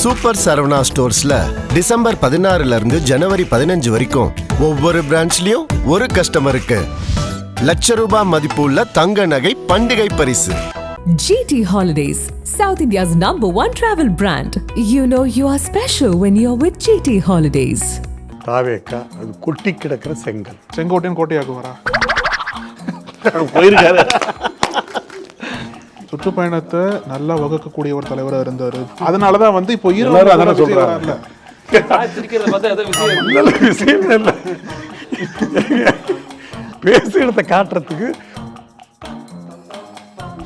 Super Saravana ஸ்டோர்ஸ்ல December 16 இருந்து ஜனவரி 15 வரைக்கும் ஒவ்வொரு பிரான்ச்லயும் ஒரு கஸ்டமருக்கு ₹1,00,000 மதிப்புள்ள தங்க நகை பண்டிகை பரிசு. GT Holidays, South India's #1 travel brand. You know you are special when you're with GT Holidays. தாவேக்கா அது கொட்டி கிடக்கிற செங்கல். செங்கோட்டையன் கோட்டையாக்குவாரா போயிருக்காரு. சுற்றுப்பயணத்தை நல்லா வகுக்கக்கூடிய ஒரு தலைவராக இருந்தார். அதனாலதான் வந்து இப்போ விஷயம் இல்லை, பேசுகிறத காட்டுறதுக்கு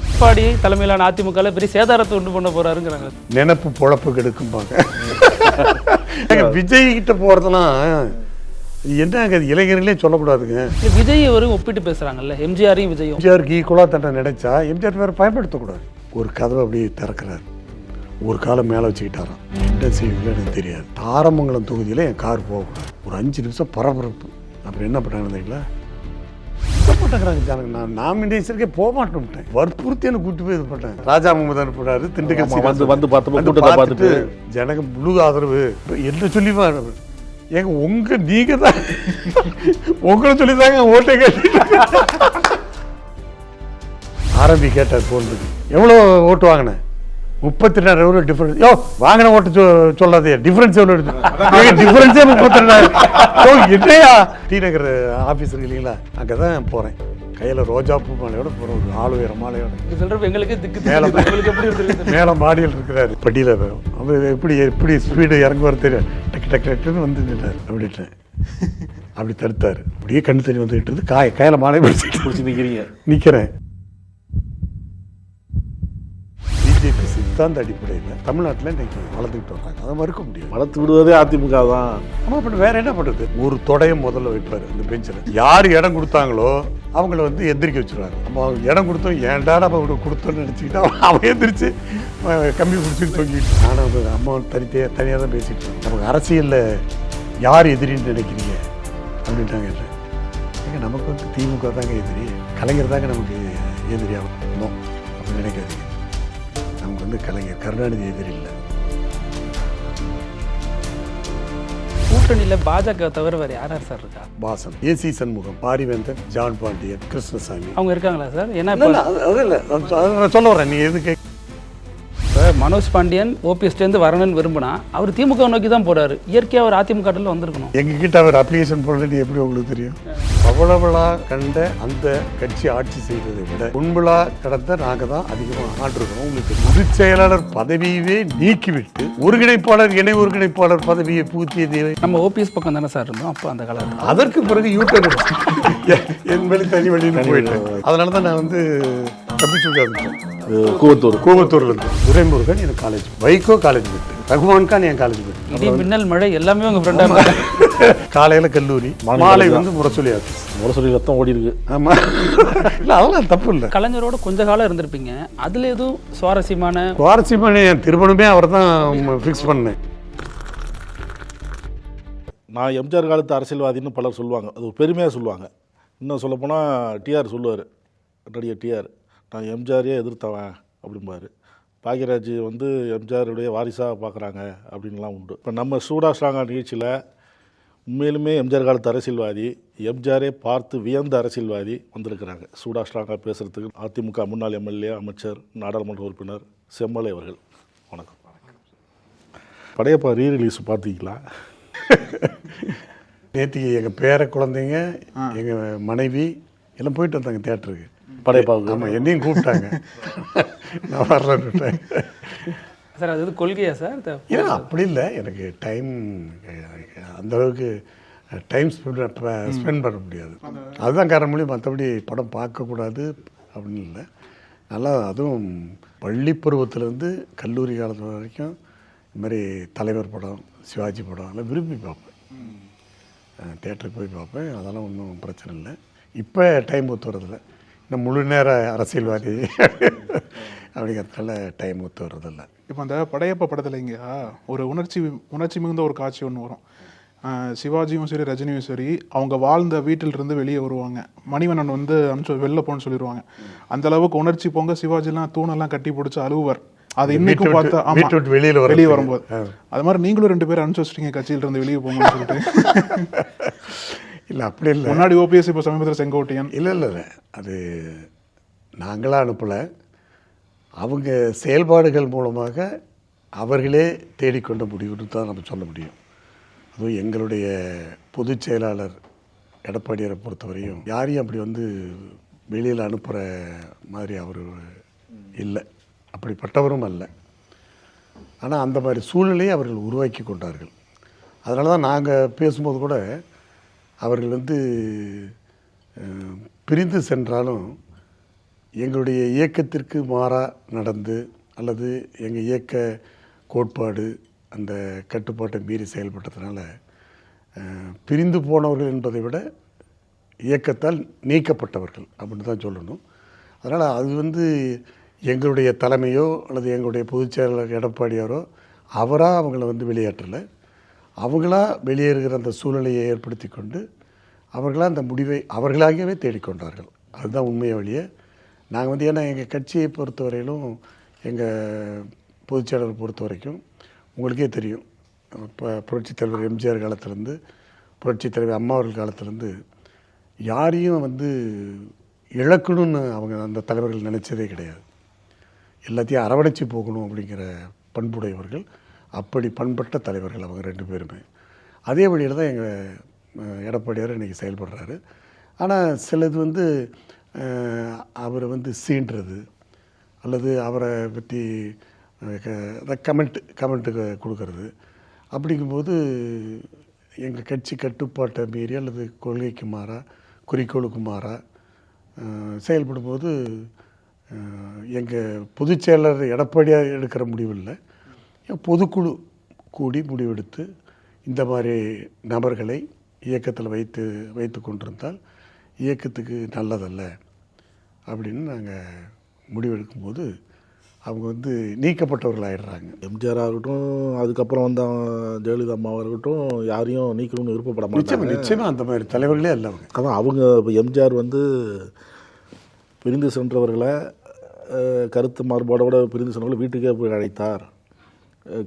எடப்பாடி தலைமையிலான அதிமுக பெரிய சேதாரத்தை உண்டு பண்ண போறாருங்கிறாங்க. நினைப்பு பொழப்பு கெடுக்கும்பாங்க. விஜய் கிட்ட போறதெல்லாம் என்ன இளைஞர்களே சொல்லக்கூடாதுங்க. விஜய் வரும் ஒப்பிட்டு பேசுறாங்கல்ல, எம்ஜிஆரையும் விஜயும். எம்ஜிஆருக்கு ஈக்குவலா தன்னை நினைச்சா எம்ஜிஆர் வேற பயன்படுத்தக்கூடாது. ஒரு கதவை அப்படியே திறக்கிறாரு, ஒரு காலம் மேலே வச்சுக்கிட்டாராம். என்ன செய்வீங்களோ எனக்கு தெரியாது. தாரமங்கலம் தொகுதியில் என் கார் போகக்கூடாது. ஒரு 5 நிமிஷம் பரபரப்பு. அப்புறம் என்ன பண்ணாங்க மாட்டேங்கிறாங்க ஜனங்க. நான் நாமினேஷனுக்கே போக மாட்டேன், வற்புறுத்தி எனக்கு கூட்டு போய் இது பண்ணேன். ராஜா முகமது அனுப்பினாரு, திண்டுக்கல் வந்து பார்த்துட்டு ஜனங்க முழு ஆதரவு என்ன சொல்லி ஏங்க நீங்க தான் உங்களை சொல்லிதாங்க ஓட்டை கேட்டு ஆரம்பி கேட்டார் போன் பண்ணி, எவ்வளோ ஓட்டு வாங்கினேன்? 32,000 எவ்வளோ டிஃபரன்ஸ்? யோ வாங்கின ஓட்டு சொல்லாதே, டிஃபரன்ஸ் எவ்வளோ எடுத்து? டிஃபரன்ஸே 32,000. என்னையா டி நகர் ஆஃபீஸ் இருக்கு இல்லைங்களா, அங்கே தான் போகிறேன். கையில் ரோஜா பூ மாலையோட போகிறோம், ஒரு 4 உயர மாலையோட. மேலே மாடியில் இருக்கிறாரு படியில். அவர் எப்படி ஸ்பீடு இறங்குவார் தெரியும். டக்கு டக்கு டக்குன்னு வந்து நின்றார். அப்படின்ட்டேன், அப்படி தடுத்தார். அப்படியே கண்ணு தண்ணி வந்துட்டு கையில் மாலை பிடிச்சி நிற்கிறேன். பிஜேபி சித்தாந்த அடிப்படையில் தமிழ்நாட்டில் இன்னைக்கு வளர்த்துக்கிட்டு வர்றாங்க. அதை மறுக்க முடியும். வளர்த்து விடுவதே அதிமுக தான். ஆனால் பண்ண வேற என்ன பண்ணுறது? ஒரு தொடையம் முதல்ல வைப்பார் அந்த பெஞ்சில். யார் இடம் கொடுத்தாங்களோ அவங்கள வந்து எந்திரிக்க வச்சுருவாங்க. நம்ம இடம் கொடுத்தோம், ஏன்டா நம்ம கொடுத்தோன்னு நினச்சிக்கிட்டு அவன் எந்திரிச்சு கம்பி பிடிச்சிட்டு தொங்கிட்டு. ஆனால் அம்மா தனியாக தான் பேசிட்டு இருக்கோம். நமக்கு அரசியலில் யார் எதிரின்னு நினைக்கிறீங்க அப்படின்ட்டாங்க. ஏங்க நமக்கு வந்து திமுக தாங்க எதிரி, கலைஞர் தாங்க நமக்கு எதிரியாகும் அப்படின்னு நினைக்காதீங்க. நமக்கு வந்து கலைஞர் கருணாநிதி எதிரி இல்லை. கூட்டணியில பாஜக தவிர வேற யார் சார் இருக்கா? வாசன், ஏசி சண்முகம், பாரிவேந்தன், ஜான் பாண்டியன், கிருஷ்ணசாமி அவங்க இருக்காங்களா சார்? என்ன அது இல்லை, சொல்ல வரேன். நீ எதுக்கு மனோஜ் பாண்டியன் ஓபிஎஸ்லேருந்து வரணும்னு விரும்பினா அவர் திமுக நோக்கி தான் போறாரு. இயற்கையாக அவர் அதிமுக வந்திருக்கணும். எங்ககிட்ட அவர் அப்ளிகேஷன் போடலன்னு எப்படி உங்களுக்கு தெரியும்? பவளவிழா கண்ட அந்த கட்சி ஆட்சி செய்ததை விட பொன்விழா கடந்த நாங்கள் தான் அதிகமாக ஆண்டிருக்கிறோம். உங்களுக்கு பொதுச் செயலாளர் பதவியவே நீக்கிவிட்டு ஒருங்கிணைப்பாளர் இணை ஒருங்கிணைப்பாளர் பதவியை பூத்தியது நம்ம ஓபிஎஸ் பக்கம் தானே சார் இருந்தோம் அப்போ அந்த காலத்தில். அதற்கு பிறகு யூட்டர் என் வழி தனி வழின்னு போயிட்டேன். அதனால தான் நான் வந்து தப்பிச்சுட்டு கூவத்தூர்ல இருந்து துரைமுருகன் எனக்கு காலேஜ், வைகோ காலேஜ் போயிட்டு, ரகுமான் கான் என் காலேஜ் போயிட்டு, மின்னல் மழை எல்லாமே உங்க ஃப்ரெண்டா. காலையில கல்லூரி, மாலை வந்து முரசொலி ஆஃபீஸ். முரசொலி ரத்தம் ஓடி இருக்கு. ஆமா, இல்லை அதெல்லாம் தப்பு இல்லை. கலைஞரோட கொஞ்ச காலம் இருந்திருப்பீங்க, அதுல எதுவும் சுவாரஸ்யமான என் திருமணமே அவர் தான் ஃபிக்ஸ் பண்ணேன். நான் எம்ஜிஆர் காலத்து அரசியல்வாதின்னு பலர் சொல்லுவாங்க, அது பெருமையாக சொல்லுவாங்க. இன்னும் சொல்லப்போனால் டிஆர் சொல்லுவார், நடிகர் டிஆர், நான் எம்ஜிஆரையே எதிர்த்தவன் அப்படிம்பார். பாக்யராஜ் வந்து எம்ஜிஆருடைய வாரிசாக பார்க்குறாங்க அப்படின்லாம் உண்டு. இப்போ நம்ம சூடா ஸ்ட்ராங்கா நிகழ்ச்சியில் உண்மையிலுமே எம்ஜிஆர் காலத்து அரசியல்வாதி, எம்ஜிஆரே பார்த்து வியந்த அரசியல்வாதி வந்திருக்கிறாங்க சூடா ஸ்ட்ராங்கா பேசுகிறதுக்கு. அதிமுக முன்னாள் எம்எல்ஏ, அமைச்சர், நாடாளுமன்ற உறுப்பினர் செம்மலை அவர்கள். வணக்கம். படையப்பா ரீரிலீஸ் பார்த்தீங்களா? நேற்றுக்கு எங்கள் பேர குழந்தைங்க, எங்கள் மனைவி எல்லாம் போயிட்டு வந்தாங்க தியேட்டருக்கு. படையப்பாவுக்கு. ஆமாம், என்னையும் கூப்பிட்டாங்க, நான் வரலன்னுட்டேன். சார் அது கொள்கையா சார்? ஏன்னா அப்படி இல்லை, எனக்கு டைம் அந்தளவுக்கு டைம் ஸ்பெண்ட் பண்ண முடியாது. அதுதான் காரணம். மொழி மற்றபடி படம் பார்க்கக்கூடாது அப்படின்னு இல்லை. நல்லா, அதுவும் பள்ளி பருவத்திலேருந்து கல்லூரி காலத்து வரைக்கும் இந்த மாதிரி தலைவர் படம், சிவாஜி படம் எல்லாம் விரும்பி பார்ப்பேன். தியேட்டருக்கு போய் பார்ப்பேன், அதெல்லாம் ஒன்றும் பிரச்சனை இல்லை. இப்போ டைம் ஒத்து வரதில்லை, இன்னும் முழு நேர அரசியல்வாதி அப்படிங்கிறதுனால டைம் ஒத்து வர்றதில்லை. இப்போ அந்த படையப்பா படத்தில் இங்கே ஒரு உணர்ச்சி மிகுந்த ஒரு காட்சி ஒன்று வரும். சிவாஜியும் சரி ரஜினியும் சரி அவங்க வாழ்ந்த வீட்டிலிருந்து வெளியே வருவாங்க. மணிவண்ணன் வந்து அனுப்பிச்சு வெளில போன்னு சொல்லிடுவாங்க. அந்த அளவுக்கு உணர்ச்சி பொங்க சிவாஜிலாம் தூணெல்லாம் கட்டி பிடிச்சி அழுவார். அது இன்னைக்கும் பார்த்தா ஆமா, வீட்டு விட்டு வெளியில வரும்போது அது மாதிரி நீங்களும் 2 பேரும் அனுப்பிச்சு வச்சிட்டீங்க கட்சியில இருந்து வெளியே போங்கன்னு சொல்லிட்டு. இல்லை அப்படி இல்லை, முன்னாடி ஓபிஎஸ், இப்போ சமீபத்தில் செங்கோட்டையன். இல்லை அது நாங்களாக அனுப்பலை. அவங்க செயல்பாடுகள் மூலமாக அவர்களே தேடிக்கொண்ட முடிவுன்னு தான் நம்ம சொல்ல முடியும். அதுவும் எங்களுடைய பொதுச் செயலாளர் எடப்பாடியாரை பொறுத்தவரையும் யாரையும் அப்படி வந்து வெளியில் அனுப்புகிற மாதிரி அவர் இல்லை, அப்படிப்பட்டவரும் அல்ல. ஆனால் அந்த மாதிரி சூழ்நிலையை அவர்கள் உருவாக்கி கொண்டார்கள். அதனால தான் நாங்கள் பேசும்போது கூட அவர்கள் வந்து பிரிந்து சென்றாலும் எங்களுடைய இயக்கத்திற்கு மாறாக நடந்து அல்லது எங்கள் இயக்க கோட்பாடு அந்த கட்டுப்பாட்டை மீறி செயல்பட்டதுனால பிரிந்து போனவர்கள் என்பதை விட இயக்கத்தால் நீக்கப்பட்டவர்கள் அப்படின்னு தான் சொல்லணும். அதனால் அது வந்து எங்களுடைய தலைமையோ அல்லது எங்களுடைய பொதுச் செயலாளர் எடப்பாடியாரோ அவராக அவங்கள வந்து வெளியேற்றலை. அவங்களா வெளியேறுகிற அந்த சூழ்நிலையை ஏற்படுத்தி கொண்டு அவர்களாக அந்த முடிவை அவர்களாகவே தேடிக்கொண்டார்கள். அதுதான் உண்மையை வழியே. நாங்கள் வந்து ஏன்னா எங்கள் கட்சியை பொறுத்த வரையிலும் எங்கள் பொதுச் செயலாளர் பொறுத்த வரைக்கும் உங்களுக்கே தெரியும், இப்போ புரட்சித் தலைவர் எம்ஜிஆர் காலத்திலேருந்து புரட்சித் தலைவர் அம்மா அவர்கள் காலத்திலேருந்து யாரையும் வந்து இழக்கணும்னு அவங்க அந்த தலைவர்கள் நினச்சதே கிடையாது. எல்லாத்தையும் அரவணைச்சி போகணும் அப்படிங்கிற பண்புடையவர்கள். அப்படி பண்பட்ட தலைவர்கள் அவங்க 2 பேருமே. அதே வழியில் தான் எங்கள் எடப்பாடியார் இன்றைக்கி செயல்படுறாரு. ஆனால் சிலது வந்து அவரை வந்து சீண்டுறது அல்லது அவரை பற்றி கமெண்ட்டு கொடுக்கறது, அப்படிங்கும்போது எங்கள் கட்சி கட்டுப்பாட்டை மீறி அல்லது கொள்கைக்கு மாறாக குறிக்கோளுக்கு மாறாக செயல்படும்போது எங்கள் பொதுச் செயலாளர் எடப்பாடியார் எடுக்கிற முடிவில்லை, பொதுக்குழு கூடி முடிவெடுத்து இந்த மாதிரி நபர்களை இயக்கத்தில் வைத்து கொண்டிருந்தால் இயக்கத்துக்கு நல்லதல்ல அப்படின்னு நாங்கள் முடிவெடுக்கும்போது அவங்க வந்து நீக்கப்பட்டவர்கள் ஆகிடுறாங்க. எம்ஜிஆர் ஆகட்டும், அதுக்கப்புறம் வந்த ஜெயலலிதா அம்மாவாக இருக்கட்டும், யாரையும் நீக்கணும்னு விருப்பப்பட மாட்டாங்க. நிச்சயமாக அந்த மாதிரி தலைவர்களே அல்ல அவங்க. அதான் அவங்க இப்போ எம்ஜிஆர் வந்து பிரிந்து சென்றவர்களை கருத்து மாறுபாடோடு பிரிந்து சென்றவர்களை வீட்டுக்கே போய் அழைத்தார்.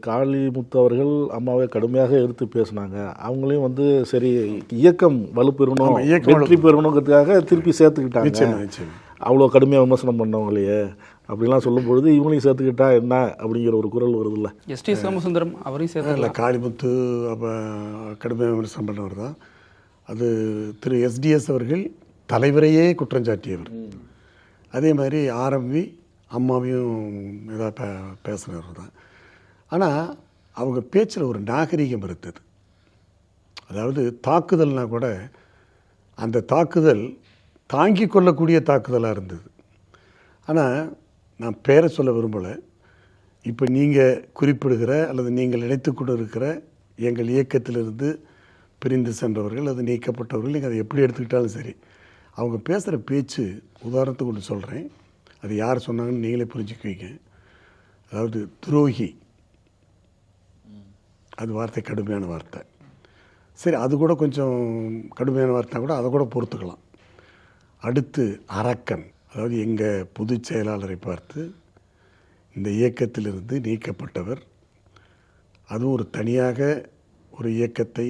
காளிமுத்து அவர்கள் அம்மாவை கடுமையாக எதிர்த்து பேசினாங்க. அவங்களையும் வந்து சரி இயக்கம் வலுப்பெறணும், வெற்றி பெறணுங்கிறதுக்காக திருப்பி சேர்த்துக்கிட்டாங்க. அவ்வளோ கடுமையாக விமர்சனம் பண்ணவங்களையே அப்படிலாம் சொல்லும் பொழுது இவங்களையும் சேர்த்துக்கிட்டா என்ன அப்படிங்கிற ஒரு குரல் வருது இல்லை. எஸ்டி சோமசுந்தரம் அவரையும் சேர்த்து இல்லை, காளிமுத்து அப்போ கடுமையாக விமர்சனம் பண்ணவர் தான். அது திரு எஸ்டிஎஸ் அவர்கள் தலைவரையே குற்றஞ்சாட்டியவர். அதே மாதிரி ஆர்எம்வி அம்மாவையும் ஏதாவது பேசுனவர் தான். ஆனால் அவங்க பேச்சில் ஒரு நாகரிகம் இருந்தது. அதாவது தாக்குதல்னால் கூட அந்த தாக்குதல் தாங்கி கொள்ளக்கூடிய தாக்குதலாக இருந்தது. ஆனால் நான் பேரை சொல்ல விரும்பலை. இப்போ நீங்கள் குறிப்பிடுகிற அல்லது நீங்கள் நினைத்து கொண்டு இருக்கிற எங்கள் இயக்கத்திலிருந்து பிரிந்து சென்றவர்கள் அது நீக்கப்பட்டவர்கள், நீங்கள் அதை எப்படி எடுத்துக்கிட்டாலும் சரி, அவங்க பேசுகிற பேச்சு உதாரணத்துக்கு ஒன்று சொல்கிறேன், அது யார் சொன்னாங்கன்னு நீங்களே புரிஞ்சுக்குவீங்க. அதாவது துரோகி, அது வார்த்தை கடுமையான வார்த்தை. சரி, அது கூட கொஞ்சம் கடுமையான வார்த்தை கூட, அதை கூட பொறுத்துக்கலாம். அடுத்து அரக்கன், அதாவது எங்கள் பொதுச் செயலாளரை பார்த்து இந்த இயக்கத்திலிருந்து நீக்கப்பட்டவர், அதுவும் ஒரு தனியாக ஒரு இயக்கத்தை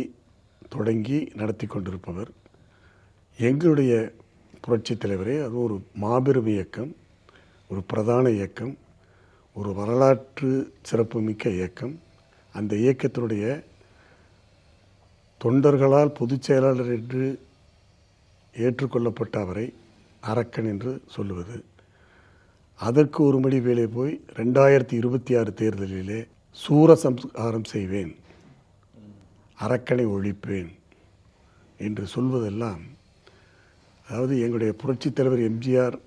தொடங்கி நடத்தி கொண்டிருப்பவர், எங்களுடைய புரட்சித் தலைவரே, அது ஒரு மாபெரும் இயக்கம், ஒரு பிரதான இயக்கம், ஒரு வரலாற்று சிறப்புமிக்க இயக்கம். அந்த இயக்கத்தினுடைய தொண்டர்களால் பொதுச் செயலாளர் என்று ஏற்றுக்கொள்ளப்பட்ட அவரை அரக்கன் என்று சொல்லுவது, அதற்கு ஒரு மணி வேலை போய் 2026 தேர்தலிலே சூரசம்ஹாரம் செய்வேன், அரக்கனை ஒழிப்பேன் என்று சொல்வதெல்லாம், அதாவது எங்களுடைய புரட்சித் தலைவர் எம்ஜிஆர்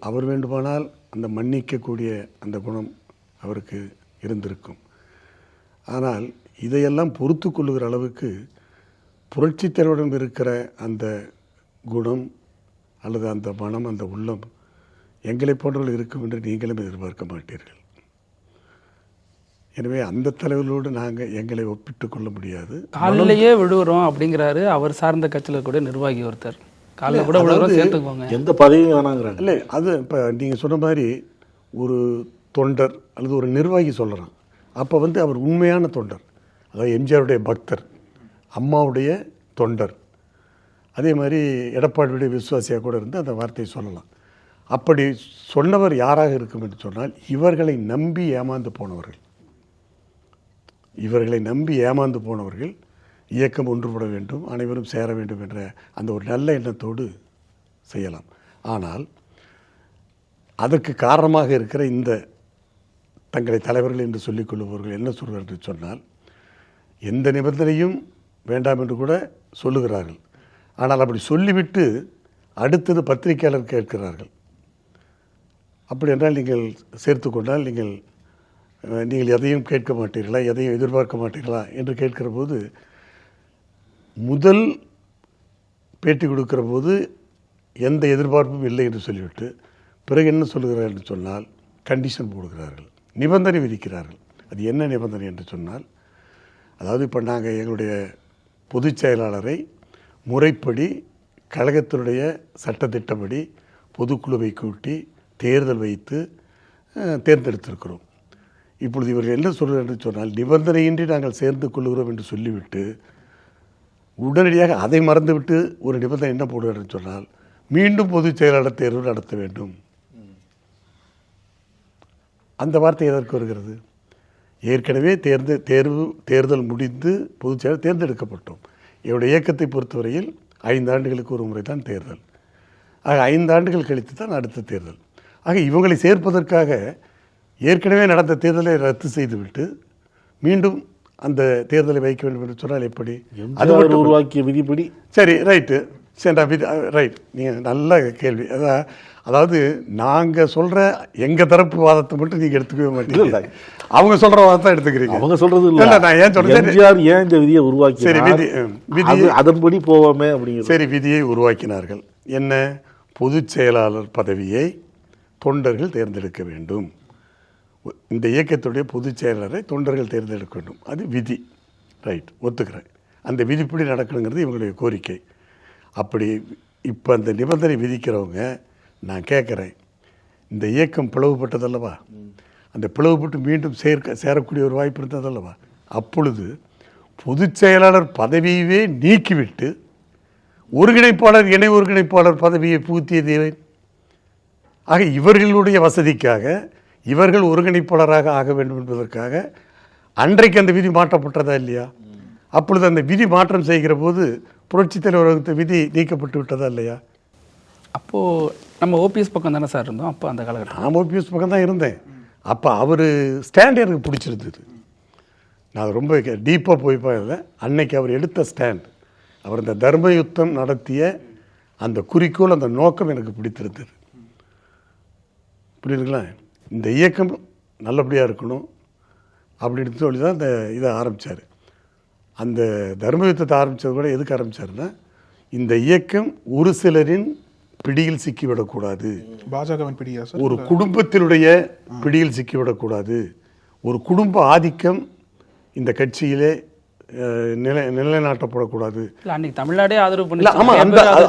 அவர் வேண்டுமானால் அந்த மன்னிக்கக்கூடிய அந்த குணம் அவருக்கு இருந்திருக்கும். ஆனால் இதையெல்லாம் பொறுத்து கொள்ளுகிற அளவுக்கு புரட்சித் தலைவரிடம் இருக்கிற அந்த குணம் அல்லது அந்த மனம், அந்த உள்ளம் எங்களை போன்றவர்கள் இருக்கும் என்று நீங்களும் எதிர்பார்க்க மாட்டீர்கள். எனவே அந்த தலைவர்களோடு நாங்கள் எங்களை ஒப்பிட்டு கொள்ள முடியாது. காலையிலேயே விழுகிறோம் அப்படிங்கிறாரு அவர் சார்ந்த கட்சியில் கூட நிர்வாகி ஒருத்தர். காலையில் கூட விழுகிறோம் சேர்த்துக்கோங்க, எந்த பதவியும் வேணாங்கிறாங்க. இல்லை, அது இப்போ நீங்கள் சொன்ன மாதிரி ஒரு தொண்டர் அல்லது ஒரு நிர்வாகி சொல்கிறான், அப்போ வந்து அவர் உண்மையான தொண்டர், அதாவது எம்ஜிஆருடைய பக்தர், அம்மாவுடைய தொண்டர், அதே மாதிரி எடப்பாடியுடைய விசுவாசியாக கூட இருந்து அந்த வார்த்தையை சொல்லலாம். அப்படி சொன்னவர் யாராக இருக்கும் என்று சொன்னால் இவர்களை நம்பி ஏமாந்து போனவர்கள். இவர்களை நம்பி ஏமாந்து போனவர்கள் இயக்கம் ஒன்றுபட வேண்டும், அனைவரும் சேர வேண்டும் என்ற அந்த ஒரு நல்ல எண்ணத்தோடு செய்யலாம். ஆனால் அதற்கு காரணமாக இருக்கிற இந்த தங்களை தலைவர்கள் என்று சொல்லிக் கொள்ளுபவர்கள் என்ன சொல்கிறார்கள் என்று சொன்னால், எந்த நிபந்தனையும் வேண்டாம் என்று கூட சொல்லுகிறார்கள். ஆனால் அப்படி சொல்லிவிட்டு அடுத்தது பத்திரிகையாளர் கேட்கிறார்கள். அப்படி என்றால் நீங்கள் சேர்த்து கொண்டால் நீங்கள் எதையும் கேட்க மாட்டீர்களா, எதையும் எதிர்பார்க்க மாட்டீர்களா என்று கேட்கிற போது, முதல் பேட்டி கொடுக்கிற போது எந்த எதிர்பார்ப்பும் இல்லை என்று சொல்லிவிட்டு பிறகு என்ன சொல்லுகிறார்கள் என்று சொன்னால் கண்டிஷன் போடுகிறார்கள், நிபந்தனை விதிக்கிறார்கள். அது என்ன நிபந்தனை என்று சொன்னால், அதாவது இப்போ நாங்கள் எங்களுடைய பொதுச் செயலாளரை முறைப்படி கழகத்தினுடைய சட்டத்திட்டப்படி பொதுக்குழுவை கூட்டி தேர்தல் வைத்து தேர்ந்தெடுத்திருக்கிறோம். இப்பொழுது இவர்கள் என்ன சொல்கிறார்கள் என்று சொன்னால், நிபந்தனையின்றி நாங்கள் சேர்ந்து கொள்கிறோம் என்று சொல்லிவிட்டு உடனடியாக அதை மறந்துவிட்டு ஒரு நிபந்தனை என்ன போடுகிறார் என்று சொன்னால், மீண்டும் பொதுச் செயலாளர் தேர்வு நடத்த வேண்டும். அந்த வார்த்தை எதற்கு வருகிறது? ஏற்கனவே தேர்தல் முடிந்து பொதுச் செயலாளர் தேர்ந்தெடுக்கப்பட்டோம். என்னுடைய இயக்கத்தை பொறுத்தவரையில் 5 ஆண்டுகளுக்கு ஒரு முறை தான் தேர்தல். ஆக 5 ஆண்டுகள் கழித்து தான் அடுத்த தேர்தல். ஆக இவங்களை சேர்ப்பதற்காக ஏற்கனவே நடந்த தேர்தலை ரத்து செய்துவிட்டு மீண்டும் அந்த தேர்தலை வைக்க வேண்டும் என்று சொன்னால் எப்படி? அது உருவாக்கிய விதிப்படி. சரி, ரைட்டு, சரி, ரைட், நீங்கள் நல்ல கேள்வி. அதாவது நாங்கள் சொல்கிற எங்கள் தரப்பு வாதத்தை மட்டும் நீங்கள் எடுத்துக்கவே மாட்டீங்க, அவங்க சொல்கிற வாதத்தை எடுத்துக்கிறீங்க. அவங்க சொல்கிறது இல்லை, நான் ஏன் சொல்கிறேன், ஏன் இந்த விதியை உருவாக்கி, சரி விதி அதன்படி போவோமே அப்படிங்கிற. சரி, விதியை உருவாக்கினார்கள். என்ன? பொதுச் செயலாளர் பதவியை தொண்டர்கள் தேர்ந்தெடுக்க வேண்டும். இந்த இயக்கத்துடைய பொதுச் செயலாளரை தொண்டர்கள் தேர்ந்தெடுக்க வேண்டும். அது விதி, ரைட், ஒத்துக்கிறேன். அந்த விதிப்படி நடக்கணுங்கிறது இவங்களுடைய கோரிக்கை. அப்படி இப்போ அந்த நிபந்தனை விதிக்கிறவங்க, நான் கேட்குறேன், இந்த இயக்கம் பிளவுபட்டதல்லவா, அந்த பிளவுபட்டு மீண்டும் சேரக்கூடிய ஒரு வாய்ப்பு இருந்ததல்லவா, அப்பொழுது பொதுச் செயலாளர் பதவியவே நீக்கிவிட்டு ஒருங்கிணைப்பாளர் இணை ஒருங்கிணைப்பாளர் பதவியை புகுத்தியது. ஆக இவர்களுடைய வசதிக்காக இவர்கள் ஒருங்கிணைப்பாளராக ஆக வேண்டும் என்பதற்காக அன்றைக்கு அந்த விதி மாற்றப்பட்டதா இல்லையா? அப்பொழுது அந்த விதி மாற்றம் செய்கிற போது புரட்சித் தலைவர் வகுத்த விதி நீக்கப்பட்டு விட்டதா இல்லையா? அப்போது நம்ம ஓபிஎஸ் பக்கம் தானே சார் இருந்தோம் அப்போ அந்த காலகட்டம்? நான் ஓபிஎஸ் பக்கம் தான் இருந்தேன். அப்போ அவர் ஸ்டாண்ட் எனக்கு பிடிச்சிருந்தது. நான் ரொம்ப டீப்பாக போய் பாருங்க. அன்னைக்கு அவர் எடுத்த ஸ்டாண்ட், அவர் இந்த தர்ம யுத்தம் நடத்திய அந்த குறிக்கோள், அந்த நோக்கம் எனக்கு பிடித்திருந்தது. புரியுதுங்களா? இந்த இயக்கம் நல்லபடியாக இருக்கணும் அப்படின்னு சொல்லி தான் இந்த இதை ஆரம்பித்தார். அந்த தர்ம யுத்தத்தை ஆரம்பித்தது கூட எதுக்கு ஆரம்பித்தாருன்னா, இந்த இயக்கம் ஒரு சிலரின் பிடியில் சிக்கிவிடக்கூடாது, பாஜகவின் பிடியா சார், ஒரு குடும்பத்தினுடைய பிடியில் சிக்கிவிடக்கூடாது, ஒரு குடும்ப ஆதிக்கம் இந்த கட்சியிலே நிலைநாட்டப்படக்கூடாது. அன்னைக்கு தமிழ்நாடே ஆதரவு பண்ணி. ஆமாம்,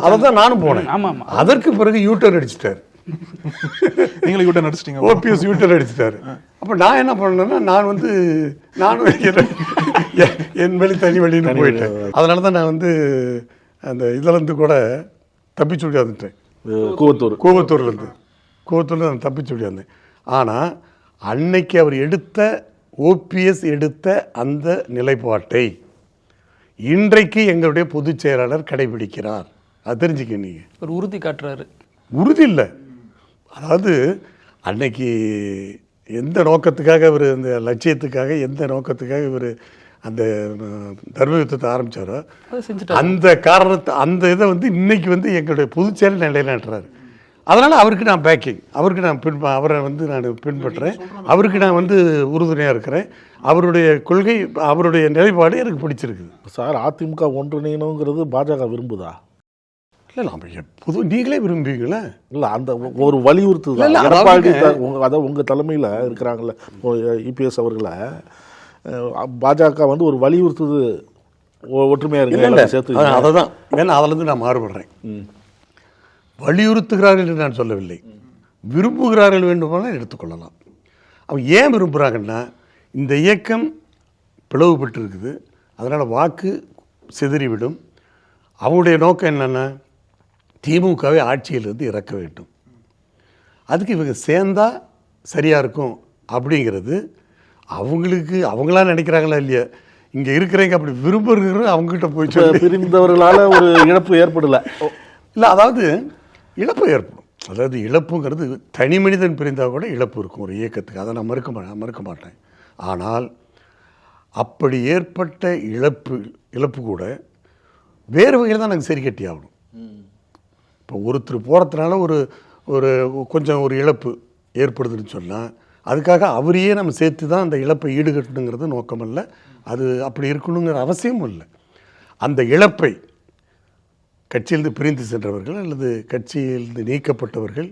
அதை தான் நானும் போனேன். ஆமாம், அதற்கு பிறகு யூட்டர் அடிச்சிட்டார். நீங்களும் யூட்டர் அடிச்சிட்டீங்க. ஓபிஎஸ் யூட்டர் அடிச்சிட்டாரு. அப்போ நான் என்ன பண்ணேன்னா, நானும் என் வழி தனி வழின்னு போயிட்டேன். அதனால தான் நான் அந்த இதிலேருந்து கூட தப்பிச்சு ஓடியாந்துட்டேன். கோவத்தூர்லேருந்து நான் தப்பிச்சு ஓடியாந்தேன். ஆனால் அன்னைக்கு அவர் ஓபிஎஸ் எடுத்த அந்த நிலைப்பாட்டை இன்றைக்கு எங்களுடைய பொதுச் செயலாளர் கடைபிடிக்கிறார். அது தெரிஞ்சுக்க. நீங்கள் ஒரு உறுதி காட்டுறாரு. உறுதி இல்லை, அதாவது அன்னைக்கு எந்த நோக்கத்துக்காக இவர், அந்த லட்சியத்துக்காக எந்த நோக்கத்துக்காக இவர் அந்த தர்ம யுத்தத்தை ஆரம்பித்தாரோ அந்த காரணத்தை, அந்த இதை இன்னைக்கு எங்களுடைய பொதுச் செயலர் நிலைநாட்டுறாரு. அதனால் அவருக்கு நான் பேக்கிங், அவருக்கு நான் அவரை நான் பின்பற்றுறேன், அவருக்கு நான் உறுதுணையாக இருக்கிறேன். அவருடைய கொள்கை, அவருடைய நிலைப்பாடு எனக்கு பிடிச்சிருக்குது. சார், அதிமுக ஒன்றிணையணுங்கிறது பாஜக விரும்புதா? இல்லை, நாம் எப்போதும் நீங்களே விரும்புவீங்களா? இல்லை, அந்த ஒரு வலியுறுத்துதல் எடப்பாடி, அதாவது உங்கள் தலைமையில் இருக்கிறாங்கள இபிஎஸ் அவர்களை பாஜக ஒரு வலியுறுத்துது, ஒற்றுமையாக இருக்கு சேர்த்து. அதை தான், ஏன்னா அதிலேருந்து நான் மாறுபடுறேன். வலியுறுத்துகிறார்கள் என்று நான் சொல்லவில்லை, விரும்புகிறார்கள் வேண்டுமானால் எடுத்துக்கொள்ளலாம். அவங்க ஏன் விரும்புகிறாங்கன்னா இந்த இயக்கம் பிளவுபட்டு இருக்குது, அதனால் வாக்கு சிதறிவிடும். அவங்களுடைய நோக்கம் என்னென்னா திமுகவை ஆட்சியிலிருந்து இறக்க வேண்டும். அதுக்கு இவங்க சேர்ந்தா சரியாக இருக்கும் அப்படிங்கிறது அவங்களுக்கு அவங்களா நினைக்கிறாங்களா இல்லையா, இங்கே இருக்கிறவங்க அப்படி விரும்புகிற அவங்ககிட்ட போய் சொல்லி பிரிந்தவர்களால் ஒரு இழப்பு ஏற்படலை இல்லை, அதாவது இழப்பு ஏற்படும். அதாவது இழப்புங்கிறது தனி மனிதன் பிரிந்தால் கூட இழப்பு இருக்கும் ஒரு இயக்கத்துக்கு, அதை நான் மறுக்க மாட்டேன். ஆனால் அப்படி ஏற்பட்ட இழப்பு கூட வேறு வகையில் தான் நாங்கள் சரி கட்டி ஆகணும். இப்போ ஒருத்தர் போகிறதுனால ஒரு கொஞ்சம் ஒரு இழப்பு ஏற்படுதுன்னு சொன்னால் அதுக்காக அவரையே நம்ம சேர்த்து தான் அந்த இழப்பை ஈடுகட்டணுங்கிறது நோக்கம் இல்லை. அது அப்படி இருக்கணுங்கிற அவசியமும் இல்லை. அந்த இழப்பை கட்சியிலிருந்து பிரிந்து சென்றவர்கள் அல்லது கட்சியிலிருந்து நீக்கப்பட்டவர்கள்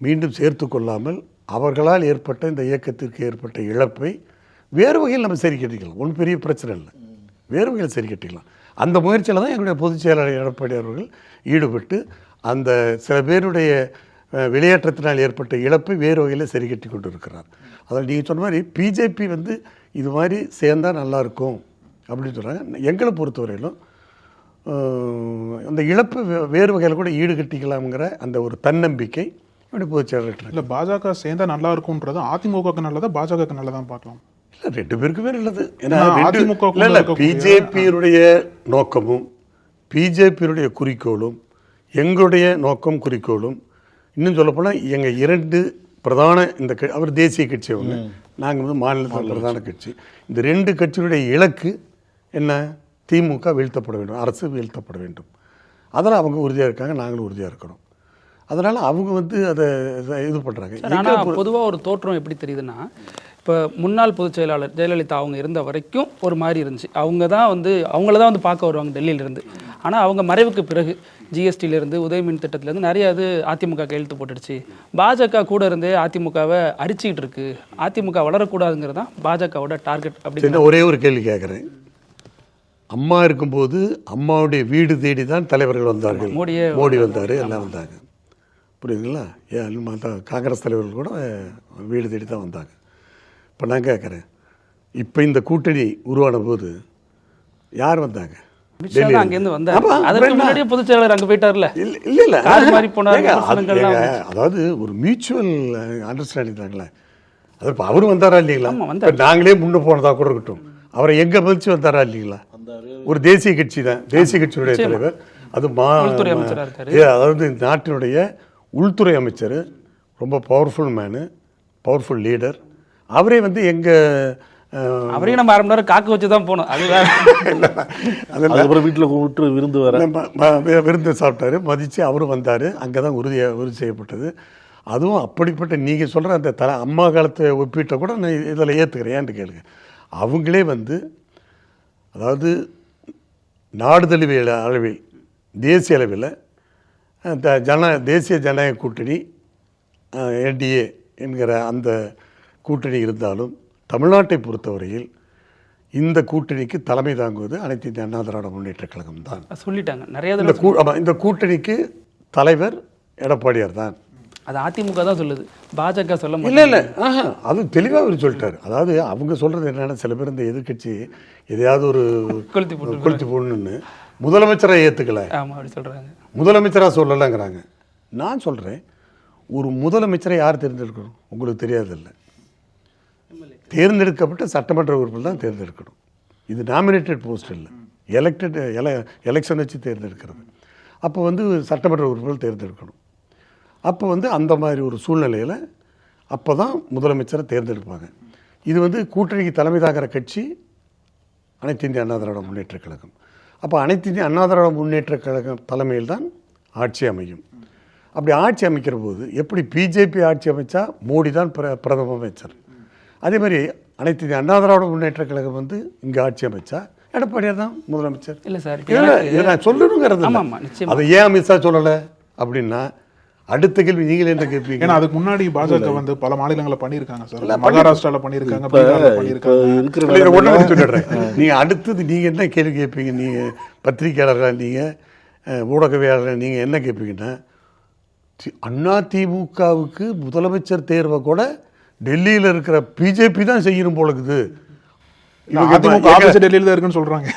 மீண்டும் சேர்த்து கொள்ளாமல் அவர்களால் ஏற்பட்ட இந்த இயக்கத்திற்கு ஏற்பட்ட இழப்பை வேறு வகையில் நம்ம சரி கட்டிக்கலாம். ஒன்றும் பெரிய பிரச்சனை இல்லை, வேறு வகையில் சரி கட்டிக்கலாம். அந்த முயற்சியில் தான் எங்களுடைய பொதுச் செயலாளர் எடப்பாடி அவர்கள் ஈடுபட்டு அந்த சில பேருடைய வெளியேற்றத்தினால் ஏற்பட்ட இழப்பை வேறு வகையில் சரி கட்டி கொண்டு இருக்கிறார். அதில் நீங்கள் சொன்ன மாதிரி பிஜேபி இது மாதிரி சேர்ந்தால் நல்லாயிருக்கும் அப்படின்னு சொல்கிறாங்க. எங்களை பொறுத்தவரையிலும் அந்த இழப்பு வேறு வகையில் கூட ஈடுகட்டிக்கலாம்ங்கிற அந்த ஒரு தன்னம்பிக்கை பொதுச் செயலாளர். இல்லை பாஜக சேர்ந்தா நல்லா இருக்கும்ன்றது அதிமுகவுக்கு நல்லதா பாஜகவுக்கு நல்லதான் பார்க்கலாம். இல்லை, ரெண்டு பேருக்குமே நல்லது. ஏன்னா பிஜேபியினுடைய நோக்கமும் பிஜேபியினுடைய குறிக்கோளும் எங்களுடைய நோக்கம் குறிக்கோளும், இன்னும் சொல்லப்போனால் எங்கள் இரண்டு பிரதான இந்த அவர் தேசிய கட்சி ஒன்று, நாங்கள் மாநிலத்தில் பிரதான கட்சி. இந்த ரெண்டு கட்சியுடைய இலக்கு என்ன? திமுக வீழ்த்தப்பட வேண்டும், அரசு வீழ்த்தப்பட வேண்டும். அதனால் அவங்க உறுதியாக இருக்காங்க, நாங்களும் உறுதியாக இருக்கிறோம். அதனால் அவங்க அதை இது பண்ணுறாங்க. ஆனால் பொதுவாக ஒரு தோற்றம் எப்படி தெரியுதுன்னா, இப்போ முன்னாள் பொதுச் செயலாளர் ஜெயலலிதா அவங்க இருந்த வரைக்கும் ஒரு மாதிரி இருந்துச்சு. அவங்கள தான் பார்க்க வருவாங்க டெல்லியிலேருந்து. ஆனால் அவங்க மறைவுக்கு பிறகு ஜிஎஸ்டியிலேருந்து உதயமின் திட்டத்திலேருந்து நிறைய அதிமுக கையெழுத்து போட்டுடுச்சு. பாஜக கூட இருந்தே அதிமுகவை அரிச்சிக்கிட்டு இருக்கு. அதிமுக வளரக்கூடாதுங்கிறது தான் பாஜகவோட டார்கெட். அப்படின்னு ஒரே ஒரு கேள்வி கேட்குறேன். அம்மா இருக்கும்போது அம்மாவுடைய வீடு தேடி தான் தலைவர்கள் வந்தார்கள். மோடி வந்தார், எல்லாம் வந்தாங்க. புரியுதுங்களா? காங்கிரஸ் தலைவர்கள் கூட வீடு தேடி தான் வந்தாங்க. இப்போ நான் கேட்குறேன், இப்போ இந்த கூட்டணி உருவான போது யார் வந்தாங்க? அங்கேருந்து வந்தாங்க. அதற்கு முன்னாடியே பொதுச் செயலாளர் அங்கே போயிட்டார்ல. இல்லை மாதிரி போனாங்க. அதாவது ஒரு மியூச்சுவல் அண்டர்ஸ்டாண்டிங் தாங்களே. அது இப்போ அவரும் வந்தாரா இல்லைங்களா? நாங்களே முன்னே போனதாக கூட இருக்கட்டும், அவரை எங்கே மதிச்சு வந்தாரா இல்லைங்களா? ஒரு தேசிய கட்சி தான், தேசிய கட்சியுடைய தலைவர். அது உள்துறை அமைச்சராக இருக்காரு. அதாவது நாட்டினுடைய உள்துறை அமைச்சர், ரொம்ப பவர்ஃபுல் மேனு, பவர்ஃபுல் லீடர். அவரே அவரையும் நம்ம அரை மணி நேரம் காக்க வச்சு தான் போனோம். அதுக்கப்புறம் வீட்டில் கூப்பிட்டு விருந்து சாப்பிட்டாரு, மதித்து அவரும் வந்தார். அங்கே தான் உறுதி செய்யப்பட்டது. அதுவும் அப்படிப்பட்ட நீங்கள் சொல்கிற அந்த அம்மா காலத்தை ஒப்பிட்ட கூட நான் இதில் ஏற்றுக்கிறேன். ஏன்னு கேளுங்க, அவங்களே அதாவது நாடு தழுவிய அளவில் தேசிய அளவில் தேசிய ஜனநாயக கூட்டணி என்டிஏ என்கிற அந்த கூட்டணி இருந்தாலும் தமிழ்நாட்டை பொறுத்தவரையில் இந்த கூட்டணிக்கு தலைமை தாங்குவது அனைத்து இந்திய அண்ணா திராவிட முன்னேற்ற கழகம் தான் சொல்லிட்டாங்க. நிறைய இந்த கூட்டணிக்கு தலைவர் எடப்பாடியார் தான். அது அதிமுக தான் சொல்லுது, பாஜக சொல்ல இல்லை. அது தெளிவாக அவர் சொல்லிட்டார். அதாவது அவங்க சொல்கிறது என்னென்னா, சில பேர் இந்த எதிர்கட்சி எதையாவது ஒரு கொளுத்தி போடணுன்னு முதலமைச்சரை ஏற்றுக்கலை, அப்படி சொல்கிறாங்க. முதலமைச்சராக சொல்லலைங்கிறாங்க. நான் சொல்கிறேன், ஒரு முதலமைச்சரை யார் தேர்ந்தெடுக்கணும்? உங்களுக்கு தெரியாதில்ல. தேர்ந்தெடுக்கப்பட்ட சட்டமன்ற உறுப்பினர் தான் தேர்ந்தெடுக்கணும். இது நாமினேட்டட் போஸ்ட் இல்லை, எலெக்ஷன் வச்சு தேர்ந்தெடுக்கிறது. அப்போ சட்டமன்ற உறுப்பினர் தேர்ந்தெடுக்கணும். அப்போ அந்த மாதிரி ஒரு சூழ்நிலையில் அப்போ தான் முதலமைச்சரை தேர்ந்தெடுப்பாங்க. இது கூட்டணிக்கு தலைமை தாங்கிற கட்சி அனைத்து இந்திய அண்ணா திராவிட முன்னேற்ற கழகம். அப்போ அனைத்து இந்திய அண்ணா திராவிட முன்னேற்ற கழகம் தலைமையில் தான் ஆட்சி அமையும். அப்படி ஆட்சி அமைக்கிற போது எப்படி பிஜேபி ஆட்சி அமைச்சா மோடி தான் பிரதம அமைச்சர், அதே மாதிரி அனைத்து இந்திய அண்ணா திராவிட முன்னேற்ற கழகம் இங்கே ஆட்சி அமைச்சா எடப்பாடியார் தான் முதலமைச்சர். இல்லை சார், இதை நான் சொல்லணுங்கிறது. அதை ஏன் அமித்ஷா சொல்லலை அப்படின்னா அடுத்த கேள்வி நீங்கள் என்ன கேட்பீங்க? ஏன்னா அதுக்கு முன்னாடி பாஜக பல மாநிலங்களில் பண்ணியிருக்காங்க சார். மகாராஷ்டிராவில் பண்ணியிருக்காங்க, பீகாரில் பண்ணியிருக்காங்க. ஒன்று சொல்லிடுறேன். நீங்கள் அடுத்தது நீங்கள் என்ன கேள்வி கேட்பீங்க? நீங்கள் பத்திரிகையாளர்கள், நீங்கள் ஊடகவியாளர்கள், நீங்கள் என்ன கேட்பீங்கன்னா, அதிமுகவுக்கு முதலமைச்சர் தேர்வை கூட டெல்லியில் இருக்கிற பிஜேபி தான் செய்யணும் போல இருக்குது. அதிமுக ஆபீஸ் டெல்லியில தான் இருக்குன்னு சொல்றாங்க.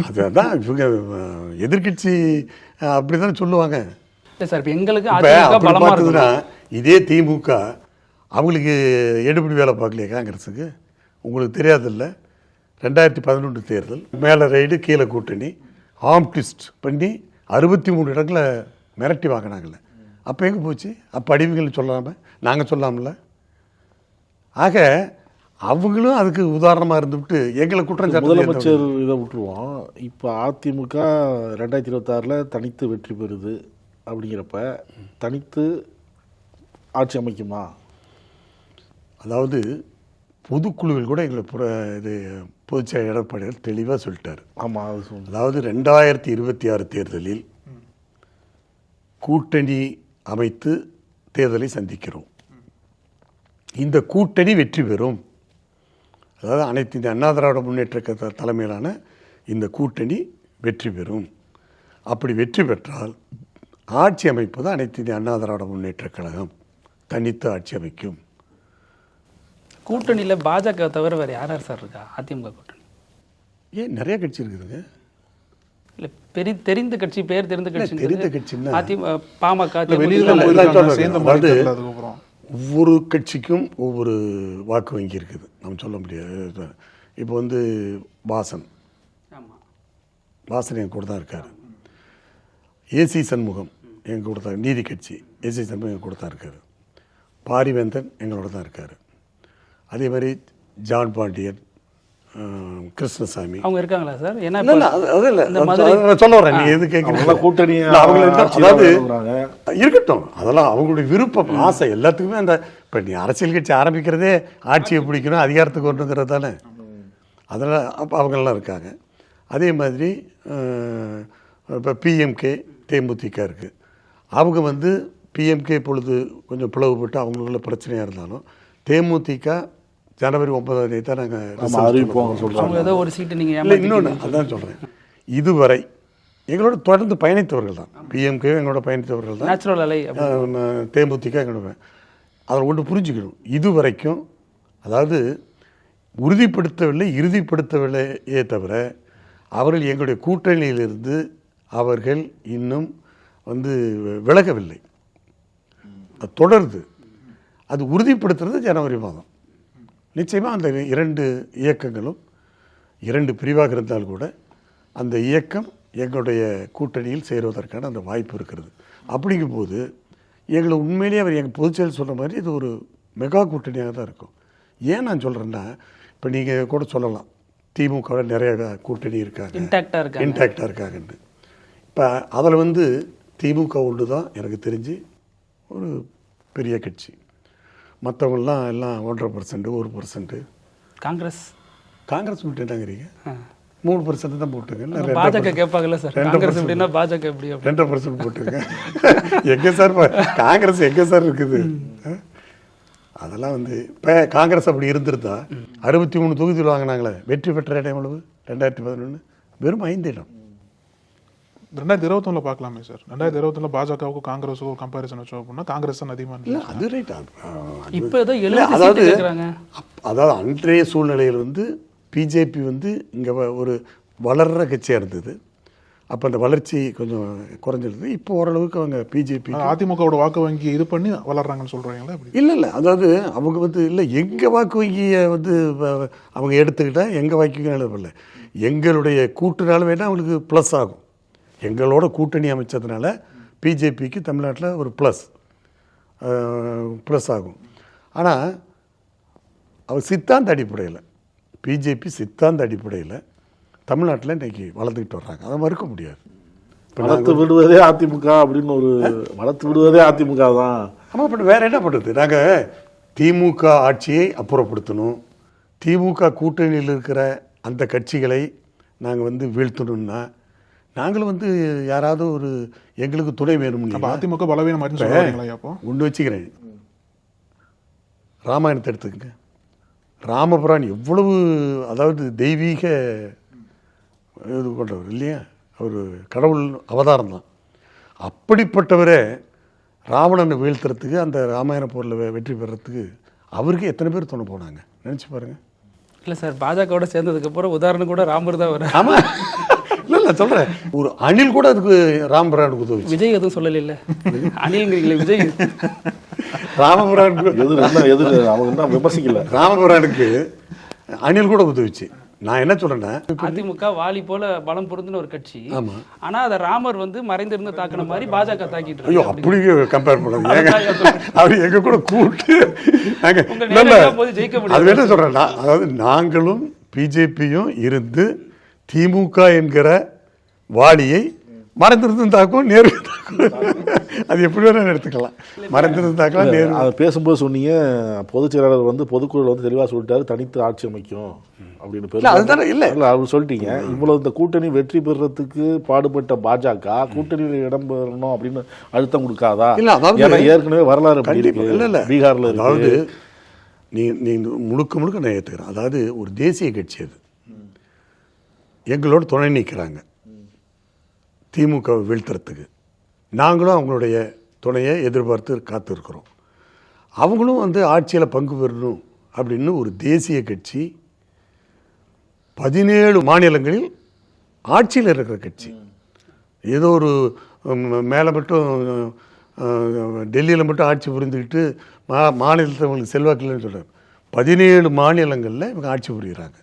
அதுதான் இவங்க எதிர்கட்சி அப்படி தானே சொல்லுவாங்க. இல்லை சார், இப்போ எங்களுக்கு இப்போ அதிமுக அப்படி பலமாக பார்த்ததுன்னா இருக்குன்னா இதே திமுக அவங்களுக்கு எடுபடி வேலை பார்க்கலையே காங்கிரஸுக்கு? உங்களுக்கு தெரியாதில்ல, 2011 தேர்தல் மேலே ரைடு கீழே கூட்டணி ஆம் ட்விஸ்ட் பண்ணி 63 இடங்களை மிரட்டி வாங்கினாங்கல்ல. அப்போ எங்கே போச்சு? அப்போ அடிவுகள் சொல்லாமல் நாங்கள் சொல்லாமல. ஆக அவங்களும் அதுக்கு உதாரணமாக இருந்துவிட்டு எங்களை குற்றம் முதலமைச்சர் இதை விட்டுருவோம். இப்போ அதிமுக 2026 தனித்து வெற்றி பெறுது அப்படிங்கிறப்ப தனித்து ஆட்சி அமைக்குமா? அதாவது பொதுக்குழுவில் கூட எங்களை இது பொதுச்செயலர் எடப்பாடியார் தெளிவாக சொல்லிட்டார். ஆமாம், அது சொல்லுங்கள். அதாவது 2026 தேர்தலில் கூட்டணி அமைத்து தேர்தலை சந்திக்கிறோம். இந்த கூட்டணி வெற்றி பெறும். அதாவது அனைத்து இந்த அண்ணா திராவிட முன்னேற்ற கழக தலைமையிலான இந்த கூட்டணி வெற்றி பெறும். அப்படி வெற்றி பெற்றால் ஆட்சி அமைப்பது அனைத்து இந்திய அண்ணா திராவிட முன்னேற்ற கழகம் தனித்து ஆட்சி அமைக்கும். கூட்டணியில் பாஜக தவிர வேறு யார் யார் சார் இருக்கா அதிமுக கூட்டணி? ஏன் நிறைய கட்சி இருக்குதுங்க. இல்லை தெரிந்த கட்சி, பேர் தெரிந்த கட்சி, தெரிந்த கட்சின்னா அதிமுக, பாமக, வெளியில சேர்ந்த மாதிரி தெரியல. அதுக்கப்புறம் ஒவ்வொரு கட்சிக்கும் ஒவ்வொரு வாக்கு வங்கி இருக்குது, நம்ம சொல்ல முடியாது. இப்போ வந்து வாசன் என் கூட தான் இருக்கார். ஏசி சண்முகம் எங்கள் கூட தான், நீதி கட்சி ஏசி சண்முகம் எங்கள் கூட தான் இருக்கார். பாரிவேந்தன் எங்களோட தான் இருக்கார். அதே மாதிரி ஜான் பாண்டியன், கிருஷ்ணசாமி அவங்க இருக்காங்களா சார்? ஏன்னா சொல்ல வரேன், நீ எது கேட்குறீங்க? கூட்டணி அதாவது இருக்கட்டும், அதெல்லாம் அவங்களுடைய விருப்பம், ஆசை. எல்லாத்துக்குமே அந்த இப்போ நீ அரசியல் கட்சி ஆரம்பிக்கிறதே ஆட்சியை பிடிக்கணும், அதிகாரத்துக்கு வரணுங்கிறது தானே. அதெல்லாம் அப்போ அவங்கெல்லாம் இருக்காங்க. அதே மாதிரி இப்போ பிஎம்கே தேமுதிக இருக்குது. அவங்க வந்து பிஎம்கே பொழுது கொஞ்சம் பிளவுபட்டு அவங்களுக்குள்ள பிரச்சனையாக இருந்தாலும் தேமுதிக ஜனவரி 9ஆம் தேதி தான் நாங்கள் அறிவிப்போம் சொல்கிறாங்க. ஏதோ ஒரு சீட்டு நீங்கள் இல்லை இன்னொன்று அதான் சொல்கிறேன். இதுவரை எங்களோட தொடர்ந்து பயணித்தவர்கள் தான். பிஎம்கே எங்களோட பயணித்தவர்கள் தான். நேச்சுரல் அலை தேமுதிக எங்களோட அதில் ஒன்று புரிஞ்சுக்கணும். இதுவரைக்கும் அதாவது இறுதிப்படுத்தவில்லையே தவிர அவர்கள் எங்களுடைய கூட்டணியிலிருந்து அவர்கள் இன்னும் வந்து விலகவில்லை. அது தொடருது. அது உறுதிப்படுத்துறது ஜனவரி மாதம். நிச்சயமாக அந்த 2 இயக்கங்களும் 2 பிரிவாக இருந்தால் கூட அந்த இயக்கம் எங்களுடைய கூட்டணியில் சேருவதற்கான அந்த வாய்ப்பு இருக்கிறது. அப்படிங்கும்போது எங்களை உண்மையிலேயே அவர் எங்கள் பொதுச்செயலர் சொல்கிற மாதிரி இது ஒரு மெகா கூட்டணியாக தான் இருக்கும். ஏன் நான் சொல்கிறேன்னா, இப்போ நீங்கள் கூட சொல்லலாம் திமுகவில் நிறைய கூட்டணி இருக்காங்க, இன்டாக்டாக இருக்காங்கன்னு. இப்போ அதில் வந்து திமுக ஒன்று தான் எனக்கு தெரிஞ்சு ஒரு பெரிய கட்சி. மற்றவங்களாம் எல்லாம் 1.5%, 1%. காங்கிரஸ் விட்டு என்னங்கிறீங்க? 3% தான் போட்டுங்க. பாஜக கேட்பாங்கல்ல சார், காங்கிரஸ் எப்படின்னா பாஜக எப்படி 2% போட்டுங்க. எங்கே சார் காங்கிரஸ் எங்கே சார் இருக்குது? அதெல்லாம் வந்து இப்போ காங்கிரஸ் அப்படி இருந்திருந்தா 63 தொகுதியில் வாங்கினாங்களே, வெற்றி பெற்ற இடம் எவ்வளவு? 2011 வெறும் 5 இடம். 2021 பார்க்கலாமே சார். 2021 பாஜகவுக்கும் காங்கிரஸுக்கும் ஒரு கம்பேரிசன் வச்சோம் அப்படின்னா காங்கிரஸ் தான் அதிகமாக இல்லை, அது ரைட். இப்போ ஏதோ 70 சீட்டு கேட்குறாங்க. அதாவது அன்றைய சூழ்நிலையில் வந்து பிஜேபி வந்து இங்கே ஒரு வளர்கிற கட்சியாக இருந்தது. அப்போ அந்த வளர்ச்சி கொஞ்சம் குறைஞ்சிருது. இப்போ ஓரளவுக்கு அவங்க பிஜேபி அதிமுகவோட வாக்கு வங்கி இது பண்ணி வளர்றாங்கன்னு சொல்கிறாங்களா? இல்லை அதாவது அவங்க வந்து இல்லை எங்கள் வாக்கு வங்கியை வந்து அவங்க எடுத்துக்கிட்டால் எங்கள் வாக்கு இல்லை, எங்களுடைய கூட்டுனால வேணால் அவங்களுக்கு ப்ளஸ் ஆகும். எங்களோட கூட்டணி அமைச்சதுனால பிஜேபிக்கு தமிழ்நாட்டில் ஒரு ப்ளஸ் ஆகும். ஆனால் அவர் சித்தாந்த அடிப்படையில் பிஜேபி சித்தாந்த அடிப்படையில் தமிழ்நாட்டில் இன்றைக்கி வளர்ந்துக்கிட்டு வர்றாங்க. அதை மறுக்க முடியாது. வளர்த்து விடுவதே அதிமுக அப்படின்னு வளர்த்து விடுவதே அதிமுக தான். ஆமாம், பட் வேறு என்ன பண்ணுறது? நாங்கள் திமுக ஆட்சியை அப்புறப்படுத்தணும், திமுக கூட்டணியில் இருக்கிற அந்த கட்சிகளை நாங்கள் வந்து வீழ்த்தணும்னா நாங்களும் வந்து யாராவது ஒரு எங்களுக்கு துணை வேணும். அதிமுக பலவீனம் ஒன்று வச்சுக்கிறேன். ராமாயணத்தை எடுத்துக்கங்க. ராமபுரான் எவ்வளவு அதாவது தெய்வீக இது கொண்டவர் இல்லையா? அவர் கடவுள் அவதாரம் தான். அப்படிப்பட்டவரே ராவணனை வீழ்த்துறதுக்கு அந்த ராமாயண போரில் வெற்றி பெறத்துக்கு அவருக்கு எத்தனை பேர் துணை போனாங்க நினச்சி பாருங்கள். இல்லை சார், பாஜகவோட சேர்ந்ததுக்கப்புறம் உதாரணம் கூட ராமர் தான் வர. ஆமாம், இல்லை சொல்கிறேன், ஒரு அணில் கூட அதுக்கு ராமபிரானுக்கு உதவி. விஜய் எதுவும் சொல்லல, அணில்ங்கிறீங்களே விஜய். ராமபிரானுக்கு அவங்க என்ன விமர்சிக்கல. ராமபிரானுக்கு அணில் கூட உதவிச்சு. நான் என்ன சொல்றேன்னா, அதிமுக வாலி போல பலம் பொருந்தின ஒரு கட்சி. ஆமா, ஆனா அதை ராமர் வந்து மறைந்திருந்து தாக்கின மாதிரி பாஜக தாக்கிட்டு ஐயோ அப்படி கம்பேர் பண்ணாங்க. அப்படி எங்க கூட கூட்டு அது என்ன சொல்றேன்னா, அதாவது நாங்களும் பிஜேபியும் இருந்து திமுக என்கிற வாலியை மறைந்திருந்து தாக்கும், நேரு அது எப்படி வேணா எடுத்துக்கலாம். மறைந்திருந்து தாக்கலாம், நேரு. அதை பேசும்போது சொன்னீங்க, பொதுச் செயலாளர் வந்து பொதுக்குழு வந்து தெளிவாக சொல்லிட்டாரு தனித்து ஆட்சி அமைக்கும் அப்படின்னு. அதுதானே இல்லை அவர் சொல்லிட்டீங்க. இவ்வளவு இந்த கூட்டணி வெற்றி பெறுறதுக்கு பாடுபட்ட பாஜக கூட்டணியில் இடம் பெறணும் அப்படின்னு அழுத்தம் கொடுக்காதா? இல்லை, அதாவது ஏற்கனவே வரலாறு இல்லை பீகார்ல. அதாவது நீ முழுக்க முழுக்க நான் ஏற்றுக்கிறேன். அதாவது ஒரு தேசிய கட்சி அது, எங்களோட துணை நிற்கிறாங்க திமுகவை வீழ்த்துறதுக்கு. நாங்களும் அவங்களுடைய துணையை எதிர்பார்த்து காத்திருக்கிறோம். அவங்களும் வந்து ஆட்சியில் பங்கு பெறணும் அப்படின்னு ஒரு தேசிய கட்சி 17 மாநிலங்களில் ஆட்சியில் இருக்கிற கட்சி. ஏதோ ஒரு மேலே மட்டும் டெல்லியில் மட்டும் ஆட்சி புரிந்துக்கிட்டு மாநிலத்தில் அவங்களுக்கு செல்வாக்கு இல்லைன்னு சொல்கிறாங்க. 17 மாநிலங்களில் இவங்க ஆட்சி புரிகிறாங்க.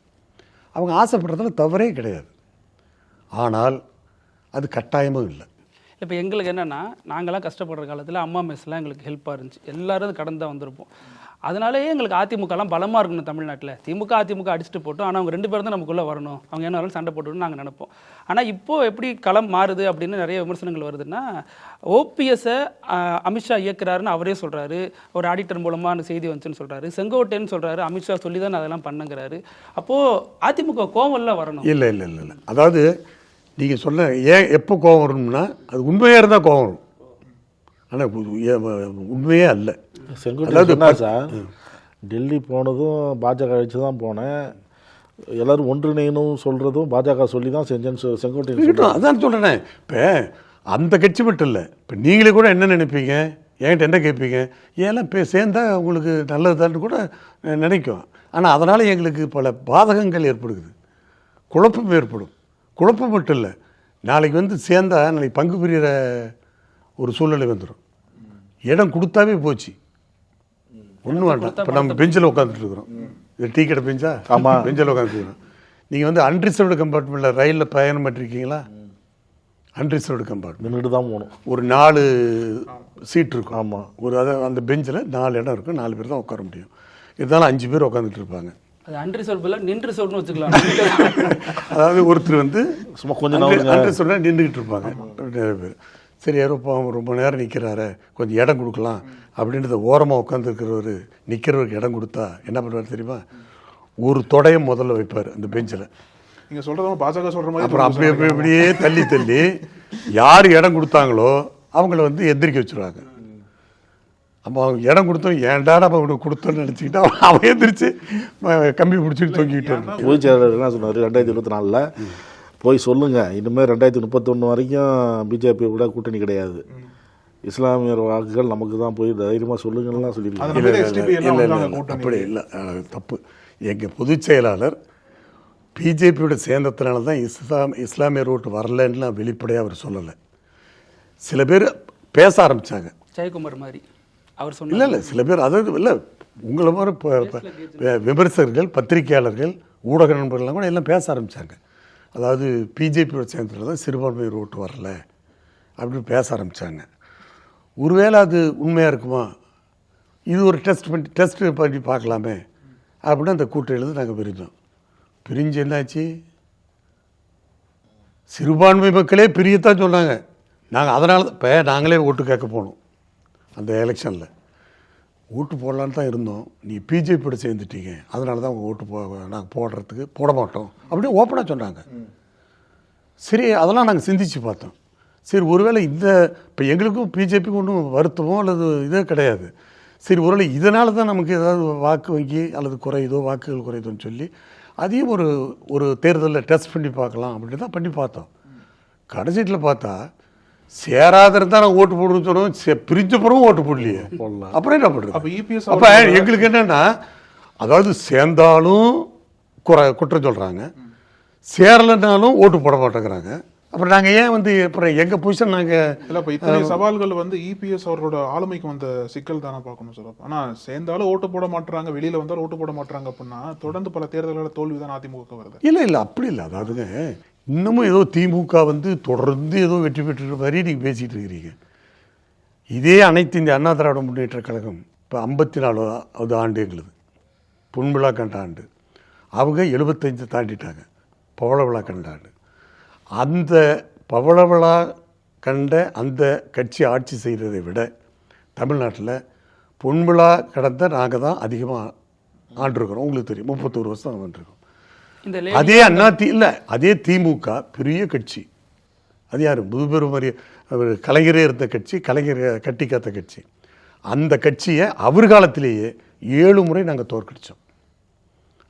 அவங்க ஆசைப்படுறதுல தவறே கிடையாது. ஆனால் அது கட்டாயமும் இல்லை. இப்போ எங்களுக்கு என்னென்னா, நாங்களாம் கஷ்டப்படுற காலத்தில் அம்மா மெஸ்லாம் எங்களுக்கு ஹெல்ப்பாக இருந்துச்சு. எல்லோரும் அது கடந்து தான் வந்திருப்போம். அதனாலேயே எங்களுக்கு அதிமுகலாம் பலமாக இருக்கணும் தமிழ்நாட்டில். திமுக அதிமுக அடிச்சுட்டு போட்டோம், ஆனால் அவங்க 2 பேரும் தான் நமக்குள்ளே வரணும், அவங்க என்ன வரணும் சண்டை போட்டுன்னு நாங்கள் நினைப்போம். ஆனால் இப்போது எப்படி களம் மாறுது அப்படின்னு நிறைய விமர்சனங்கள் வருதுன்னா, ஓபிஎஸ்ஸை அமித்ஷா இயக்குறாருன்னு அவரே சொல்கிறாரு, ஒரு ஆடிட்டர் மூலமாக செய்தி வந்துச்சுன்னு சொல்கிறாரு, செங்கோட்டைன்னு சொல்கிறாரு, அமித்ஷா சொல்லி தான் அதெல்லாம் பண்ணுங்கிறாரு. அப்போது அதிமுக கோவம்லாம் வரணும். இல்லை இல்லை இல்லை இல்லை அதாவது நீங்கள் சொல்ல ஏன் எப்போ கோவம் வரணும்னா, அது உண்மையாக இருந்தால் கோவம் வரும். ஆனால் உண்மையே அல்ல. செங்கோட்டை சார், டெல்லி போனதும் பாஜக அழிச்சு தான் போனேன், எல்லாரும் ஒன்றிணையணும் சொல்கிறதும் பாஜக சொல்லி தான் செஞ்சேன்னு செங்கோட்டை. அதான் சொல்கிறேனே. இப்போ அந்த கட்சி மட்டும் இல்லை, இப்போ நீங்களே கூட என்ன நினைப்பீங்க, என்கிட்ட என்ன கேட்பீங்க, ஏன்னா இப்போ சேர்ந்தால் உங்களுக்கு நல்லதுதான்னு கூட நினைக்கும். ஆனால் அதனால் எங்களுக்கு பல பாதகங்கள் ஏற்படுது, குழப்பம் ஏற்படும். குழப்பம் மட்டும் இல்லை, நாளைக்கு வந்து சேர்ந்தால் நாளைக்கு பங்கு பெறுகிற ஒரு சூழ்நிலை வந்துடும். இடம் கொடுத்தாவே போச்சு, ஒன்றும் வேண்டாம். இப்போ நம்ம பெஞ்சில் உட்காந்துட்டு இருக்கிறோம், இது டீ கடை பெஞ்சா? ஆமாம், பெஞ்சில் உட்காந்துருக்கிறோம். நீங்கள் வந்து அன்ரிசர்வ்டு கம்பார்ட்மெண்ட்டில் ரயிலில் பயணம் பண்ணிருக்கீங்களா? அன்ரிசர்வ்டு கம்பார்ட்மெண்ட் தான் போகணும். ஒரு 4 சீட் இருக்கும். ஆமாம், ஒரு அந்த பெஞ்சில் 4 இடம் இருக்கும், 4 பேர் தான் உட்கார முடியும். இருந்தாலும் 5 பேர் உட்காந்துட்டு இருப்பாங்க. அது அன்று சொல்ல நின்று சொல்லணும்னு வச்சுக்கலாம். அதாவது ஒருத்தர் வந்து சும்மா கொஞ்சம் அன்று சொல்ல நின்றுக்கிட்டு இருப்பாங்க நிறைய பேர். சரி, யாரோ ரொம்ப நேரம் நிற்கிறாரு, கொஞ்சம் இடம் கொடுக்கலாம் அப்படின்றத ஓரமாக உட்காந்துருக்கிறவர் நிற்கிறவருக்கு இடம் கொடுத்தா என்ன பண்ணுவார் தெரியுமா? ஒரு தொடையை முதல்ல வைப்பார் அந்த பெஞ்சில். நீங்கள் சொல்கிறத பாஜக சொல்கிற மாதிரி. அப்புறம் அப்படியே தள்ளி யார் இடம் கொடுத்தாங்களோ அவங்கள வந்து எந்திரிக்க வச்சுருவாங்க. அப்போ அவங்க இடம் கொடுத்தோம், ஏன்டா நம்ம அவனுக்கு கொடுத்தோன்னு நினச்சிக்கிட்டு அவன் எந்திரிச்சு கம்பி பிடிச்சிட்டு தொங்கிக்கிட்டு இருந்தான். பொதுச் செயலாளர் என்ன சொன்னார், 2024 போய் சொல்லுங்கள், இனிமேல் 2031 வரைக்கும் பிஜேபி கூட கூட்டணி கிடையாது, இஸ்லாமியர் வாக்குகள் நமக்கு தான், போய் தைரியமாக சொல்லுங்கள்லாம் சொல்லியிருக்காங்க. அப்படி இல்லை, தப்பு. எங்கள் பொதுச் செயலாளர் பிஜேபியோட சேர்ந்ததுனால தான் இஸ்லாமியர் ஓட்டு வரலன்னு நான் வெளிப்படையாக அவர் சொல்லலை. சில பேர் பேச ஆரம்பித்தாங்க, ஜெயக்குமார் மாதிரி அவர் சொன்ன. இல்லை சில பேர், அதாவது இல்லை உங்களை மாதிரி விமர்சகர்கள், பத்திரிகையாளர்கள், ஊடக நண்பர்கள்லாம் கூட எல்லாம் பேச ஆரம்பித்தாங்க. அதாவது பிஜேபியோட சேர்ந்ததுல தான் சிறுபான்மையர் ஓட்டு வரல அப்படின்னு பேச ஆரம்பித்தாங்க. ஒருவேளை அது உண்மையாக இருக்குமா, இது ஒரு டெஸ்ட் பண்ணி பார்க்கலாமே அப்படின்னு அந்த கூட்டணியிலேருந்து நாங்கள் பிரிஞ்சோம். பிரிஞ்சு என்னாச்சு, சிறுபான்மை மக்களே பிரியத்தான் சொன்னாங்க. நாங்கள் அதனால தான் இப்போ நாங்களே ஓட்டு கேட்க போனோம். அந்த எலெக்ஷனில் ஓட்டு போடலான்னு தான் இருந்தோம், நீங்கள் பிஜேபியோட சேர்ந்துட்டீங்க, அதனால தான் அவங்க ஓட்டு நாங்கள் போடுறதுக்கு போட மாட்டோம் அப்படியே ஓப்பனாக சொன்னாங்க. சரி, அதெல்லாம் நாங்கள் சிந்திச்சு பார்த்தோம். சரி, ஒருவேளை இப்போ எங்களுக்கும் பிஜேபிக்கும் ஒன்றும் வருத்தமோ அல்லது இதே கிடையாது. சரி, ஒருவேளை இதனால தான் நமக்கு ஏதாவது வாக்கு வங்கி அல்லது குறையுதோ, வாக்குகள் குறையுதோன்னு சொல்லி அதையும் ஒரு தேர்தலில் டெஸ்ட் பண்ணி பார்க்கலாம் அப்படின்னு தான் பண்ணி பார்த்தோம். கடைசியில் பார்த்தா சேராத இருந்தால் நான் ஓட்டு போடுன்னு சொன்னோம், பிரிஞ்ச பிறகும் ஓட்டு போடலையே, அப்புறம் என்ன பண்ணுறது? அப்ப EPS அப்போ எங்களுக்கு என்னன்னா, அதாவது சேர்ந்தாலும் குற்றம் சொல்கிறாங்க, சேரலைன்னாலும் ஓட்டு போட மாட்டேங்கிறாங்க. அப்புறம் நாங்கள் ஏன் வந்து அப்புறம் எங்கள் பொசிஷன் நாங்கள் இல்ல இப்ப இத்தனை சவால்கள் வந்து EPS அவரோட ஆளுமைக்கு வந்த சிக்கல் தானே பார்க்கணும் சார். ஆனா சேர்ந்தாலும் ஓட்டு போட மாட்டாங்க, வெளியில வந்தாலும் ஓட்டு போட மாட்டாங்க அப்படின்னா தொடர்ந்து பல தேர்தல்கள தோல்விதான் அதிமுக வருது. இல்லை அப்படி இல்லை. அதாவதுங்க இன்னமும் ஏதோ திமுக வந்து தொடர்ந்து ஏதோ வெற்றி பெற்ற மாதிரி நீங்கள் பேசிகிட்டு இருக்கிறீங்க. இதே அனைத்து இந்த அண்ணா திராவிட முன்னேற்ற கழகம் இப்போ 54வது ஆண்டு எங்களுது, பொன்விழா கண்ட ஆண்டு. அவங்க 75 தாண்டிட்டாங்க, பவள விழா கண்ட ஆண்டு. அந்த பவள விழா கண்ட அந்த கட்சி ஆட்சி செய்கிறதை விட தமிழ்நாட்டில் பொன்விழா கடந்த நாங்கள் தான் அதிகமாக ஆண்டிருக்கிறோம். உங்களுக்கு தெரியும், 31 வருஷம் ஆண்டிருக்கோம். அதே அதே திமுக பெரிய கட்சி, அது யார் முதுபெரும் கலைஞரே இருந்த கட்சி, கலைஞர் கட்டி காத்த கட்சி. அந்த கட்சியை அவர் காலத்திலேயே 7 முறை நாங்கள் தோற்கடித்தோம்.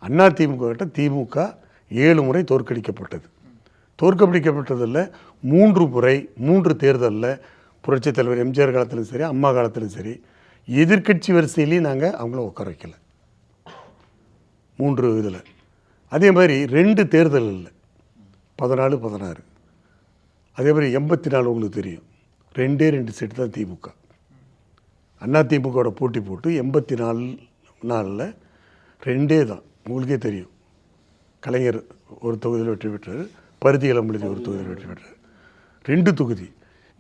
அண்ணா திமுக 7 முறை தோற்கடிக்கப்பட்டது. தோற்கடிக்கப்பட்டதில் 3 முறை 3 தேர்தலில் புரட்சித் தலைவர் எம்ஜிஆர் காலத்திலும் சரி, அம்மா காலத்திலும் சரி, எதிர்கட்சி வரிசையிலையும் நாங்கள் அவங்கள உட்கார வைக்கல 3 இதில். அதே மாதிரி 2 தேர்தலில் 14, 16. அதே மாதிரி 84 உங்களுக்கு தெரியும், 2 சீட்டு தான் திமுக. அண்ணா திமுகவோட போட்டி போட்டு 84 2 தான். உங்களுக்கே தெரியும், கலைஞர் ஒரு தொகுதியில் வெற்றி பெற்றார், பருத்தி இளம்பழுதி ஒரு தொகுதியில் வெற்றி பெற்றார், 2 தொகுதி.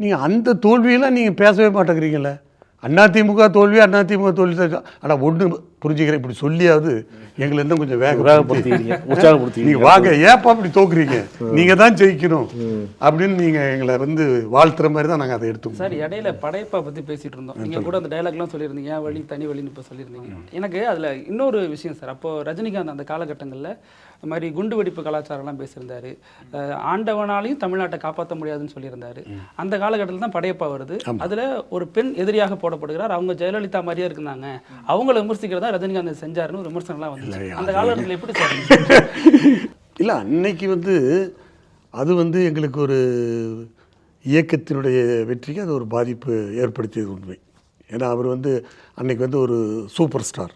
நீங்கள் அந்த தோல்வியெல்லாம் நீங்கள் பேசவே மாட்டேங்கிறீங்களே. அதிமுக தோல்வி, அதிமுக தோல்வி. ஆனால் ஒன்று புரிஞ்சுக்கிறேன், இப்படி சொல்லியாவது எங்களை இன்னும் கொஞ்சம் வேகப்படுத்திக்கிறீங்க, உற்சாகப்படுத்தி நீங்கள் வாங்க, ஏப்பா அப்படி தோக்குறீங்க, நீங்கள் தான் ஜெயிக்கணும் அப்படின்னு நீங்கள் எங்களை வந்து வாழ்த்துற மாதிரி தான் நாங்கள் அதை எடுத்துக்கோம். சார், இடையில படைப்பை பற்றி பேசிகிட்டு இருந்தோம். நீங்கள் கூட அந்த டைலாக்லாம் சொல்லியிருந்தீங்க, ஏன் வழி தனி வழின்னு இப்போ சொல்லியிருந்தீங்க. எனக்கு அதில் இன்னொரு விஷயம் சார், அப்போது ரஜினிகாந்த் அந்த காலகட்டங்களில் இந்த மாதிரி குண்டு வெடிப்பு கலாச்சாரம்லாம் பேசியிருந்தார். ஆண்டவனாலையும் தமிழ்நாட்டை காப்பாற்ற முடியாதுன்னு சொல்லியிருந்தார். அந்த காலகட்டத்தில் தான் படையப்பா வருது. அதில் ஒரு பெண் எதிரியாக போடப்படுகிறார். அவங்க ஜெயலலிதா மாதிரியே இருந்தாங்க, அவங்கள விமர்சிக்கிறதா ரஜினிகாந்த் செஞ்சாருன்னு ஒரு விமர்சனம்லாம் வந்து அந்த காலகட்டத்தில் எப்படி சார்? இல்லை, அன்னைக்கு வந்து அது வந்து எங்களுக்கு ஒரு இயக்கத்தினுடைய வெற்றிக்கு அது ஒரு பாதிப்பு ஏற்படுத்தியது உண்மை. ஏன்னா அவர் வந்து அன்னைக்கு வந்து ஒரு சூப்பர் ஸ்டார்,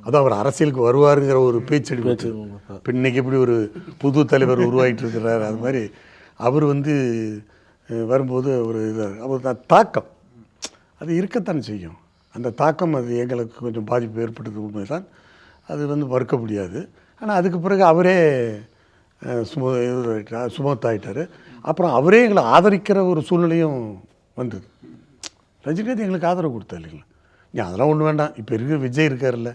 அதான் அவர் அரசியலுக்கு வருவாருங்கிற ஒரு பேச்சடி வச்சு. இப்போ இன்னைக்கு எப்படி ஒரு புது தலைவர் உருவாகிட்டு இருக்கிறார், அது மாதிரி அவர் வந்து வரும்போது ஒரு அவர் தாக்கம் அது இருக்கத்தானே செய்யும். அந்த தாக்கம் அது எங்களுக்கு கொஞ்சம் பாதிப்பு ஏற்பட்டது உண்மைதான், அது வந்து மறுக்க முடியாது. ஆனால் அதுக்கு பிறகு அவரே சுமத்தாயிட்டார். அப்புறம் அவரே எங்களை ஆதரிக்கிற ஒரு சூழ்நிலையும் வந்தது. ரஜினிகாந்த் எங்களுக்கு ஆதரவு கொடுத்தா இல்லைங்களா. அதெல்லாம் ஒன்றும் வேண்டாம், இப்போ இருக்கிற விஜய் இருக்கார்ல,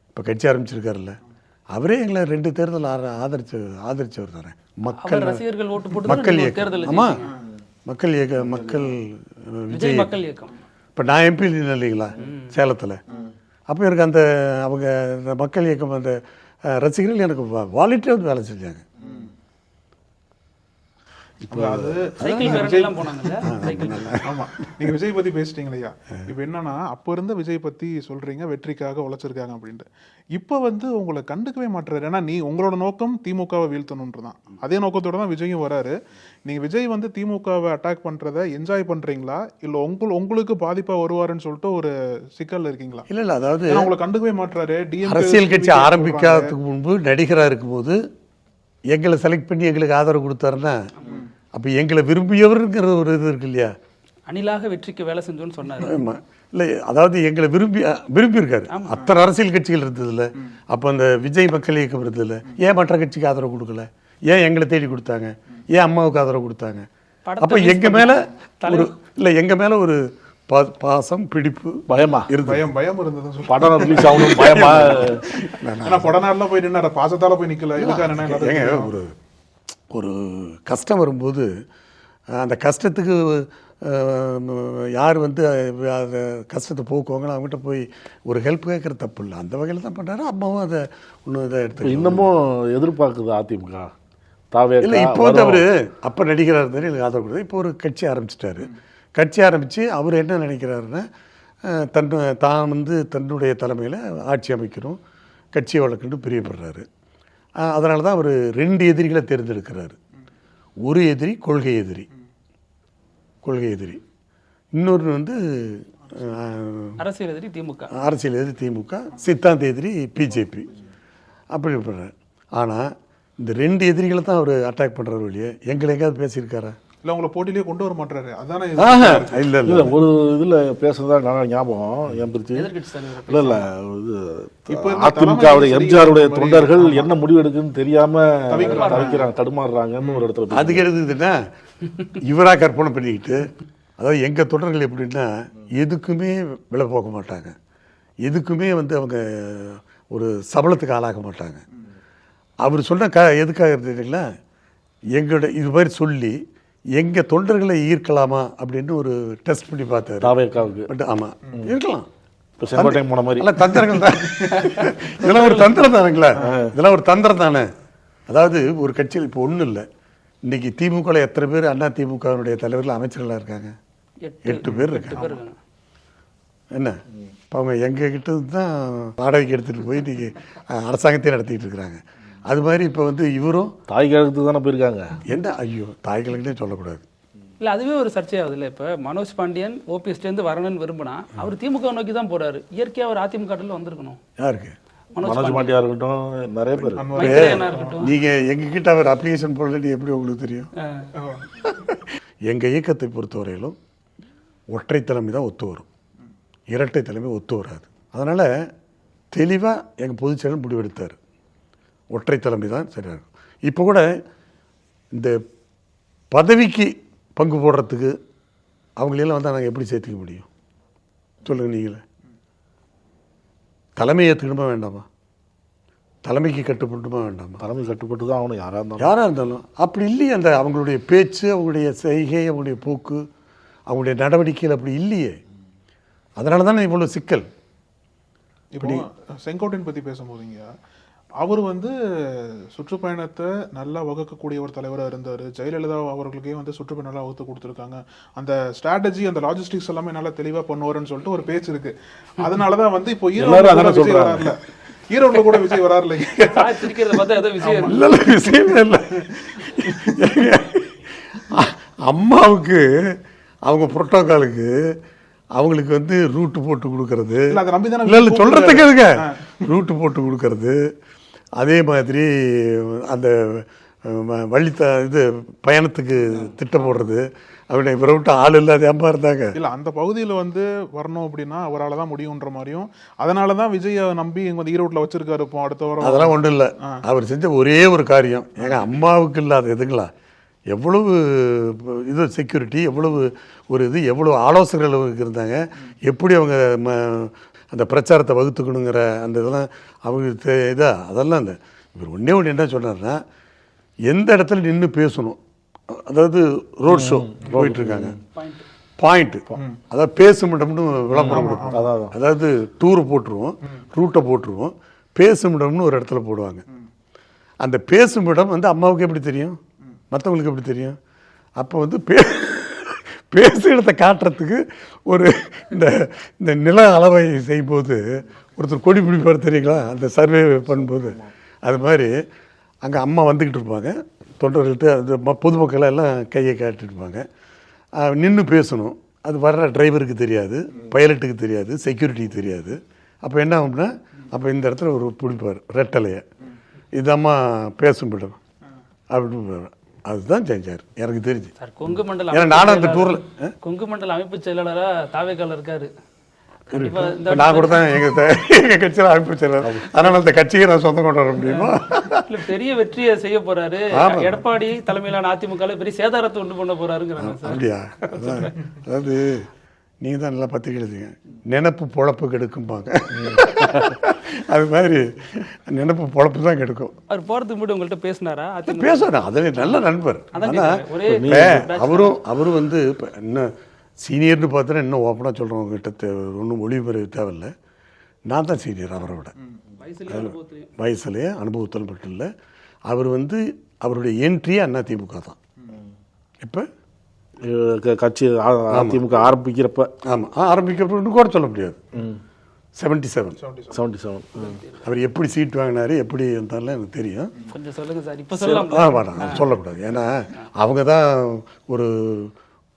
இப்போ கட்சி ஆரம்பிச்சிருக்காருல்ல, அவரே எங்களை 2 தேர்தல் ஆதரிச்சவர் தானே. மக்கள் ரசிகர்கள் ஓட்டு போட்டு மக்கள் இயக்கம். ஆமாம், மக்கள் இயக்கம், விஜய் மக்கள் இயக்கம். இப்போ நான் எம்பி இல்லைங்களா சேலத்தில், அப்போ எனக்கு அந்த அவங்க மக்கள் இயக்கம் அந்த ரசிகர்கள் எனக்கு வாலண்டியராக வந்து வேலை செஞ்சாங்க. இப்போ அது ஆமா, நீங்க விஜய் பத்தி பேசிட்டீங்களையா. இப்போ என்னன்னா, அப்போ இருந்த விஜய் பத்தி சொல்றீங்க, வெற்றிக்காக உழைச்சிருக்காங்க அப்படின்ட்டு. இப்போ வந்து உங்களை கண்டுக்கவே மாட்டுறாரு. ஏன்னா உங்களோட நோக்கம் திமுகவை வீழ்த்தணுன்றதான். அதே நோக்கத்தோட தான் விஜயும் வராரு. நீங்க விஜய் வந்து திமுகவை அட்டாக் பண்றதை என்ஜாய் பண்றீங்களா, இல்ல உங்களுக்கு பாதிப்பா வருவாருன்னு சொல்லிட்டு ஒரு சிக்கல் இருக்கீங்களா? இல்ல, அதாவது உங்களை கண்டுக்கவே மாட்டுறாரு. அரசியல் கட்சி ஆரம்பிக்காததுக்கு முன்பு நடிகராக இருக்கும்போது எங்களை செலக்ட் பண்ணி எங்களுக்கு ஆதரவு கொடுத்தாருன்னா, அப்போ எங்களை விரும்பியவருங்கிற ஒரு இது இருக்கு இல்லையா. அணிலாக வெற்றிக்கு வேலை செஞ்சோன்னு சொன்னார். ஆமாம், இல்லை அதாவது எங்களை விரும்பியிருக்காரு. அத்தனை அரசியல் கட்சிகள் இருந்ததில்ல, அப்போ அந்த விஜய் மக்கள் இயக்கம் இருந்ததில்ல, ஏன் மற்ற கட்சிக்கு ஆதரவு கொடுக்கல, ஏன் எங்களை தேடி கொடுத்தாங்க, ஏன் அம்மாவுக்கு ஆதரவு கொடுத்தாங்க. அப்போ எங்கள் மேலே ஒரு எங்கள் மேலே ஒரு பாசம், பிடிப்பு, பயமா பயம் இருந்தது. படம் ரிலீஸ் ஆகணும் பயமா. படநாள்லாம் போய் நின்னார, பாசத்தால போய் நிக்கல. ஒரு கஷ்டம் வரும்போது அந்த கஷ்டத்துக்கு யார் வந்து அந்த கஷ்டத்தை போக்குவாங்களோ அவங்ககிட்ட போய் ஒரு ஹெல்ப் கேட்குற தப்பு இல்லை. அந்த வகையில் தான் பண்ணுறாரு. அம்மாவும் அதை ஒன்றும் இதை எடுத்து இன்னமும் எதிர்பார்க்குது அதிமுக இல்லை. இப்போ வந்து அவர் அப்போ நடிகராக இருந்தார், எனக்கு ஆதரவு கொடுத்தாரு. இப்போ ஒரு கட்சி ஆரம்பிச்சிட்டாரு. கட்சி ஆரம்பித்து அவர் என்ன நினைக்கிறாருன்னா, தான் வந்து தன்னுடைய தலைமையில் ஆட்சி அமைக்கணும், கட்சியை வளர்க்கணும்னு பிரியப்படுறாரு. அதனால தான் அவர் 2 எதிரிகளை தேர்ந்தெடுக்கிறாரு. ஒரு எதிரி கொள்கை எதிரி, கொள்கை எதிரி, இன்னொரு வந்து அரசியல் எதிரி திமுக, அரசியல் எதிரி திமுக, சித்தாந்த எதிரி பிஜேபி, அப்படி பண்ணுறாரு. ஆனால் இந்த 2 எதிரிகளை தான் அவர் அட்டாக் பண்ணுறாரு வழியே எங்களை எங்கேயாவது பேசியிருக்காரா? இல்ல உங்களை போட்டியிலே கொண்டு வர மாட்டாரு அதானே இல்லை இல்லை இல்லை ஒரு இதில் பேசுறதா நான் ஞாபகம் என் பிரிச்சு எதிர்கட்சி தலைவர் இல்லை இல்லை இது இப்ப இருந்த அதிமுகவுடைய தலைமை எம்ஜிஆருடைய மாதிரி தொண்டர்கள் என்ன முடிவு எடுக்குன்னு தெரியாம தவிக்கிறாங்க, தடுமாறுறாங்கன்னு ஒரு இடத்துல அதுக்கு எடுத்துக்கிட்டுன்னா இவராக கற்பனை பண்ணிக்கிட்டு, அதாவது எங்கள் தொடர்கள் எப்படின்னா எதுக்குமே விலை போக மாட்டாங்க, எதுக்குமே வந்து அவங்க ஒரு சபலத்துக்கு ஆளாக மாட்டாங்க. அவர் சொன்ன எதுக்காக இருந்தீங்களா, எங்களோட இது மாதிரி சொல்லி எங்கள் தொண்டர்களை ஈர்க்கலாமா அப்படின்னு ஒரு டெஸ்ட் பண்ணி பார்த்தாரு. தாவேக்காவுக்கு பட் ஆமாம் இருக்கலாம், இப்போ செங்கோட்டையன் போன மாதிரி இல்லை தந்திரங்கள் தான். இதெல்லாம் ஒரு தந்திரம் தானுங்களா, இதெல்லாம் ஒரு தந்திரம் தானே. அதாவது ஒரு கட்சியில் இப்போ ஒன்றும் இல்லை, இன்னைக்கு திமுகவில் எத்தனை பேர் அண்ணா திமுகவினுடைய தலைவர்கள் அமைச்சர்களாக இருக்காங்க? 8 பேர் இருக்காங்க. என்ன இப்போ அவங்க எங்ககிட்ட தான் வாடகைக்கு எடுத்துகிட்டு போய் இன்றைக்கி அரசாங்கத்தையும் நடத்திக்கிட்டு இருக்கிறாங்க. அது மாதிரி இப்போ வந்து இவரும் தாய் கழகத்துக்கு தானே போயிருக்காங்க. என்ன ஐயோ தாய் கழகத்தையும் சொல்லக்கூடாது. இல்லை அதுவே ஒரு சர்ச்சையாகுது இல்லை. இப்போ மனோஜ் பாண்டியன் ஓபிஎஸ்லேருந்து வரணும்னு விரும்பினா அவர் திமுக நோக்கி தான் போறாரு. இயற்கையாக அவர் அதிமுக வந்திருக்கணும். யாருக்கு? மனோஜ் பாண்டியா இருக்கட்டும், நிறைய பேர். இருக்கட்டும். நீங்கள் எங்ககிட்ட அவர் அப்ளிகேஷன் போடலன்னு எப்படி உங்களுக்கு தெரியும்? எங்கள் இயக்கத்தை பொறுத்தவரையிலும் ஒற்றை தலைமை தான் ஒத்து வரும், இரட்டை தலைமை ஒத்து வராது. அதனால் தெளிவாக எங்கள் பொதுச்செயலர் முடிவெடுத்தார், ஒற்றை தலைமை தான் சரியாக இருக்கும். இப்போ கூட இந்த பதவிக்கு பங்கு போடுறதுக்கு அவங்களெல்லாம் வந்தால் நாங்கள் எப்படி சேர்த்துக்க முடியும் சொல்லுங்கள் நீங்களே? தலைமை ஏற்றுக்கணுமா வேண்டாமா? தலைமைக்கு கட்டுப்பட்டுமா வேண்டாமா? தலைமை கட்டுப்பட்டு தான் ஆகணும் யாராக யாராக இருந்தாலும். அப்படி இல்லையே, அந்த அவங்களுடைய பேச்சு, அவங்களுடைய செய்கை, அவங்களுடைய போக்கு, அவங்களுடைய நடவடிக்கைகள் அப்படி இல்லையே. அதனால தானே இவ்வளோ சிக்கல். இப்போ செங்கோட்டையன் பத்தி பேசும்போதுங்க, அவர் வந்து சுற்றுப்பயணத்தை நல்லா வகுக்கக்கூடிய ஒரு தலைவராக இருந்தார். ஜெயலலிதா அவர்களுக்கே வந்து சுற்றுப்பயணம் நல்லா வகுத்து கொடுத்துருக்காங்க. அந்த ஸ்ட்ராட்டஜி, அந்த லாஜிஸ்டிக்ஸ் எல்லாமே நல்லா தெளிவாக பண்ணுவாருன்னு சொல்லிட்டு ஒரு பேச்சு இருக்கு. அதனால தான் வந்து இப்போ ஈரோட்ல கூட விஜய் வராருல. சிரிக்கிறத பார்த்தா ஏதோ விஷயம் இல்லை விஷயமே இல்லை. அம்மாவுக்கு அவங்க புரோட்டோகாலுக்கு அவங்களுக்கு வந்து ரூட்டு போட்டு கொடுக்கறது, இல்லை சொல்கிறதுக்கு எதுங்க ரூட்டு போட்டு கொடுக்கறது, அதே மாதிரி அந்த இது பயணத்துக்கு திட்டம் போடுறது, அவருடைய இவரை விட்டு ஆள் இல்லாத அம்மா இருந்தாங்க. இல்லை அந்த பகுதியில் வந்து வரணும் அப்படின்னா அவரால் தான் முடியுன்ற மாதிரியும், அதனால தான் விஜயை நம்பி இங்கே வந்து ஈரோட்டில் வச்சிருக்காரு இப்போ அடுத்த வாரம். அதெல்லாம் ஒன்றும் இல்லை. அவர் செஞ்ச ஒரே ஒரு காரியம், ஏங்க அம்மாவுக்கு இல்லாத எதுங்களா, எவ்வளவு இது செக்யூரிட்டி, எவ்வளவு ஒரு இது, எவ்வளோ ஆலோசகர்கள் இருந்தாங்க, எப்படி அவங்க அந்த பிரச்சாரத்தை வகுத்துக்கணுங்கிற அந்த இதெல்லாம் அவங்க அதெல்லாம் அந்த இவர் ஒன்று என்ன சொன்னார்னா, எந்த இடத்துல நின்று பேசணும், அதாவது ரோட் ஷோ போயிட்டுருக்காங்க, பாயிண்ட்டு, அதாவது பேசுமிடம்னு விளம்பரம் கொடுப்போம். அதாவது டூரை போட்டுருவோம், ரூட்டை போட்டுருவோம், பேசுமிடம்னு ஒரு இடத்துல போடுவாங்க. அந்த பேசுமிடம் வந்து அம்மாவுக்கு எப்படி தெரியும், மற்றவங்களுக்கு எப்படி தெரியும்? அப்போ வந்து பேசு இடத்தை காட்டுறதுக்கு ஒரு இந்த நில அளவை செய்யும்போது ஒருத்தர் கொடி பிடிப்பார் தெரியுங்களா, அந்த சர்வே பண்ணும்போது. அது மாதிரி அங்கே அம்மா வந்துக்கிட்டு இருப்பாங்க, தொண்டர்கள்ட்ட அந்த பொதுமக்களை எல்லாம் கையை காட்டிட்டு இருப்பாங்க, நின்று பேசணும். அது வர்ற டிரைவருக்கு தெரியாது, பைலட்டுக்கு தெரியாது, செக்யூரிட்டிக்கு தெரியாது. அப்போ என்ன ஆகும்னா, அப்போ இந்த இடத்துல ஒரு பிடிப்பார் ரெட்டலையை, இதம்மா பேசும் விடும் அப்படின்னு. அதுதான் செஞ்சார் எனக்கு தெரிஞ்சு. சார் கொங்கு மண்டல ஏன்னா நானும் அந்த டூரில் கொங்கு மண்டல அமைப்பு செயலாளராக தாவேக்கால இருக்காரு. நான் கூட தான் எங்கள் கட்சியில் அமைப்பு செயலாளர், அதனால் அந்த கட்சியை நான் சொந்தம் கொண்டு வர முடியுமா? இல்லை பெரிய வெற்றியை செய்ய போறாரு. எடப்பாடி தலைமையிலான அதிமுக பெரிய சேதாரத்தை உண்டு பண்ண போறாருங்கிறாங்க சார். அப்படியா? அதாவது நீங்கள் தான் நல்லா பத்திரிக்கை எழுதுங்க, நினப்பு பொழப்பு கெடுக்கும்பாங்க. அது மாதிரி நினப்பு பொழப்பு தான் கெடுக்கும். அவர் போகிறதுக்கு முன்னாடி உங்கள்கிட்ட பேசினாரா? பேசுகிறேன், அதில் நல்ல நண்பர். ஆனால் அவரும் வந்து இப்போ இன்னும் சீனியர்னு பார்த்தோன்னா இன்னும் ஓப்பனாக சொல்கிறோம், கிட்ட ஒன்றும் ஒளிபெற தேவையில்லை. நான் தான் சீனியர் அவரை விட, வயசுலேயே அனுபவத்தில் மட்டும் இல்லை. அவர் வந்து அவருடைய என்ட்ரியே அதிமுக தான். இப்போ கட்சி அதிமுக ஆரம்பிக்கிறப்ப, ஆமாம் ஆரம்பிக்கிறப்பன்னு கூட சொல்ல முடியாது, 77 அவர் எப்படி சீட் வாங்கினாரு, எப்படி இருந்தாலும் எனக்கு தெரியும். கொஞ்சம் சொல்லுங்க சார். இப்போ சொல்லலாம் வேண்டாம் சொல்லக்கூடாது, ஏன்னா அவங்க தான்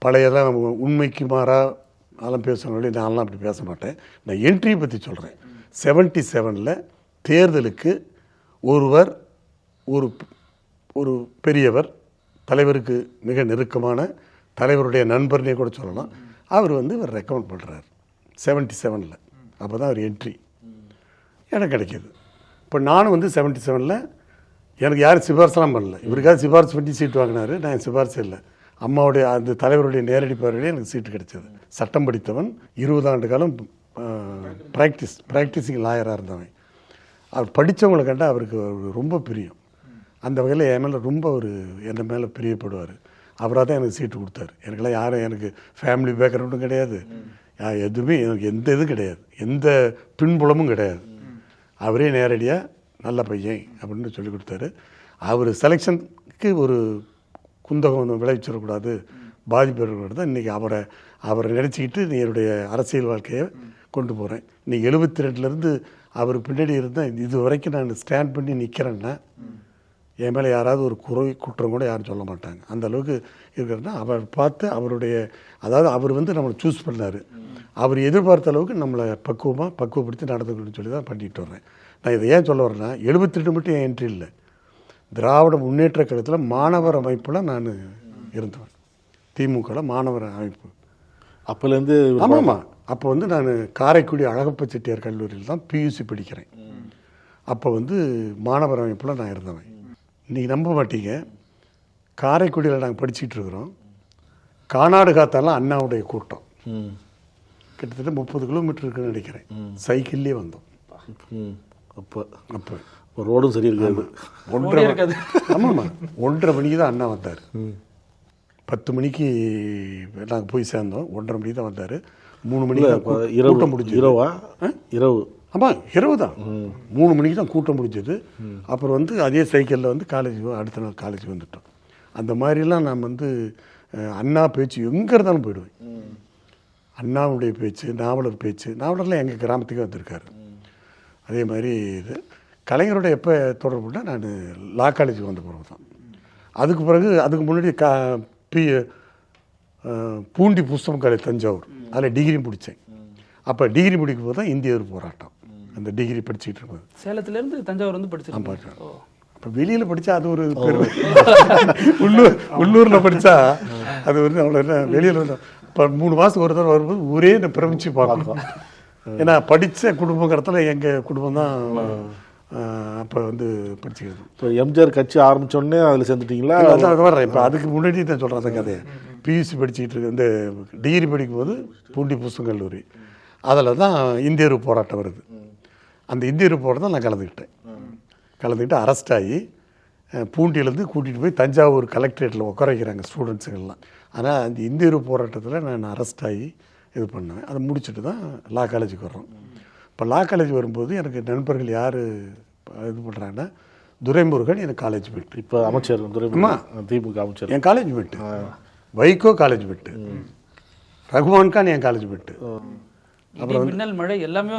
பழையெல்லாம் உண்மைக்கு மாறாக அதெல்லாம் பேசுகிறவங்களே நான்லாம் அப்படி பேச மாட்டேன். நான் என்ட்ரியை பற்றி சொல்கிறேன். 77 தேர்தலுக்கு ஒருவர் ஒரு பெரியவர், தலைவருக்கு மிக நெருக்கமான தலைவருடைய நண்பர்னே கூட சொல்லலாம், அவர் இவர் ரெக்கமெண்ட் பண்ணுறார் 77. அப்போ தான் அவர் என்ட்ரி எனக்கு கிடைக்கிது. இப்போ நானும் 77 எனக்கு யாரும் சிபாரிசெல்லாம் பண்ணல. இவருக்காக சிபாரிசு பண்ணி சீட்டு வாங்கினார். நான் சிபாரிசு இல்லை, அம்மாவுடைய அந்த தலைவருடைய நேரடி பார்வையிலே எனக்கு சீட்டு கிடைச்சது. சட்டம் படித்தவன், 20 ஆண்டு காலம் ப்ராக்டிஸிங் லாயராக இருந்தவன். அவர் படித்தவங்களை கண்டால் அவருக்கு ரொம்ப பிரியம். அந்த வகையில் என் மேலே ரொம்ப என்னை மேலே பிரியப்படுவார். அவராக தான் எனக்கு சீட்டு கொடுத்தாரு. எனக்கெல்லாம் யாரும், எனக்கு ஃபேமிலி பேக்ரவுண்டும் கிடையாது, எதுவுமே எனக்கு எந்த இதுவும் கிடையாது, எந்த பின்புலமும் கிடையாது. அவரே நேரடியாக நல்ல பையன் அப்படின்னு சொல்லி கொடுத்தாரு. அவர் செலெக்ஷனுக்கு ஒரு குந்தகம் விளைவிச்சிடக்கூடாது, பாதிப்பு இருக்கக்கூடாது தான் இன்றைக்கி அவரை நினச்சிக்கிட்டு என்னுடைய அரசியல் வாழ்க்கையை கொண்டு போகிறேன். இன்றைக்கி 72 அவர் பின்னாடி இருந்தால் இது வரைக்கும் நான் ஸ்டாண்ட் பண்ணி நிற்கிறேன்னா என் மேலே யாராவது ஒரு குற்றம் கூட யாரும் சொல்ல மாட்டாங்க. அந்த அளவுக்கு இருக்கிறன்னா அவர் பார்த்து அதாவது அவர் நம்மளை சூஸ் பண்ணார். அவர் எதிர்பார்த்த அளவுக்கு நம்மளை பக்குவப்படுத்தி நடந்துக்கணும்னு சொல்லி தான் பண்ணிட்டு வரேன். நான் இதை ஏன் சொல்ல வரேன்னா 72 மட்டும் என் என்ட்ரி இல்லை, திராவிட முன்னேற்ற கழகத்தில் மாணவர் அமைப்பில் நான் இருந்தவன். திமுகவில் மாணவர் அமைப்பு அப்போலேருந்து. ஆமாம், அப்போ நான் காரைக்குடி அழகப்ப செட்டியார் கல்லூரியில் தான் பியூசி படிக்கிறேன். அப்போ மாணவர் அமைப்பில் நான் இருந்தவன். இன்றைக்கி நம்ப மாட்டீங்க, காரைக்குடியில் நாங்கள் படிச்சுட்டு இருக்கிறோம். கானாடு காத்தாலாம் அண்ணாவுடைய கூட்டம் கிட்டத்தட்ட 30 கிலோமீட்டர் இருக்குன்னு நினைக்கிறேன். சைக்கிள்லேயே வந்தோம். அப்போ ரோடும் சரி இருக்காது. 1:30. ஆமாம்மா, 1:30 மணிக்கு தான் அண்ணா வந்தார். 10 மணிக்கு நாங்கள் போய் சேர்ந்தோம். 1:30 மணிக்கு தான் வந்தார். 3 மணிக்கு தான் கூட்டம் முடிஞ்சு. இரவு. ஆமாம், இரவு தான். 3 மணிக்கு தான் கூட்டம் முடிஞ்சது. அப்புறம் அதே சைக்கிளில் காலேஜ், அடுத்த நாள் காலேஜ் வந்துட்டோம். அந்த மாதிரிலாம் நான் அண்ணா பேச்சு எங்கே இருந்தாலும் போயிடுவேன். அண்ணாவுடைய பேச்சு, நாவலர் பேச்சு, நாவலர்லாம் எங்கள் கிராமத்துக்கு வந்திருக்காரு. அதே மாதிரி கலைஞரோட எப்போ தொடர்புனா நான் லா காலேஜுக்கு வந்த பிறகு தான். அதுக்கு முன்னாடி பூண்டி புஸ்தகம் காலேஜ் தஞ்சாவூர், அதில் டிகிரி முடித்தேன். அப்போ டிகிரி முடிக்கும் போது தான் இந்திய போராட்டம், அந்த டிகிரி படிச்சுக்கிட்டு இருக்கும்போது. சேலத்துலேருந்து தஞ்சாவூர் படித்தேன். அப்போ வெளியில் படித்தா அது ஒரு பெருமை. உள்ளூரில் படித்தா அது அவ்வளோ என்ன, வெளியில் இப்போ 3 மாதத்துக்கு ஒரு தடவை வரும்போது ஊரே பிரமிச்சு பார்க்கணும். ஏன்னா படித்த குடும்பங்கிறதுல எங்கள் குடும்பம் தான் அப்போ படிச்சுக்கிறது. இப்போ எம்ஜிஆர் கட்சி ஆரம்பித்தோடனே அதில் சேர்ந்துட்டிங்களா? அதான் வர்றேன். இப்போ அதுக்கு முன்னாடி தான் சொல்கிறேன் அந்த கதையை. பியூசி படிச்சுக்கிட்டு இருக்கு, இந்த டிகிரி படிக்கும்போது பூண்டி புஸ்தகம் கல்லூரி, அதில் தான் இந்திய போராட்டம் வருது. அந்த இந்திய போராட்டம் நான் கலந்துக்கிட்டு அரெஸ்ட் ஆகி பூண்டியிலேருந்து கூட்டிகிட்டு போய் தஞ்சாவூர் கலெக்டரேட்டில் உட்கார வைக்கிறாங்க ஸ்டூடெண்ட்ஸுங்கள்லாம். ஆனால் அந்த இந்திய போராட்டத்தில் நான் அரெஸ்ட் ஆகி இது பண்ணேன். அதை முடிச்சுட்டு தான் லா காலேஜுக்கு வர்றோம். இப்போ லா காலேஜ் வரும்போது எனக்கு நண்பர்கள் யார் இது பண்ணுறாங்கன்னா, துரைமுருகன் எனக்கு காலேஜ் மேட்டு. இப்போ அமைச்சர் திமுக அமைச்சர், என் college mate. Vaiko college mate. Rahman Khan என் காலேஜ் மேட்டு. அப்புறம் மின்னல் மழை எல்லாமே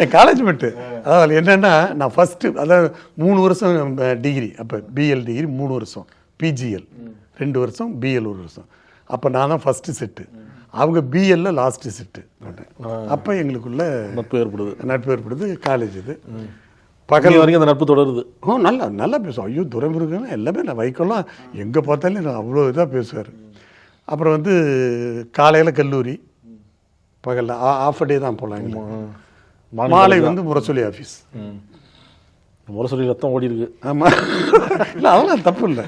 என் காலேஜ் மேட்டு. அதாவது என்னென்னா, நான் ஃபஸ்ட்டு அதாவது 3 வருஷம் டிகிரி, அப்போ பிஎல் டிகிரி 3 வருஷம், பிஜிஎல் 2 வருஷம், பிஎல் 1 வருஷம். அப்போ நான் தான் ஃபஸ்ட்டு செட்டு, அவங்க பிஎல்ல லாஸ்ட்டு செட்டு பண்ணேன். அப்போ எங்களுக்குள்ள நட்பு ஏற்படுது. காலேஜ் இது பகல் வரைக்கும் அந்த நட்பு தொடருது. நல்லா பேசுவோம். ஐயோ, துரைமுருகன் எல்லாமே நான் வைக்கலாம் எங்கே பார்த்தாலும் நான் அவ்வளோ இதாக பேசுவார். அப்புறம் காலையில் கல்லூரி, பகலில் ஆஃப் டே தான் போகலாம். மாலை முரசொலி ஆஃபீஸ். முரசொலி ரத்தம் ஓடி இருக்கு. ஆமாம், இல்லை அதெல்லாம் தப்பு இல்லை.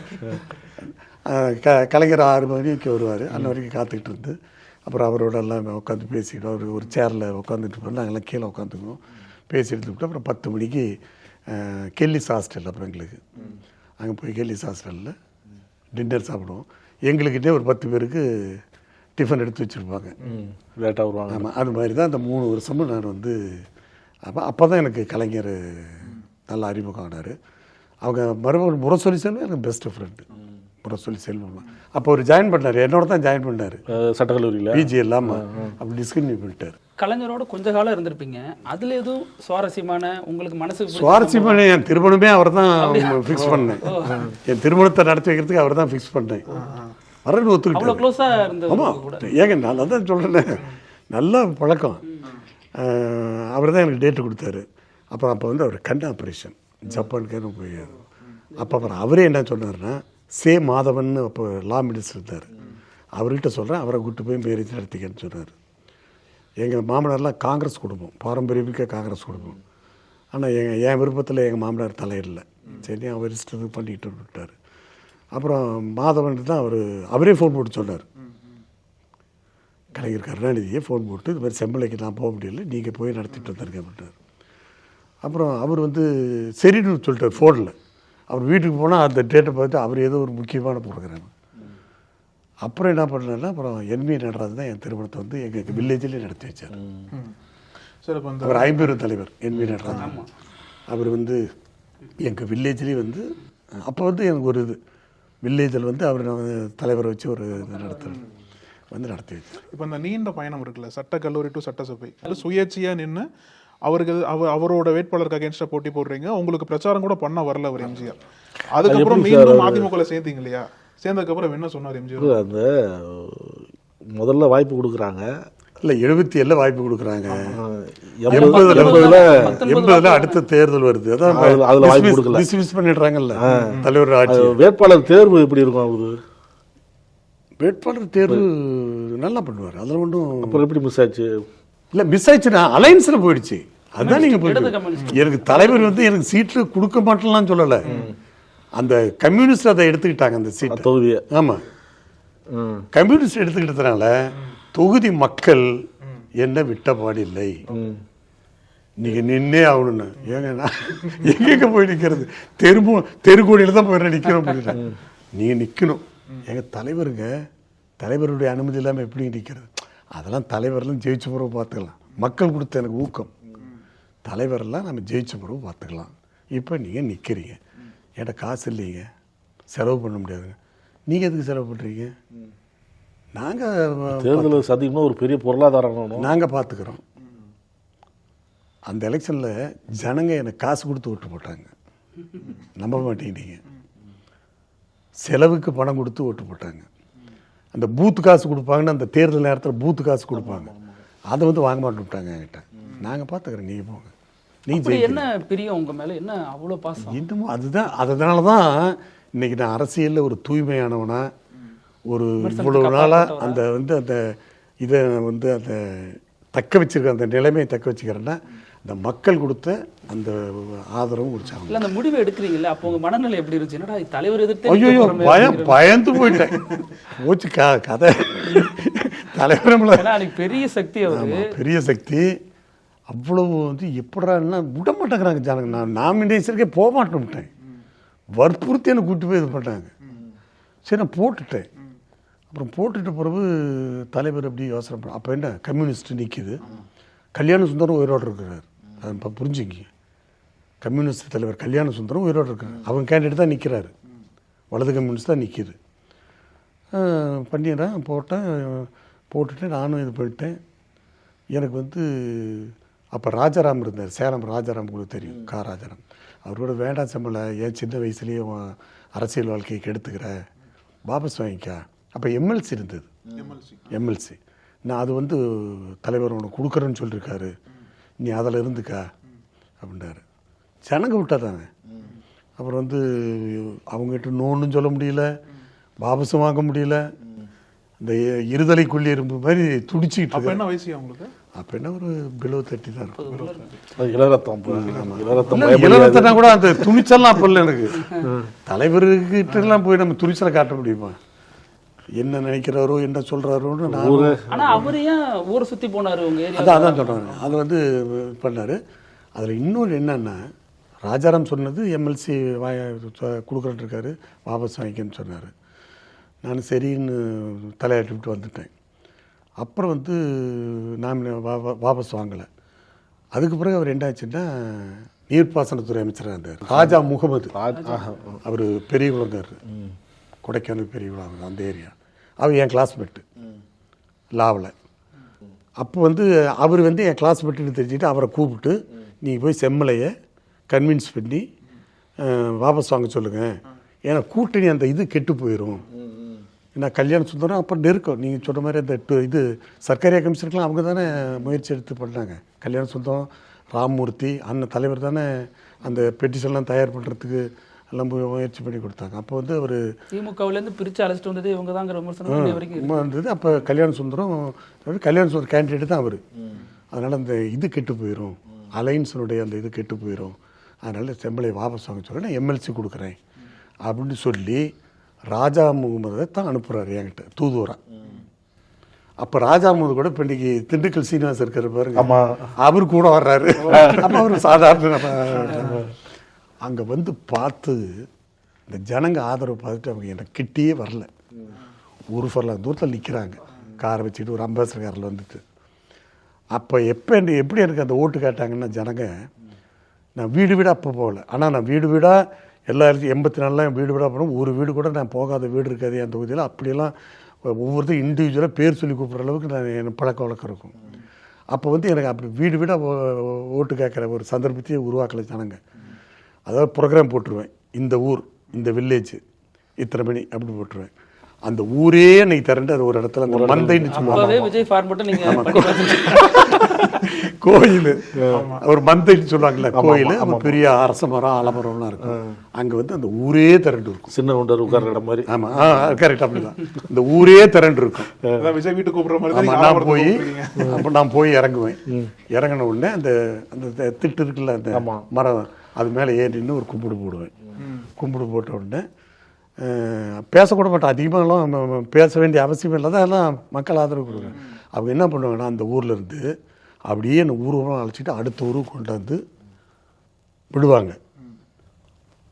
கலைஞர் 6 மணிக்கு வருவார், அந்த வரைக்கும் காத்துக்கிட்டு இருந்து அப்புறம் அவரோட எல்லாம் உட்காந்து பேசிக்கிட்டு, அவர் ஒரு சேரில் உட்காந்துட்டு இருப்பார், நாங்கள்லாம் கீழே உட்காந்துக்குவோம், பேசி எடுத்துக்கிட்டு அப்புறம் 10 மணிக்கு கெல்லிஸ் ஹாஸ்டல். அப்புறம் எங்களுக்கு அங்கே போய் கெல்லிஸ் ஹாஸ்டலில் டின்னர் சாப்பிடுவோம். எங்களுக்கிட்டே ஒரு 10 பேருக்கு டிஃபன் எடுத்து வச்சுருப்பாங்க, லேட்டாக வருவாங்க. ஆமாம், அது மாதிரி தான் அந்த 3 வருஷமும் நான் அப்போ தான் எனக்கு கலைஞர் நல்லா அறிமுகம் ஆனார். அவங்க மறுபடியும் முரசொலி செல்வம் எனக்கு பெஸ்ட்டு ஃப்ரெண்டு. முரசொலி செல்வம் அப்போ ஒரு ஜாயின் பண்ணார், என்னோட தான் ஜாயின் பண்ணார் சட்டக்கல்லூரியில், பிஜி இல்லாமல். அப்படி டிஸ்கன்டினியூ பண்ணிட்டார். கலைஞரோட கொஞ்ச காலம் இருந்திருப்பீங்க, அதில் எதுவும் சுவாரஸ்யமான உங்களுக்கு மனசுக்கு சுவாரஸ்யமான? என் திருமணமே அவர் தான் ஃபிக்ஸ் பண்ணேன். என் திருமணத்தை நடத்தி வைக்கிறதுக்கு அவர் தான் ஃபிக்ஸ் பண்ணேன். வரேன்னு அவ்வளோ ஒத்துக்கிட்டாரு. க்ளோஸாக இருந்தது ஆமாம் கூட. ஏங்க நான் அதான் சொல்கிறேன், நல்ல பழக்கம். அவர் தான் எனக்கு டேட்டு கொடுத்தாரு. அப்புறம் அப்போ வந்து அவர் கண் ஆப்ரேஷன் ஜப்பானுக்கு போய் அப்போ அப்புறம் அவரே என்ன சொன்னார்னா, சே மாதவன் அப்போ லா மினிஸ்டர் இருந்தார், அவர்கிட்ட சொல்கிறேன், அவரை கூப்பிட்டு போய் மேரேஜ் நடத்திக்கன்னு சொன்னார். எங்கள் மாமனார்லாம் காங்கிரஸ் குடும்பம், பாரம்பரியமிக்க காங்கிரஸ் குடும்பம். ஆனால் என் விருப்பத்தில் எங்கள் மாமனார் தலையிடல. சரி அவர் இஷ்டத்துக்கு பண்ணிக்கிட்டு விட்டார். அப்புறம் மாதவன் தான் அவரே ஃபோன் போட்டு சொன்னார், கலைஞர் கருணாநிதியே ஃபோன் போட்டு இது மாதிரி செம்பளைக்கு நான் போக முடியல, நீங்கள் போய் நடத்திட்டு வந்திருக்கேன் அப்படின்னார். அப்புறம் அவர் வந்து சரின்னு சொல்லிட்டார் ஃபோனில். அவர் வீட்டுக்கு போனால் அந்த டேட்டை பார்த்து அவர் ஏதோ ஒரு முக்கியமான ப்ரோக்ராம். அப்புறம் என்ன பண்ணார்னா, அப்புறம் என்வி நடராஜன் தான் என் திருமணத்தை வந்து எங்கள் வில்லேஜ்லேயே நடத்தி வச்சார். அவர் 50 தலைவர் என்வி நடராஜன். அவர் வந்து எங்கள் வில்லேஜ்லேயே வந்து அப்போ வந்து எனக்கு ஒரு இது வில்லேஜில் வந்து அவர் தலைவரை வச்சு ஒரு இது நடத்தி வச்சார். இப்போ இந்த நீண்ட பயணம் இருக்குல்ல, சட்ட கல்லூரி டு சட்டசபை, அது சுயேட்சையாக நின்று அவருக்கு அவரோட வேட்பாளருக்கு அகேன்ஸ்டா போட்டி போடுறீங்க. உங்களுக்கு பிரச்சாரம் கூட பண்ண வரல அவர் எம்ஜிஆர். அதுக்கப்புறம் மீண்டும் அதிமுக சேர்ந்தீங்க இல்லையா? சேர்ந்ததுக்கப்புறம் என்ன சொன்னார் எம்ஜிஆர்? அந்த முதல்ல வாய்ப்பு கொடுக்குறாங்க, இல்லை 77 வாய்ப்பு கொடுக்குறாங்க, 80 அடுத்த தேர்தல் வருது, அதான் அதில் வாய்ப்பு கொடுக்கல, மிஸ் பண்ணிடுறாங்கல்ல தலைவர் ஆட்சி. வேட்பாளர் தேர்வு எப்படி இருக்கும் அவருக்கு? வேட்பாளர் தேர்வு நல்லா பண்ணுவார், அதில் ஒன்றும். அப்புறம் எப்படி மிஸ் ஆச்சு? இல்லை மிஸ் ஆயிடுச்சுன்னா அலைன்ஸில் போயிடுச்சு. அதுதான் நீங்கள் போயிட்டு எனக்கு தலைவர் வந்து எனக்கு சீட்டு கொடுக்க மாட்டேன்லாம் சொல்லலை, அந்த கம்யூனிஸ்ட் அதை எடுத்துக்கிட்டாங்க அந்த சீட் தொகுதியை. ஆமாம், கம்யூனிஸ்ட் எடுத்துக்கிட்டதுனால தொகுதி மக்கள் என்ன விட்டபாடு இல்லை, நீங்கள் நின்னே ஆகணும்னு. ஏங்க நான் எங்கெங்க போய் நிற்கிறது, தெருக்கோடியில் தான் போய் நிற்கிறோம் அப்படின்னா நீங்கள் நிற்கணும். எங்கள் தலைவருடைய அனுமதி இல்லாமல் எப்படி நிற்கிறது? அதெல்லாம் தலைவரெல்லாம் ஜெயிச்ச பிறகு பார்த்துக்கலாம். மக்கள் கொடுத்த எனக்கு ஊக்கம், தலைவரெல்லாம் நம்ம ஜெயிச்ச பிறகு பார்த்துக்கலாம். இப்போ நீங்கள் நிற்கிறீங்க, என்கிட்ட காசு இல்லைங்க, செலவு பண்ண முடியாதுங்க, நீங்கள் எதுக்கு செலவு பண்ணுறீங்க? நாங்கள் தேர்தல் சந்திக்கணும், ஒரு பெரிய பொருளாதாரம் நாங்கள் பார்த்துக்குறோம். அந்த எலெக்ஷனில் ஜனங்க எனக்கு காசு கொடுத்து ஓட்டு போட்டாங்க, நம்ப மாட்டேங்கிறீங்க. செலவுக்கு பணம் கொடுத்து ஓட்டு போட்டாங்க. அந்த பூத்து காசு கொடுப்பாங்கன்னு அந்த தேர்தல் நேரத்தில் பூத்து காசு கொடுப்பாங்க, அதை வந்து வாங்க மாட்டேன்ட்டாங்க என்கிட்ட. நாங்கள் பார்த்துக்குறோம், நீங்கள் போங்க. நீங்கள் என்ன பிரியம் உங்கள் மேலே, என்ன அவ்வளோ பாசம்? இன்னமும் அதுதான். அதனால தான் இன்னைக்கு நான் அரசியலில் ஒரு தூய்மையானவனா, ஒரு இவ்வளவு நாளாக அந்த வந்து அந்த இதை வந்து அந்த தக்க வச்சுருக்க அந்த நிலைமையை தக்க வச்சுக்கிறேன்னா இந்த மக்கள் கொடுத்த அந்த ஆதரவும் கொடுத்தாங்க. இல்லை அந்த முடிவை எடுக்கிறீங்கல்ல, அப்போ உங்கள் மனநிலை எப்படி இருந்துச்சு? என்னடா தலைவர் எதிர்த்து ஐயோ பயந்து போயிட்டேன். போச்சு கதை. தலைவர் பெரிய சக்தி, அவர் பெரிய சக்தி. அவ்வளவு வந்து எப்படான்னா விட மாட்டேங்கிறாங்க ஜனங்க. நான் நாமினேஷனுக்கே போக மாட்டேன்ட்டேன், வற்புறுத்தி என்னை கூப்பிட்டு போய் இது பண்ணாங்க. சரி நான் போட்டுட்டேன். அப்புறம் போட்டுட்ட பிறகு தலைவர் எப்படி யோசனை பண்ண, அப்போ என்ன கம்யூனிஸ்ட் நிற்கிது, கல்யாண சுந்தரம் உயிரோடு இருக்கிறார். அது இப்போ புரிஞ்சுக்கிங்க, கம்யூனிஸ்ட் தலைவர் கல்யாண சுந்தரம் உயிரோடு இருக்கிறார். அவங்க கேண்டிடேட் தான் நிற்கிறாரு, வலது கம்யூனிஸ்ட் தான் நிற்கிது. பண்ணிடுறேன், போட்டுட்டு நானும் இது பண்ணிட்டேன். எனக்கு வந்து அப்போ ராஜாராம் இருந்தார், சேலம் ராஜாராம் உங்களுக்கு தெரியும், கா ராஜாராம். அவரோட வேண்டாம் சம்பளை, ஏன் சின்ன வயசுலேயே அரசியல் வாழ்க்கையை கெடுத்துக்கிற, வாபஸ் வாங்கிக்கா. அப்போ எம்எல்சி இருந்தது, எம்எல்சி. நான் அது வந்து தலைவர் உனக்கு கொடுக்குறேன்னு சொல்லியிருக்காரு, நீ அதில் இருந்துக்கா அப்படின்னாரு. ஜனங்க விட்டா தானே. அப்புறம் வந்து அவங்ககிட்ட நோன்னு சொல்ல முடியல, வாபஸும் வாங்க முடியல. இந்த இருதலை கொள்ளி எறும்பு மாதிரி துடிச்சிக்கிட்டு. அப்போ என்ன வயசு அவங்களுக்கு? அப்போ என்ன ஒரு பிலோ 30 தான் இருக்கும். இளரத்தம் கூட அந்த துணிச்சல்லாம் அப்போ இல்லை எனக்கு. தலைவர்கிட்டலாம் போய் நம்ம துணிச்சலை காட்ட முடியுமா? என்ன நினைக்கிறாரோ என்ன சொல்கிறாரோன்னு நான். ஆனால் அவர் ஏன் ஊரை சுற்றி போனார் உங்கள் ஏரியா? அதான் சொல்கிறாங்க, அதை வந்து பண்ணார். அதில் இன்னொன்று என்னன்னா, ராஜாராம் சொன்னது எம்எல்சி கொடுக்குறேன்னு இருக்காரு, வாபஸ் வாங்கிக்கன்னு சொன்னார். நான் சரின்னு தலையாட்டிவிட்டு வந்துட்டேன். அப்புறம் வந்து நான் வாபஸ் வாங்கலை. அதுக்கு பிறகு அவர் என்ன ஆச்சுன்னா, நீர்ப்பாசனத்துறை அமைச்சராக இருந்தார் ராஜா முகமது. அவர் பெரிய குளங்கார், கொடைக்கானல் பெரிய குளம் அந்த ஏரியா. அவர் என் கிளாஸ்மேட்டு லாவில். அப்போ வந்து அவர் வந்து என் கிளாஸ்மேட்டுன்னு தெரிஞ்சுக்கிட்டு அவரை கூப்பிட்டு, நீங்கள் போய் செம்மலையை கன்வின்ஸ் பண்ணி வாபஸ் வாங்க சொல்லுங்கள், ஏன்னா கூட்டணி அந்த இது கெட்டு போயிடும், ஏன்னா கல்யாண சுந்தரம் அப்போ நெருக்கம் நீங்கள் சொன்ன மாதிரி அந்த இது சர்க்காரியா கமிஷனுக்குலாம் அவங்க தானே முயற்சி எடுத்து பண்ணாங்க. கல்யாண சுந்தரம், ராமமூர்த்தி அண்ணன் தலைவர் தானே அந்த பெட்டிஷன்லாம் தயார் பண்ணுறதுக்கு எல்லாம் முயற்சி பண்ணி கொடுத்தாங்க. அப்போ வந்து அவர் திமுகவிலேருந்து பிரித்து அழைச்சிட்டு வந்தது இவங்க தாங்கிற விமர்சனம் வரைக்கும் வந்தது. அப்போ கல்யாண சுந்தரம் கேண்டிடேட் தான் அவர். அதனால் அந்த இது கெட்டு போயிடும், அலைன்ஸனுடைய அந்த இது கெட்டு போயிடும், அதனால் செம்மலை வாபஸ் வாங்க சொல்லி நான் எம்எல்சி கொடுக்குறேன் அப்படின்னு சொல்லி ராஜா முகமதை தான் அனுப்புகிறாரு என்கிட்ட தூதுவராக. அப்போ ராஜா முகமது கூட இப்போ இன்றைக்கி திண்டுக்கல் சீனிவாசன் இருக்கிற பாருங்க, அவர் கூட வர்றாரு. அப்போ அவர் சாதாரண அங்கே வந்து பார்த்து இந்த ஜனங்க ஆதரவு பார்த்துட்டு அவங்க எனக்கு கிட்டேயே வரல. ஒரு ஃபர்லாங் தூரத்தில் நிற்கிறாங்க காரை வச்சுக்கிட்டு, ஒரு அம்பாசிடர் காரில் வந்துட்டு. அப்போ எப்படி எனக்கு அந்த ஓட்டு கேட்டாங்கன்னா ஜனங்க, நான் வீடு வீடாக அப்போ போகல, ஆனால் நான் வீடு வீடாக எல்லா இடத்தையும் 84 வீடு வீடாக போனோம். ஒரு வீடு கூட நான் போகாத வீடு இருக்காது என் தொகுதியில். அப்படியெல்லாம் ஒவ்வொருத்தரும் இண்டிவிஜுவலாக பேர் சொல்லி கூப்பிட்ற அளவுக்கு நான் எனக்கு பழக்க வழக்கம் இருக்கும். அப்போ வந்து எனக்கு அப்படி வீடு வீடாக ஓட்டு கேட்குற ஒரு சந்தர்ப்பத்தையே உருவாக்கலை ஜனங்க. அதாவது ப்ரோக்ராம் போட்டுருவேன், இந்த ஊர் இந்த வில்லேஜ் இத்தனை மணி அப்படி போட்டுருவேன். அந்த ஊரே இன்னைக்கு திரண்டு அது ஒரு இடத்துல அந்த மந்தைன்னு சொல்லுவாங்க, விஜய் ஃபார்மேட்டை நீங்கள் கோயில் ஒரு மந்தைன்னு சொல்லுவாங்கல்ல, கோயில் பெரிய அரச மரம் ஆலமரம்லாம் இருக்கும். அங்கே வந்து அந்த ஊரே திரண்டு இருக்கும், சின்ன குண்டர் உட்கார்ற இடம் மாதிரி. ஆமாம், கரெக்ட், அப்படிதான். இந்த ஊரே திரண்டு இருக்கும். விஜய் வீட்டு கூப்பிட்ற மாதிரி நான் போய் இறங்குவேன். இறங்கின உடனே அந்த அந்த திட்டு இருக்குல்ல, அந்த மரம், அது மேலே ஏறின்னு ஒரு கும்பிடு போடுவேன். கும்பிடு போட்ட உடனே பேசக்கூட மாட்டேன், அதிகமாகலாம் பேச வேண்டிய அவசியம் இல்லை தான், எல்லாம் மக்கள் ஆதரவு கொடுக்குறேன். அவங்க என்ன பண்ணுவாங்கன்னா அந்த ஊரில் இருந்து அப்படியே என்னை ஊர்வலம் அழைச்சிட்டு அடுத்த ஊருக்கு கொண்டு வந்து விடுவாங்க.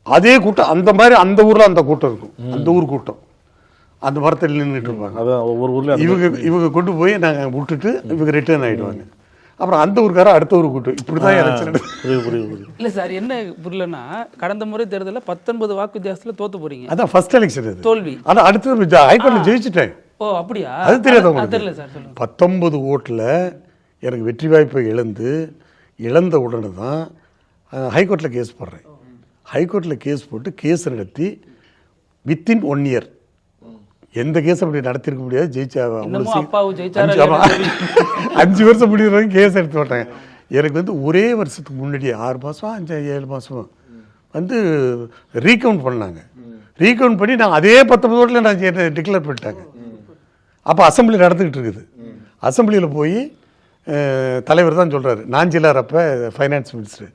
அதே கூட்டம் அந்த மாதிரி அந்த ஊரில் அந்த கூட்டம் இருக்கும், அந்த ஊர் கூட்டம் அந்த மரத்தில் நின்றுட்டு இருப்பாங்க. அதான் ஒவ்வொரு ஊரில் இவங்க கொண்டு போய் நாங்கள் விட்டுட்டு இவங்க ரிட்டர்ன் ஆகிடுவாங்க. அப்புறம் அந்த ஊருக்கார அடுத்த ஊருக்கு கூட்டம், இப்படி தான் எலெக்ஷன். இல்லை சார், என்ன புரியலன்னா கடந்த முறை தேர்தலில் 19 வாக்கு வித்தியாசத்தில் தோத்து போறீங்க. அதான் ஃபர்ஸ்ட் எலெக்ஷன் அது, தோல்வி. ஆனால் அடுத்தது ஹைகோர்ட்டில் ஜெயிச்சிட்டேன். ஓ அப்படியா? அது தெரியாது தெரியல சார், சொல்லுங்க. 19 ஓட்டில் எனக்கு வெற்றி வாய்ப்பை இழந்த உடனே தான் ஹைகோர்ட்டில் கேஸ் போடுறேன். ஹைகோர்ட்டில் கேஸ் போட்டு கேஸ் நடத்தி வித்தின் 1 இயர் எந்த கேஸ் அப்படி நடத்திருக்க முடியாது. ஜெயிச்சா 5 வருஷம் முடிவுறவங்க கேஸ் எடுத்து விட்டாங்க. எனக்கு வந்து ஒரே வருஷத்துக்கு முன்னாடி 6 மாதம் 5-7 மாதம் வந்து ரீகவுண்ட் பண்ணாங்க. ரீகவுண்ட் பண்ணி நான் அதே 19 ஓட்டில் நான் டிக்ளேர் பண்ணிட்டாங்க. அப்போ அசம்பிளி நடந்துக்கிட்டு இருக்குது. அசம்பிளியில் போய் தலைவர் தான் சொல்கிறாரு, நாஞ்சிலார் அப்போ ஃபைனான்ஸ் மினிஸ்டர்,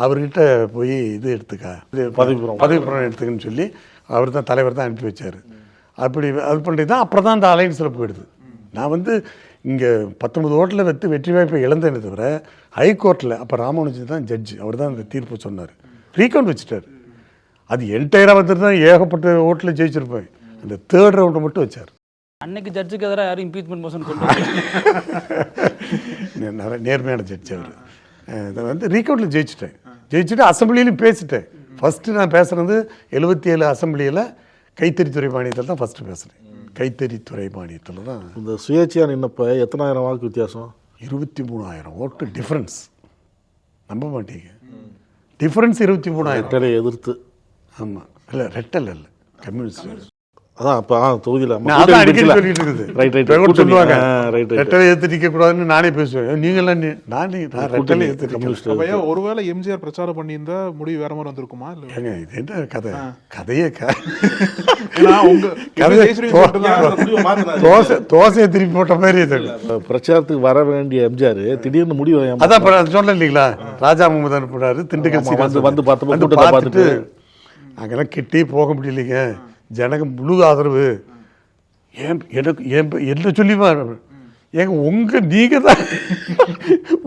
அவர்கிட்ட போய் இது எடுத்துக்கா, பதவிப்புறம் எடுத்துக்கன்னு சொல்லி அவர் தான் தலைவர் தான் அனுப்பி வச்சார். அப்படி அது பண்ணி தான் அப்புறம் தான் அந்த அலைன்ஸில் போயிடுது. நான் வந்து இங்கே 19 ஓட்டில் வெற்றி வாய்ப்பை இழந்தேனே தவிர ஹைகோர்ட்டில் அப்போ ராமானுஜன் தான் ஜட்ஜு, அவர் தான் அந்த தீர்ப்பு சொன்னார். ரீகவுண்ட் வச்சுட்டார். அது என்டையராக வந்துட்டு தான் ஏகப்பட்ட ஓட்டில் ஜெயிச்சிருப்பேன். அந்த 3rd ரவுண்டை மட்டும் வச்சார். அன்னைக்கு ஜட்ஜுக்கு எதிராக யாரும் இம்பீச்மெண்ட் மோஷன் கொண்டு நேர்மையான ஜட்ஜ் அவர். இதை வந்து ரீகவுண்டில் ஜெயிச்சுட்டு அசம்பிளியிலையும் பேசிட்டேன். ஃபஸ்ட்டு நான் பேசுகிறது 77 அசம்பிளியில் கைத்தறித்துறை மானியத்தில் தான் ஃபஸ்ட்டு பேசுகிறேன். கைத்தறித்துறை மானியத்தில் தான். இந்த சுயேட்சையாக நின்னப்போ எத்தனாயிரம் வாக்கு வித்தியாசம்? 23,000 ஓட்டு டிஃப்ரென்ஸ். நம்ப மாட்டீங்க, டிஃப்ரென்ஸ் 23,000 எதிர்த்து. ஆமாம், இல்லை ரெட்டல் இல்லை, கம்யூனிஸ்ட். அதான் இப்போ தொகுதியில் சொல்லுவாங்க ரெட்டலை ஏற்று நிற்க கூடாதுன்னு நானே பேசுவேன். நீங்களாம் ரெட்டலை ஏற்று. ஒருவேளை எம்ஜிஆர் பிரச்சாரம் பண்ணியிருந்தா முடிவு வேற மாதிரி வந்திருக்குமா? இல்லைங்க, இது என்ன கதையே தோசையை திருப்பி போட்ட மாதிரி. பிரச்சாரத்துக்கு வர வேண்டிய எம்ஜிஆர் திடீர்னு முடிவு, அதான் சொல்ல இல்லைங்களா, ராஜா முகமது அனுப்பினாரு திண்டுக்கல் வந்து பார்த்துட்டு அங்கெல்லாம் கிட்டே போக முடியலைங்க, ஜனங்க முழு ஆதரவு. எனக்கு என்ன சொல்லிமா ஏங்க நீங்க தான்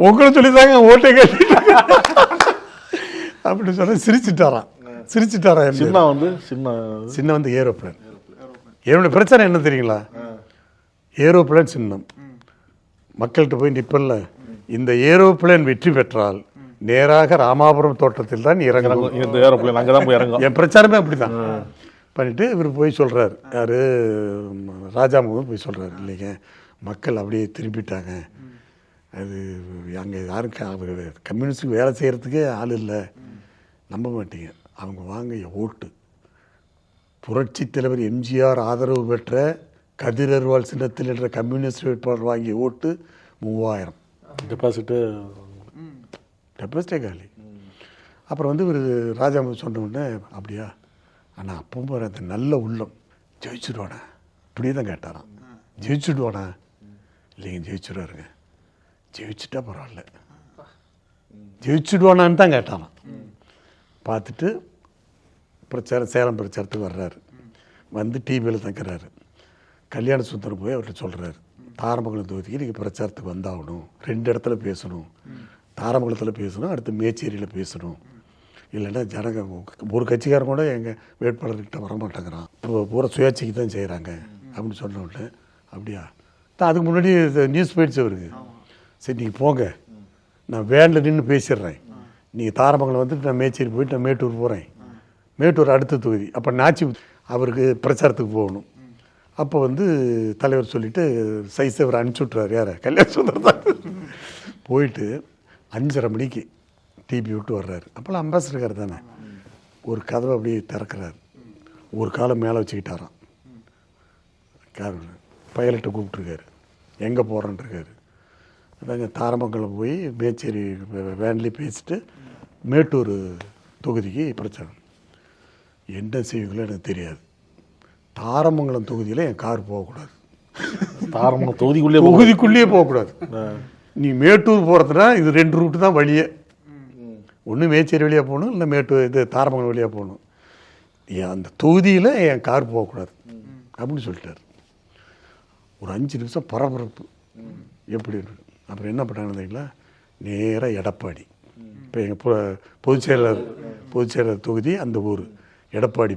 உங்களை சொல்லி தாங்க ஓட்டை கேட்டு அப்படி சொல்ல சிரிச்சுட்டாராம். சின்ன வந்து ஏரோப்ளேன். என்னுடைய பிரச்சனை என்ன தெரியுங்களா, ஏரோப்ளேன் சின்னம் மக்கள்கிட்ட போய் நிற்பல்ல. இந்த ஏரோப்ளேன் வெற்றி பெற்றால் நேராக ராமாபுரம் தோட்டத்தில் தான் இறங்கணும். இந்த ஏரோப்ளேன் அங்கே தான் போய் இறங்கும். என் பிரச்சாரமே அப்படிதான் பண்ணிட்டு இவர் போய் சொல்கிறார், யார் ராஜா முகமது போய் சொல்கிறார், இல்லைங்க மக்கள் அப்படியே திரும்பிட்டாங்க, அது அங்கே யாரும் கம்யூனிஸ்டுக்கு வேலை செய்கிறதுக்கே ஆள் இல்லை, நம்ப மாட்டீங்க, அவங்க வாங்க ஓட்டு புரட்சி தலைவர் எம்ஜிஆர் ஆதரவு பெற்ற கதிரர்வால் சின்னத்தில் என்ற கம்யூனிஸ்ட் வேட்பாளர் வாங்கிய ஓட்டு 3000. டெபாசிட்டே காலி. அப்புறம் வந்து ஒரு ராஜா சொன்ன உடனே அப்படியா ஆனால் அப்பவும் போகிற அந்த நல்ல உள்ளம் ஜெயிச்சுடுவானே இப்படியே தான் கேட்டாரான். ஜெயிச்சுடுவானே இல்லைங்க ஜெயிச்சுடுவாருங்க. ஜெயிச்சுட்டா பரவாயில்ல, ஜெயிச்சுடுவானான்னு தான் கேட்டாரான். பார்த்துட்டு பிரச்சாரம் சேலம் பிரச்சாரத்துக்கு வர்றாரு. வந்து டிவியில் தங்குறாரு. கல்யாண சுந்தரம் போய் அவர்கிட்ட சொல்கிறாரு, தாரமங்கலம் தொகுதிக்கு நீங்கள் பிரச்சாரத்துக்கு வந்தாகணும், 2 இடத்துல பேசணும். தாரமங்கலத்தில் பேசணும், அடுத்து மேச்சேரியில் பேசணும். இல்லைன்னா ஜனங்க ஒரு கட்சிக்காரன் கூட எங்கள் வேட்பாளர்கிட்ட வரமாட்டேங்கிறான், இப்போ பூரா சுயாட்சிக்கு தான் செய்கிறாங்க அப்படின்னு சொன்ன உடனே அப்படியா தான் அதுக்கு முன்னாடி நியூஸ் போயிடுச்சு அவருக்கு. சரி நீங்கள் போங்க, நான் வேனில் நின்று பேசிடுறேன். நீங்கள் தாரமங்கலம் வந்துட்டு நான் மேச்சேரி போயிட்டு நான் மேட்டூர் போகிறேன். மேட்டூர் அடுத்த தொகுதி. அப்போ நாச்சி அவருக்கு பிரச்சாரத்துக்கு போகணும். அப்போ வந்து தலைவர் சொல்லிவிட்டு சைஸை அவர் அனுப்பிச்சி விட்றாரு. யாரை? கல்யாண சுந்தரம். போயிட்டு 5:30 மணிக்கு டிபி விட்டு வர்றாரு. அப்போல்லாம் அம்பாசிடர் தானே. ஒரு கதவை அப்படியே திறக்கிறாரு. ஒரு காலம் மேலே வச்சுக்கிட்டாராம். பைலட்டை கூப்பிட்ருக்காரு. எங்கே போகிறேன்ருக்காரு. அதாங்க தாரமங்கலம் போய் மேச்சேரி வேன்லேயே பேசிட்டு மேட்டூர் தொகுதிக்கு பிரச்சாரம். என்ன செய்வீங்களோ எனக்கு தெரியாது. தாரமங்கலம் தொகுதியில் என் கார் போகக்கூடாது. தாரமங்கலம் தொகுதிக்குள்ளேயே போகக்கூடாது. நீ மேட்டூர் போகிறதுனா இது 2 ரூட்டு தான் வழியே. ஒன்று மேச்சேரி வழியாக போகணும், இல்லை மேட்டூர் இது தாரமங்கலம் வழியாக போகணும். அந்த தொகுதியில் என் கார் போகக்கூடாது அப்படின்னு சொல்லிட்டார். ஒரு 5 நிமிஷம் பரபரப்பு. எப்படி இருக்கு? அப்புறம் என்ன பண்ணாங்கன்னு தெரியுங்களா? நேராக எடப்பாடி. இப்போ எங்கள் பொதுச்செயலர் தொகுதி அந்த ஊர் எடப்பாடி.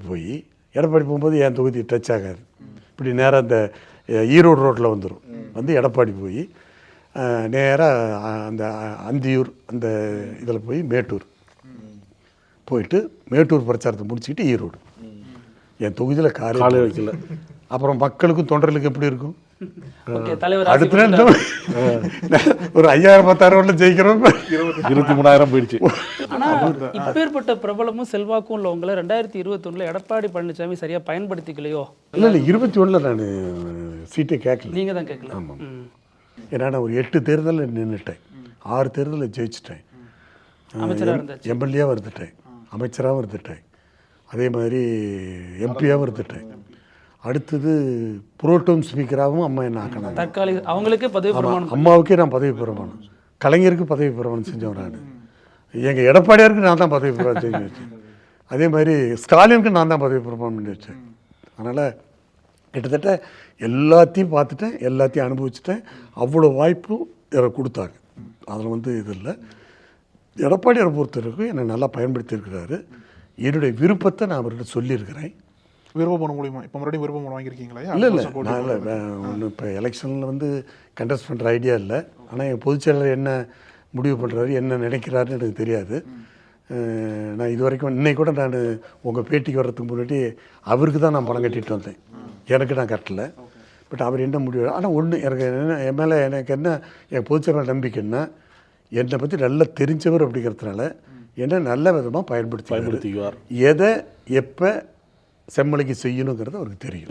எடப்பாடி போகும்போது என் தொகுதி டச் ஆகாது. இப்படி நேராக அந்த ஈரோடு ரோட்டில் வந்துடும். வந்து எடப்பாடி போய் நேராக அந்த அந்தியூர் அந்த இதில் போய் மேட்டூர் போயிட்டு மேட்டூர் பிரச்சாரத்தை முடிச்சுக்கிட்டு ஈரோடு. என் தொகுதியில் காலையில் வைக்கல. அப்புறம் மக்களுக்கும் தொண்டர்களுக்கும் எப்படி இருக்கும்? அடுத்த ஒரு 5000-10,000 ஜெயிக்கிறோம். 23,000 போயிடுச்சு. ஆனா இப்பேற்பட்ட பிரபலமும் செல்வாக்கும் உள்ளவங்களை 2021 எடப்பாடி பழனிசாமி சரியா பயன்படுத்திக்கலையோ? இல்லை 21 நான் சீட்டை கேட்கல. நீங்க தான் கேட்கல. ஆமாம். ஏன்னா நான் ஒரு 8 தேர்தலில் நின்றுட்டேன், 6 தேர்தலில் ஜெயிச்சிட்டேன், எம்எல்ஏவாக இருந்துட்டேன், அமைச்சராகவும் இருந்துட்டேன், அதே மாதிரி எம்பியாகவும் இருந்துட்டேன். அடுத்தது புரோட்டோம் ஸ்பீக்கராகவும் அம்மா என்ன ஆக்கினாங்க. தற்காலிக அவங்களுக்கே பதவி பிரமாணம். அம்மாவுக்கே நான் பதவி பிரமாணம், கலைஞருக்கு பதவி பிரமாணம் செஞ்சவன் நான். எங்கள் எடப்பாடியாருக்கு நான் தான் பதவி பிரமாணம் செஞ்சு வச்சேன். அதே மாதிரி ஸ்டாலினுக்கு நான் தான் பதவி பிரமாணம் பண்ணி வச்சேன். அதனால் கிட்டத்தட்ட எல்லாத்தையும் பார்த்துட்டேன், எல்லாத்தையும் அனுபவிச்சுட்டேன். அவ்வளோ வாய்ப்பும் எனக்கு கொடுத்தாங்க. அதில் வந்து இது இல்லை. எடப்பாடியாரை பொறுத்தவரைக்கும் என்னை நல்லா பயன்படுத்தியிருக்கிறாரு. என்னுடைய விருப்பத்தை நான் அவர்கிட்ட சொல்லியிருக்கிறேன். விருப்பம் மூலியமா இப்போ மறுபடியும் விருப்பம் வாங்கியிருக்கீங்களா? இல்லை நான் இல்லை ஒன்று இப்போ எலெக்ஷனில் வந்து கண்டெஸ்ட் பண்ணுற ஐடியா இல்லை. ஆனால் என் பொதுச்செயலர் என்ன முடிவு பண்ணுறாரு, என்ன நினைக்கிறாருன்னு எனக்கு தெரியாது. நான் இது வரைக்கும் இன்னைக்கு கூட நான் உங்கள் பேட்டிக்கு வர்றதுக்கு முன்னாடி அவருக்கு தான் நான் பணம் கட்டிட்டு வந்தேன். எனக்கு நான் கட்டலை. பட் அவர் என்ன முடிவு, ஆனால் ஒன்று எனக்கு என்ன, என் மேலே எனக்கு என்ன, என் பொதுச்செயலர் நம்பிக்கைன்னா என்னை பற்றி நல்லா தெரிஞ்சவர் அப்படிங்கிறதுனால என்ன நல்ல விதமாக பயன்படுத்திக்குவார். எதை எப்போ செம்மலைக்கு செய்யணுங்கிறது அவருக்கு தெரியும்.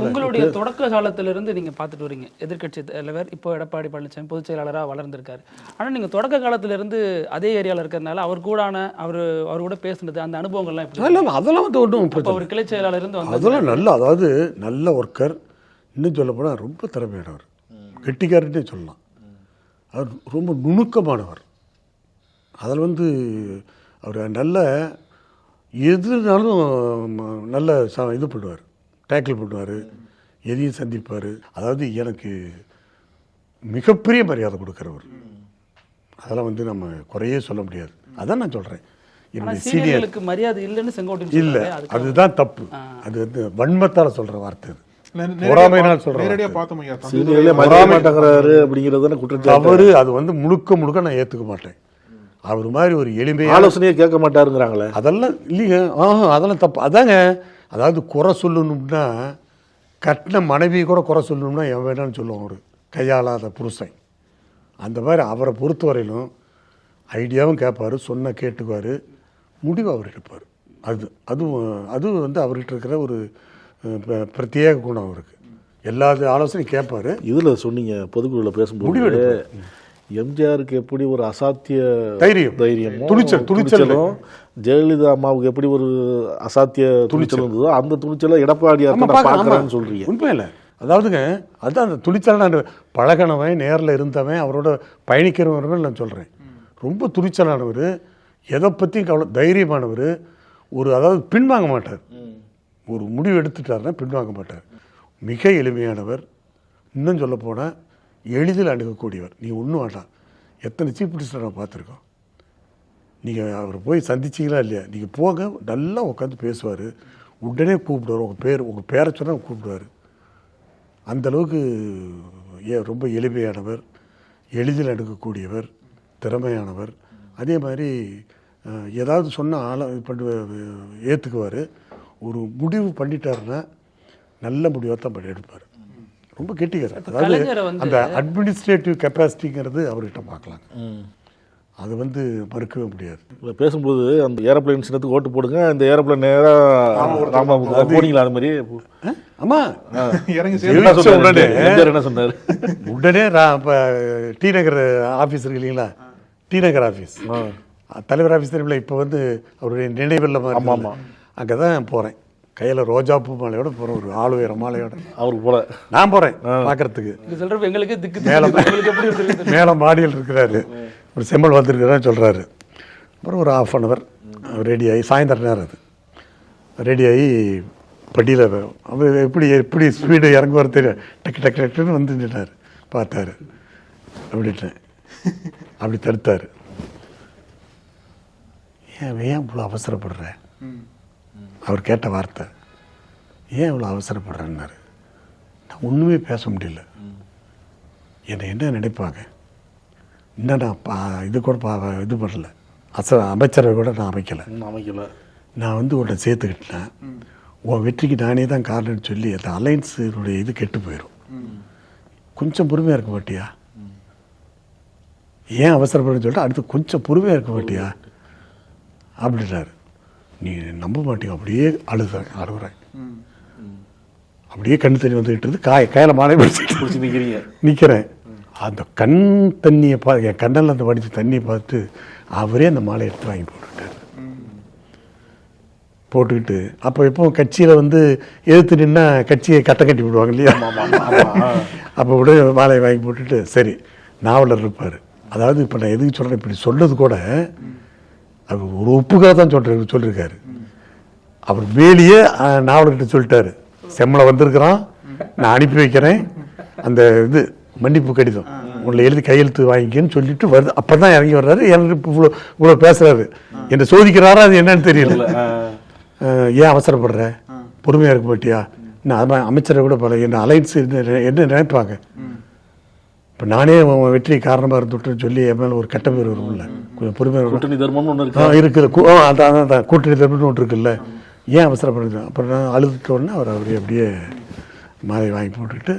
உங்களுடைய தொடக்க காலத்திலிருந்து நீங்கள் பார்த்துட்டு வரீங்க. எதிர்க்கட்சி தலைவர் இப்போ எடப்பாடி பழனிசாமி பொதுச் செயலாளராக வளர்ந்திருக்காரு. ஆனால் நீங்கள் தொடக்க காலத்திலிருந்து அதே ஏரியாவில் இருக்கிறதுனால அவர் கூட பேசுனது அந்த அனுபவங்கள்லாம் எப்படி? இல்லை அதெல்லாம் வந்து ஒன்றும் ஒரு கிளை செயலாளர் இருந்து அதெல்லாம் நல்லா, அதாவது நல்ல ஒர்க்கர். இன்னும் சொல்ல போனால் ரொம்ப திறமையானவர், கெட்டிக்காரன்னே சொல்லலாம். அவர் ரொம்ப நுணுக்கமானவர். அதில் வந்து அவர் நல்ல எதுனாலும் நல்ல இது பண்ணுவார், டேக்கிள் பண்ணுவார், எதையும் சந்திப்பார். அதாவது எனக்கு மிகப்பெரிய மரியாதை கொடுக்குறவர். அதெல்லாம் வந்து நம்ம குறையே சொல்ல முடியாது. அதான் நான் சொல்கிறேன், என்னுடைய சீனியருக்கு மரியாதை இல்லைன்னு செங்கோட்டையன் இல்லை, அதுதான் தப்பு. அது வந்து வன்மத்தால் சொல்கிற வார்த்தை. அவரு அது வந்து முழுக்க நான் ஏற்றுக்க மாட்டேன். அவர் மாதிரி ஒரு எளிமையான ஆலோசனையை கேட்க மாட்டாருங்கிறாங்களே, அதெல்லாம் இல்லைங்க. அதெல்லாம் தப்பு. அதாங்க, அதாவது குறை சொல்லணும்னா கட்டின மனைவி கூட குறை சொல்லணும்னா என் வேணான்னு சொல்லுவோம். ஒரு கையாளாத புருஷன். அந்த மாதிரி அவரை பொறுத்த வரையிலும் ஐடியாவும் கேட்பார், சொன்ன கேட்டுக்குவார், முடிவு அவர் எடுப்பார். அதுவும் வந்து அவர்கிட்ட இருக்கிற ஒரு பிரத்யேக குணம் அவருக்கு. எல்லா ஆலோசனையும் கேட்பாரு. இதில் சொன்னீங்க பொதுக்குழுவில் பேசும்போது எம்ஜிஆருக்கு எப்படி ஒரு அசாத்திய தைரியமும் துணிச்சலும் ஜெயலலிதா அம்மாவுக்கு எப்படி ஒரு அசாத்திய துணிச்சல் இருந்ததோ அந்த துணிச்சலை எடப்பாடியார் பார்க்கறான்னு சொல்றீங்க. உண்மையில அதாவதுங்க, அதுதான் அந்த துணிச்சல். நான் பழகினவன், நேரில் இருந்தவன், அவரோட பயணிக்கிறவர்கள் நான் சொல்கிறேன். ரொம்ப துணிச்சலானவர், எதை பற்றியும் கவலை, தைரியமானவர். அதாவது பின்வாங்க மாட்டார். ஒரு முடிவு எடுத்துட்டாருன்னா பின்வாங்க மாட்டார். மிக எளிமையானவர். இன்னும் சொல்ல போனால் எளிதில் அணுகக்கூடியவர். நீ ஒன்றும் வேண்டாம். எத்தனை சீஃப் மினிஸ்டர் நான் பார்த்துருக்கோம். நீங்கள் அவரை போய் சந்திச்சிங்களா இல்லையா, நீங்கள் போங்க, நல்லா உட்காந்து பேசுவார். உடனே கூப்பிடுவார். உங்கள் பேரை சொன்னால் கூப்பிடுவார். அந்தளவுக்கு ரொம்ப எளிமையானவர், எளிதில் அணுகக்கூடியவர், திறமையானவர். அதே மாதிரி ஏதாவது சொன்னால் ஏற்றுக்குவார். ஒரு முடிவு பண்ணிட்டாருன்னா நல்ல முடிவாக தான் எடுப்பார். ரொம்ப கெட்டிக்காரர். அதாவது அந்த அட்மினிஸ்ட்ரேட்டிவ் கெப்பாசிட்டிங்கிறது அவர்கிட்ட பார்க்கலாங்க. அது வந்து மறுக்கவே முடியாது. இல்லை, பேசும்போது அந்த ஏரோப்ளைன் சின்னத்துக்கு ஓட்டு போடுங்க, அந்த ஏரோப்ளைன் நேராக போனீங்களா? அது மாதிரி ஆமாம், இறங்கி என்ன சொன்னார்? உடனே இப்போ டி நகர் ஆஃபீஸ் இருக்கு இல்லைங்களா, டி நகர் ஆஃபீஸ், தலைவர் ஆஃபீஸ் தெரியுமில்ல, இப்போ வந்து அவருடைய நினைவில் ஆமாம், அங்கே தான் போகிறேன். கையில் ரோஜாப்பூ மாலையோட போகிறேன், ஒரு ஆளுயர மாலையோட. அவருக்கு போல நான் போகிறேன் பார்க்கறதுக்கு. எங்களுக்கு மேலே மாடியில் இருக்கிறாரு, ஒரு செம்மல் வந்திருக்கிறான்னு சொல்கிறாரு. அப்புறம் ஒரு 1/2 hour ரெடியாகி, சாயந்தரம் நேரம் அது ரெடியாகி படியில் அவர் எப்படி ஸ்பீடு இறங்குவார் தெரியும். டக்கு டக்கு டக்குன்னு வந்துட்டார். பார்த்தாரு, அப்படின்ட்டேன். அப்படி தடுத்தார். ஏன் இவ்வளோ அவசரப்படுற? அவர் கேட்ட வார்த்தை, ஏன் இவ்வளோ அவசரப்படுறேன்னாரு. நான் ஒன்றுமே பேச முடியல. என்னை என்ன நினைப்பாங்க, இன்னும் நான் இது கூட இது பண்ணல, அமைச்சரை கூட நான் அமைக்கலை. நான் வந்து உன்னை சேர்த்துக்கிட்டேன், உன் வெற்றிக்கு நானே தான் காரணம்னு சொல்லி அந்த அலைன்ஸுடைய இது கெட்டு போயிடும். கொஞ்சம் பொறுமையாக இருக்க மாட்டியா? ஏன் அவசரப்படுன்னு சொல்லிட்டு அடுத்து கொஞ்சம் பொறுமையாக இருக்க மாட்டியா அப்படின்னாரு. நீ நம்ப மாட்டீங்க, அப்படியே அழுகுறேன். அப்படியே கண்ணு தண்ணி வந்துக்கிட்டு கையில் மாலை பிடிச்சி நிற்கிறேன். அந்த கண் தண்ணியை என் கண்ணில் அந்த வடித்த தண்ணியை பார்த்து அவரே அந்த மாலை எடுத்து வாங்கி போட்டுக்கிட்டு அப்போ எப்போ கட்சியில் வந்து எதிர்த்து நின்னா கட்சியை கட்டி விடுவாங்க இல்லையா, அப்போ கூட மாலையை வாங்கி போட்டுட்டு சரி நாவலர் இருப்பார். அதாவது இப்போ நான் எதுக்கு சொல்கிறேன், இப்படி சொன்னது கூட அது ஒரு ஒப்புக்காக தான் சொல்லியிருக்காரு. அவர் வேலையே நாவலர்கிட்ட சொல்லிட்டாரு, செம்மலை வந்திருக்கிறான், நான் அனுப்பி வைக்கிறேன், அந்த இது மன்னிப்பு கடிதம் உங்களை எழுதி கையெழுத்து வாங்கிக்கன்னு சொல்லிட்டு வருது. அப்போ தான் இறங்கி வர்றாரு. எனக்கு இவ்வளோ பேசுகிறாரு, என்னை சோதிக்கிறாரா அது என்னன்னு தெரியல. ஏன் அவசரப்படுற, பொறுமையாக இருக்க மாட்டியா? நான் அமைச்சரை கூட போல என்ன அலைன்ஸ் என்ன நினைப்பாங்க. இப்போ நானே வெற்றி காரணமாக இருந்துட்டுன்னு சொல்லி என் மேலே ஒரு கெட்ட பேர் வரும்ல, கொஞ்சம் பொறுமையாக கூட்டணி தர்மம்னு ஒன்று இருக்குது. அதான் கூட்டணி தர்மம்னு ஒன்று இருக்குல்ல, ஏன் அவசரப்படுறது? அப்புறம் நான் அழுதுட்ட உடனே அவர் அப்படியே மாலை வாங்கி போட்டுக்கிட்டு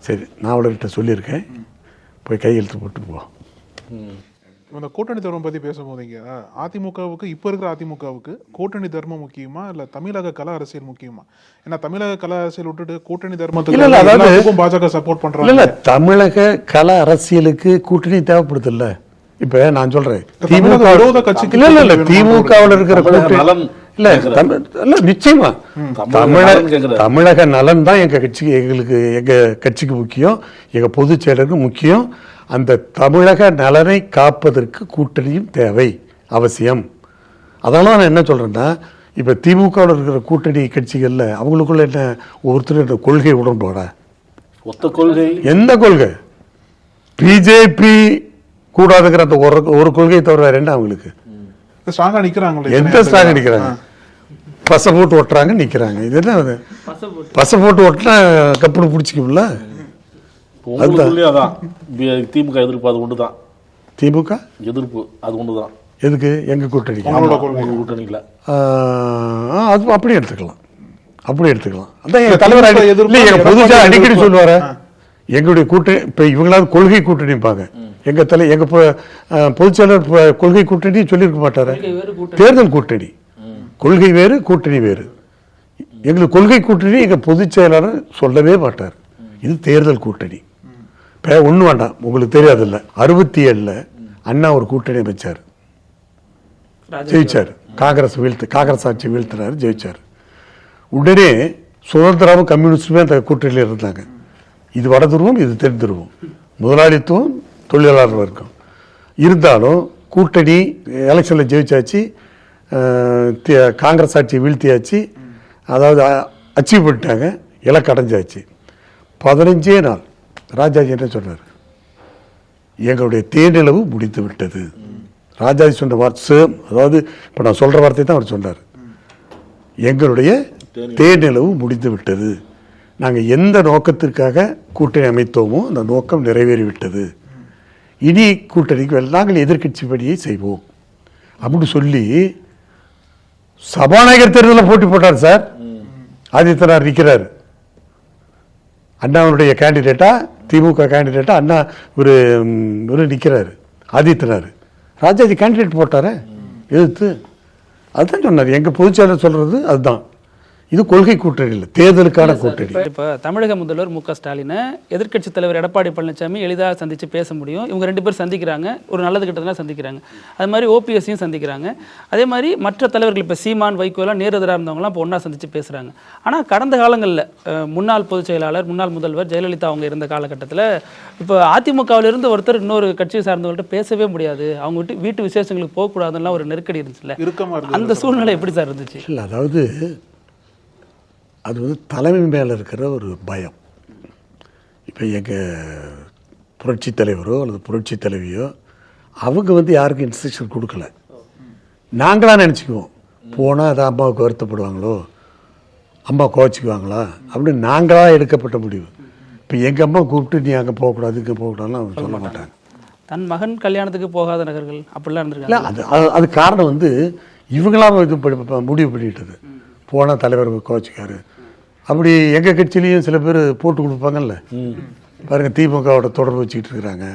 சரி நாவலர்கிட்ட சொல்லியிருக்கேன், போய் கையெழுத்து போட்டு போ. இந்த கூட்டணி தர்மம் பற்றி பேசும்போதுங்க, அதிமுகவுக்கு இப்போ இருக்கிற அதிமுகவுக்கு கூட்டணி தர்மம் முக்கியமா இல்லை தமிழக கல அரசியல் முக்கியமா? ஏன்னா தமிழக கல அரசியல் விட்டுட்டு கூட்டணி தர்மத்துக்கு பாஜக சப்போர்ட் பண்றாங்க. இல்லை, தமிழக கல அரசியலுக்கு கூட்டணி தேவைப்படுது இல்லை. இப்போ நான் சொல்றேன், திமுக கட்சிக்கு இல்லை திமுகவில் இருக்கிற கூட்டணி இல்லை நிச்சயமா தமிழக நலன் தான் எங்க கட்சிக்கு முக்கியம், எங்க பொதுச் செயலருக்கு முக்கியம். அந்த தமிழக நலனை காப்பதற்கு கூட்டணியும் தேவை, அவசியம். அதனால நான் என்ன சொல்றேன்னா, இப்ப திமுகவில் இருக்கிற கூட்டணி கட்சிகள்ல அவங்களுக்குள்ள என்ன ஒவ்வொருத்தரும் கொள்கை உடன்பாடா? ஒத்த கொள்கை. எந்த கொள்கை? பிஜேபி கூடாதுங்கிற அந்த ஒரு கொள்கையை தவிர வேற என்ன அவங்களுக்கு? ஸ்ட்ராங்கா நிக்கிறாங்க. எந்த ஸ்ட்ராங்கா நிக்கிறாங்க? பசை போட்டு ஒட்டுறாங்க, நிக்கிறாங்க. இது என்ன பசை போட்டு ஒட்டினா கப்புனு பிடிச்சிக்கும்ல. அதான் திமுக எதிர்ப்பு அது ஒன்று தான். திமுக எதிர்ப்பு அது ஒன்று தான். எதுக்கு? எங்க கூட்டணி கூட்டணியில் அது அப்படி எடுத்துக்கலாம், அப்படி எடுத்துக்கலாம். அதான் எங்க தலைவர் பொதுச்சா அடிக்கடி சொல்லுவாரு, எங்களுடைய கூட்டணி இப்ப இவங்களாவது கொள்கை கூட்டணிப்பாங்க. எங்க பொதுச்செயலர் கொள்கை கூட்டணி சொல்லியிருக்க மாட்டாரு. தேர்தல் கூட்டணி, கொள்கை வேறு, கூட்டணி வேறு. எங்களுக்கு கொள்கை கூட்டணி எங்கள் பொதுச் செயலாளர் சொல்லவே மாட்டார். இது தேர்தல் கூட்டணி. இப்போ ஒன்றும் வேண்டாம், உங்களுக்கு தெரியாதில்ல, 67 அண்ணா ஒரு கூட்டணி அமைச்சார், ஜெயிச்சார். காங்கிரஸ் ஆட்சி வீழ்த்தினார், ஜெயிச்சார். உடனே சுதந்திராவும் கம்யூனிஸ்டுமே அந்த கூட்டணியில் இருந்தாங்க. இது வட துருவம், இது தென் துருவம், முதலாளித்துவம், தொழிலாளர் வர்க்கம். இருந்தாலும் கூட்டணி எலெக்ஷனில் ஜெயிச்சாச்சு, காங்கிரஸ் ஆட்சி வீழ்த்தியாச்சு, அதாவது அச்சீவ் பண்ணிட்டாங்க, இலக்கு அடைஞ்சாச்சு. 15 நாள் ராஜாஜி என்ன சொன்னார்? எங்களுடைய தேனிலவு முடித்து விட்டது. ராஜாஜி சொன்ன வார்த்தை, அதாவது இப்போ நான் சொல்கிற வார்த்தை தான் அவர் சொன்னார். எங்களுடைய தேனிலவு முடிந்து விட்டது. நாங்கள் எந்த நோக்கத்திற்காக கூட்டணி அமைத்தோமோ அந்த நோக்கம் நிறைவேறிவிட்டது. இனி கூட்டணிக்கு நாங்கள் எதிர்க்கட்சி பணியை செய்வோம் அப்படின்னு சொல்லி சபாநாயகர் தேர்தலில் போட்டி போட்டார் சார். ஆதித்யநாத் நிற்கிறார், அண்ணாவுடைய கேண்டிடேட்டா, திமுக கேண்டிடேட்டா அண்ணா ஒரு நிற்கிறார் ஆதித்யநாத். ராஜாஜி கேண்டிடேட் போட்டார எதிர்த்து. அதுதான் சொன்னார், எங்கள் பொதுச்செயலர் சொல்கிறது அதுதான். இது கொள்கை கூட்டணி இல்லை, தேர்தலுக்கான கூட்டணி. இப்போ தமிழக முதல்வர் மு.க. ஸ்டாலினை எதிர்க்கட்சித் தலைவர் எடப்பாடி பழனிசாமி எளிதாக சந்தித்து பேச முடியும். இவங்க 2 பேர் சந்திக்கிறாங்க, ஒரு நல்லது கிட்டதான் சந்திக்கிறாங்க. அது மாதிரி ஓபிஎஸ்ஸையும் சந்திக்கிறாங்க. அதே மாதிரி மற்ற தலைவர்கள் இப்போ சீமான், வைகோலாம் நேரெதிராக இருந்தவங்களாம் இப்போ ஒன்றா சந்தித்து பேசுகிறாங்க. ஆனால் கடந்த காலங்களில் முன்னாள் பொதுச் செயலாளர், முன்னாள் முதல்வர் ஜெயலலிதா அவங்க இருந்த காலகட்டத்தில் இப்போ அதிமுகவிலிருந்து ஒருத்தர் இன்னொரு கட்சியை சார்ந்தவங்கள்ட்ட பேசவே முடியாது, அவங்க வீட்டு விசேஷங்களுக்கு போகக்கூடாதுலாம் ஒரு நெருக்கடி இருந்துச்சுல்ல, அந்த சூழ்நிலை எப்படி சார் இருந்துச்சு? இல்லை, அதாவது அது வந்து தலைமை மேலே இருக்கிற ஒரு பயம். இப்போ எங்கள் புரட்சி தலைவரோ அல்லது புரட்சி தலைவியோ அவங்க வந்து யாருக்கும் இன்ஸ்ட்ரக்ஷன் கொடுக்கல. நாங்களாக நினச்சிக்குவோம், போனால் அதை அம்மாவுக்கு வருத்தப்படுவாங்களோ, அம்மா கோச்சிக்குவாங்களா அப்படின்னு நாங்களாக எடுக்கப்பட்ட முடிவு. இப்போ எங்கள் அம்மா கூப்பிட்டு நீ அங்கே போகக்கூடாது, இங்கே போகக்கூடாதுன்னு அவங்க சொல்ல மாட்டாங்க. தன் மகன் கல்யாணத்துக்கு போகாத நகர்கள் அப்படிலாம் இல்லை, இருந்திருக்காங்க. அது காரணம் வந்து இவங்களாம் இது முடிவு பண்ணிட்டது. போனால் தலைவர் கோச்சிக்காரு. அப்படி எங்கள் கட்சியிலையும் சில பேர் போட்டு கொடுப்பாங்கல்ல, பாருங்கள் திமுகவோட தொடர்பு வச்சுக்கிட்டு இருக்கிறாங்க,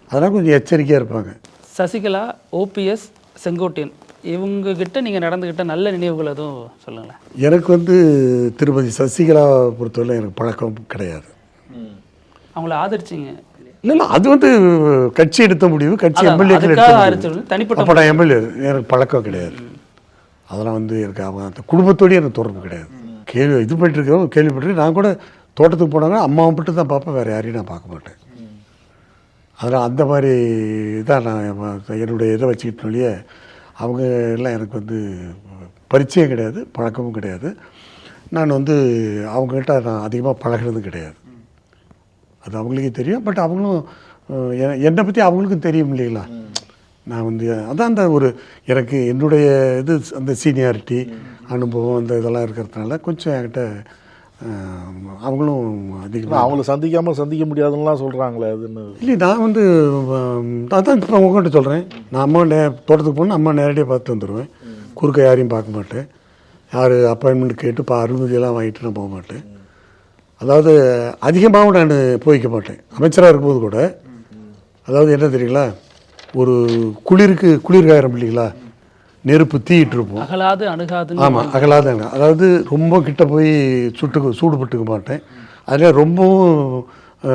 அதெல்லாம் கொஞ்சம் எச்சரிக்கையாக இருப்பாங்க. சசிகலா, ஓபிஎஸ், செங்கோட்டையன் இவங்க கிட்ட நீங்கள் நடந்துக்கிட்ட நல்ல நினைவுகள் எதுவும் சொல்லுங்களேன். எனக்கு வந்து திருமதி சசிகலா பொறுத்தவரை எனக்கு பழக்கம் கிடையாது. அவங்கள ஆதரிச்சிங்க? இல்லை, அது வந்து கட்சி எடுத்த முடிவு, கட்சி எம்எல்ஏக்கள் தனிப்பட்ட அப்போ நான் எம்எல்ஏ, எனக்கு பழக்கம் கிடையாது. அதெல்லாம் வந்து எனக்கு அவங்க அந்த குடும்பத்தோடய எனக்கு தொடர்பு கிடையாது. இது பண்ணிட்டுருக்கோம், கேள்விப்பட்டிருக்கேன். நான் கூட தோட்டத்துக்கு போனாங்க அம்மாவை மட்டும் தான் பார்ப்பேன், வேறு யாரையும் நான் பார்க்க மாட்டேன். அதனால் அந்த மாதிரி தான் நான் என்னுடைய இதை வச்சுக்கிட்டோடைய அவங்க எல்லாம் எனக்கு வந்து பரிச்சயம் கிடையாது, பழக்கமும் கிடையாது. நான் வந்து அவங்ககிட்ட நான் அதிகமாக பழகினதும் கிடையாது. அது அவங்களுக்கே தெரியும். பட் அவங்களும் என்னை பற்றி அவங்களுக்கும் தெரியும் இல்லைங்களா. நான் வந்து அதான் அந்த ஒரு எனக்கு என்னுடைய இது அந்த சீனியாரிட்டி அனுபவம் அந்த இதெல்லாம் இருக்கிறதுனால கொஞ்சம் என்கிட்ட அவங்களும் அதிகமாக அவங்கள சந்திக்க முடியாதுன்னெலாம் சொல்கிறாங்களே, அதுன்னு இல்லை. நான் வந்து அதான் இப்போ உங்கள்கிட்ட சொல்கிறேன், நான் அம்மா தோட்டத்துக்கு போனால் அம்மா நேரடியாக பார்த்து வந்துடுவேன். குறுக்க யாரையும் பார்க்க மாட்டேன். யார் அப்பாயின்மெண்ட் கேட்டு அனுமதியெல்லாம் வாங்கிட்டு நான் போக மாட்டேன். அதாவது அதிகமாகவும் நான் போய்க்க மாட்டேன். அமைச்சராக இருக்கும்போது கூட அதாவது என்ன தெரியுங்களா, ஒரு குளிர்காயிரம் இல்லைங்களா, நெருப்பு தீயிட்டு இருப்போம், அகலாது அணுகாது. ஆமாம், அகலாது அதாவது ரொம்ப கிட்ட போய் சூடுபட்டுக்க மாட்டேன். அதில் ரொம்பவும்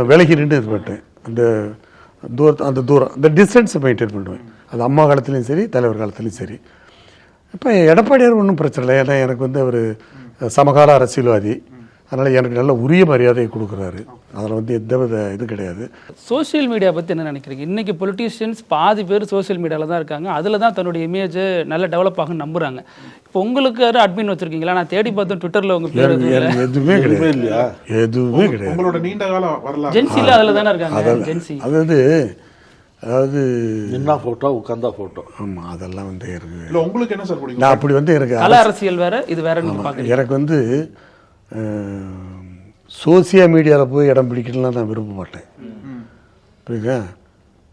விலகி நின்று இது மாட்டேன். அந்த தூரம் அந்த டிஸ்டன்ஸை மெயின்டைன் பண்ணுவேன். அது அம்மா காலத்துலேயும் சரி, தலைவர் காலத்துலேயும் சரி. இப்போ எடப்பாடியார் ஒன்றும் பிரச்சனை இல்லை. ஏன்னா எனக்கு வந்து அவர் சமகால அரசியல்வாதி, அதனால் எனக்கு நல்ல உரிய மரியாதையை கொடுக்குறாரு. அதில் வந்து எந்த வித இது கிடையாது. சோஷியல் மீடியா பற்றி என்ன நினைக்கிறீங்க? இன்றைக்கி பொலிட்டீஷியன்ஸ் பாதி பேர் சோஷியல் மீடியாவில் தான் இருக்காங்க, அதில் தான் தன்னுடைய இமேஜை நல்லா டெவலப் ஆகும் நம்புகிறாங்க. இப்போ உங்களுக்கு யாரும் அட்மின் வச்சுருக்கீங்களா? நான் தேடி பார்த்தேன் ட்விட்டரில் உங்கள் பேர் எதுவுமே கிடையாது, இல்லையா? எதுவுமே கிடையாது. உங்களோட நீண்ட காலம் வரலாம். ஜென்சியில் அதில் தானே இருக்காங்க. ஜென்சி அதாவது என்ன ஃபோட்டோ, உட்காந்தா ஃபோட்டோ. ஆமாம், அதெல்லாம் வந்து இருக்கு. இல்லை, உங்களுக்கு என்ன சார் பிடிக்கும்? நான் அப்படி வந்து எனக்கு கல அரசியல் வேறு, இது வேற. எனக்கு வந்து சோசியல் மீடியாவில் போய் இடம் பிடிக்கணும்லாம் நான் விரும்ப மாட்டேன். புரியுதா?